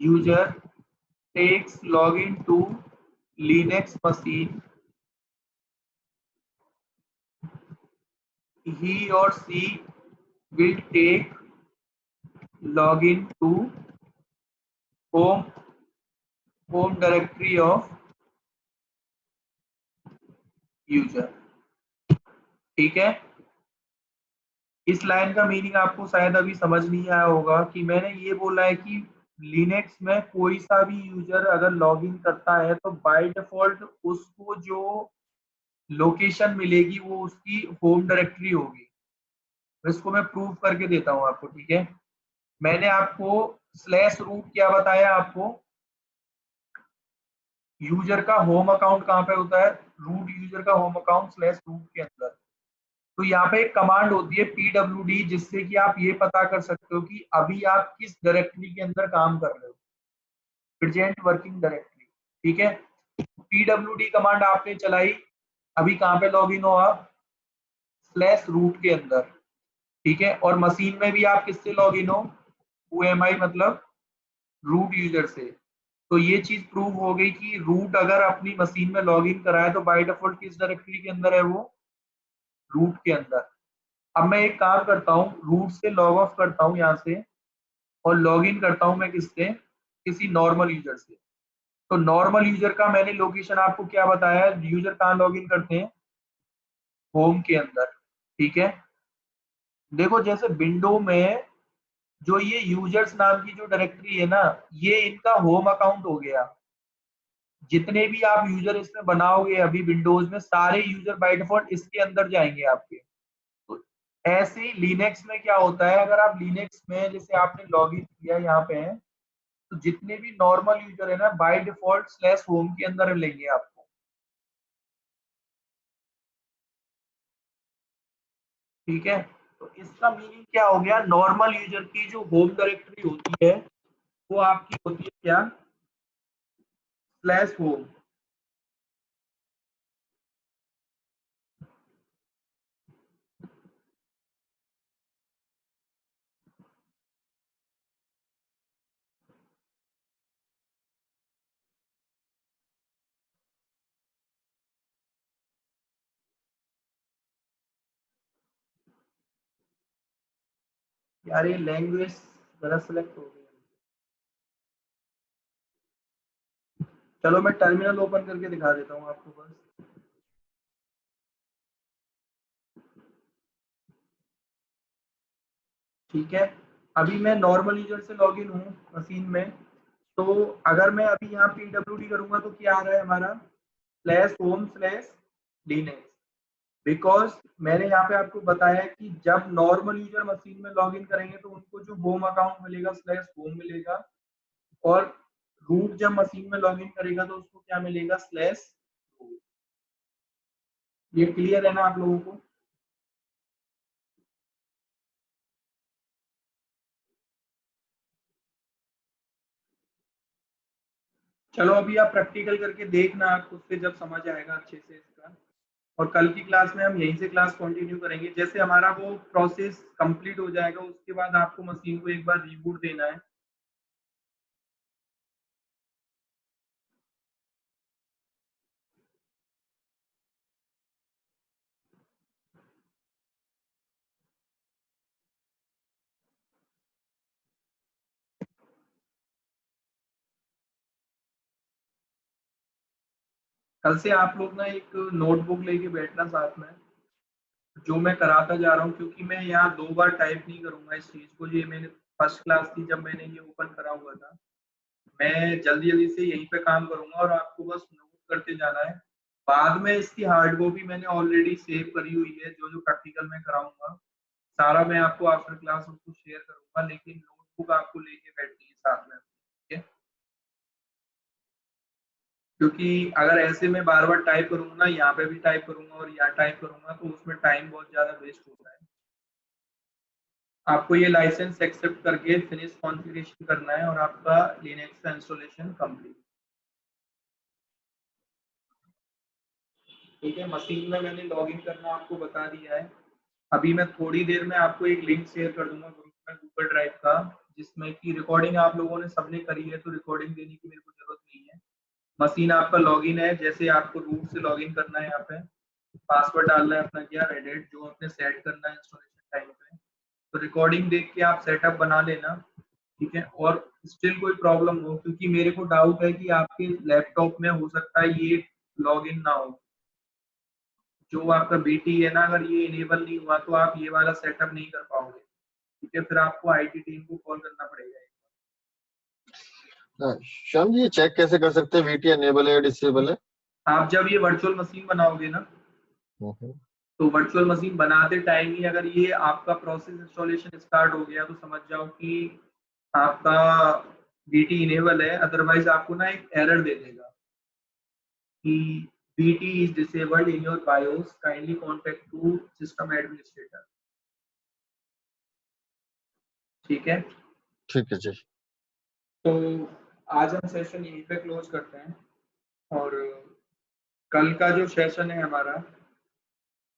user takes login to Linux machine, he or she will take login to home home directory of user, ठीक है। इस लाइन का मीनिंग आपको शायद अभी समझ नहीं आया होगा कि मैंने ये बोला है कि लिनक्स में कोई सा भी यूजर अगर लॉगिन करता है तो बाय डिफॉल्ट उसको जो लोकेशन मिलेगी वो उसकी होम डायरेक्टरी होगी। तो इसको मैं प्रूव करके देता हूँ आपको, ठीक है। मैंने आपको स्लैश रूट क्या बताया आपको, यूजर का होम अकाउंट कहाँ पे होता है, रूट यूजर का होम अकाउंट स्लैश रूट के अंदर। तो यहाँ पे एक कमांड होती है pwd, जिससे कि आप ये पता कर सकते हो कि अभी आप किस डायरेक्टरी के अंदर काम कर रहे हो, प्रेजेंट वर्किंग डायरेक्टरी, ठीक है। pwd कमांड आपने चलाई, अभी कहाँ पे लॉग इन हो आप, स्लैश रूट के अंदर, ठीक है। और मशीन में भी आप किससे लॉग इन हो, ओएमआई मतलब रूट यूजर से। तो ये चीज प्रूव हो गई कि रूट अगर अपनी मशीन में लॉग इन कराए तो बाय डिफॉल्ट किस डायरेक्टरी के अंदर है वो, रूट के अंदर। अब मैं एक काम करता हूँ, रूट से लॉग ऑफ करता हूँ यहाँ से और लॉग इन करता हूँ मैं किससे, किसी नॉर्मल यूजर से। तो नॉर्मल यूजर का मैंने लोकेशन आपको क्या बताया, यूजर कहाँ लॉग इन करते हैं, होम के अंदर, ठीक है। देखो जैसे विंडो में जो ये यूजर्स नाम की जो डायरेक्टरी है ना, ये इनका होम अकाउंट हो गया। जितने भी आप यूजर इसमें बनाओगे अभी विंडोज में, सारे यूजर बाय डिफॉल्ट इसके अंदर जाएंगे आपके। तो ऐसे ही लिनक्स में क्या होता है, अगर आप लिनक्स में जैसे आपने लॉगिन किया यहाँ पे है, तो जितने भी नॉर्मल यूजर है ना बाय डिफॉल्ट स्लैश होम के अंदर लेंगे आपको, ठीक है। तो इसका मीनिंग क्या हो गया, नॉर्मल यूजर की जो होम डायरेक्टरी होती है वो आपकी होती है क्या, स्लैश होम। यार ये लैंग्वेज गलत सेलेक्ट हो गई। चलो मैं टर्मिनल ओपन करके दिखा देता हूँ आपको बस, ठीक है। अभी मैं नॉर्मल यूजर से लॉगिन हूँ मशीन में। तो अगर मैं अभी यहाँ pwd करूंगा तो क्या आ रहा है हमारा, slash home slash Linux. Because मैंने यहाँ पे आपको बताया है कि जब नॉर्मल यूजर मशीन में लॉगिन करेंगे तो उनको जो होम अकाउंट मिलेगा स्लैश होम मिलेगा, और रूट जब मशीन में लॉगिन करेगा तो उसको क्या मिलेगा, स्लैश। ये क्लियर है ना आप लोगों को। चलो अभी आप प्रैक्टिकल करके देखना, खुद से जब समझ आएगा अच्छे से इसका। और कल की क्लास में हम यहीं से क्लास कंटिन्यू करेंगे। जैसे हमारा वो प्रोसेस कंप्लीट हो जाएगा उसके बाद आपको मशीन को एक बार रीबूट देना है। कल से आप लोग ना एक नोटबुक लेके बैठना साथ में, जो मैं कराता जा रहा हूँ, क्योंकि मैं यहाँ 2 बार टाइप नहीं करूंगा इस चीज को। ये मैंने फर्स्ट क्लास थी जब मैंने ये ओपन करा हुआ था। मैं जल्दी जल्दी से यहीं पे काम करूंगा और आपको बस नोट करते जाना है। बाद में इसकी हार्ड कॉपी मैंने ऑलरेडी सेव करी हुई है, जो जो प्रैक्टिकल में कराऊंगा सारा मैं आपको आफ्टर क्लास उसको शेयर करूंगा, लेकिन नोटबुक आपको लेके बैठनी है साथ में, ठीक है? क्योंकि अगर ऐसे में बार बार टाइप करूंगा ना, यहाँ पे भी टाइप करूंगा और यहाँ टाइप करूंगा, तो उसमें टाइम बहुत ज्यादा वेस्ट होता है। आपको ये लाइसेंस एक्सेप्ट करके फिनिश कॉन्फ़िगरेशन करना है और आपका लिनक्स का इंस्टॉलेशन कंप्लीट। ठीक है, मशीन में मैंने लॉगिन करना आपको बता दिया है। अभी मैं थोड़ी देर में आपको एक लिंक शेयर कर दूंगा ग्रुप में गूगल ड्राइव का, जिसमें कि रिकॉर्डिंग आप लोगों ने सबने करी है, तो रिकॉर्डिंग देने की मेरे को जरूरत नहीं है। मशीन आपका लॉगिन है, जैसे आपको रूट से लॉगिन करना है, यहाँ पे पासवर्ड डालना है अपना, क्या रेडिट जो आपने सेट करना है इंस्टॉलेशन टाइम पे। तो रिकॉर्डिंग देख के आप सेटअप बना लेना, ठीक है? और स्टिल कोई प्रॉब्लम हो, क्योंकि मेरे को डाउट है कि आपके लैपटॉप में हो सकता है ये लॉगिन ना हो, जो आपका बीटी है ना, अगर ये इनेबल नहीं हुआ तो आप ये वाला सेटअप नहीं कर पाओगे, ठीक है? फिर आपको आईटी टीम को कॉल करना पड़ेगा। श्याम जी, ये चेक कैसे कर सकते हैं वीटी एनेबल है या डिसेबल है? आप जब ये वर्चुअल मशीन बनाओगे ना, तो वर्चुअल मशीन बनाते टाइम ही अगर ये आपका प्रोसेस इंस्टॉलेशन स्टार्ट हो गया, तो समझ जाओ कि आपका बीटी इनेबल है। अदरवाइज आपको ना एक एरर दे देगा कि BT is disabled in your BIOS, kindly contact to system administrator. ठीक है, ठीक है जी। तो आज हम सेशन यहीं पे क्लोज करते हैं, और कल का जो सेशन है हमारा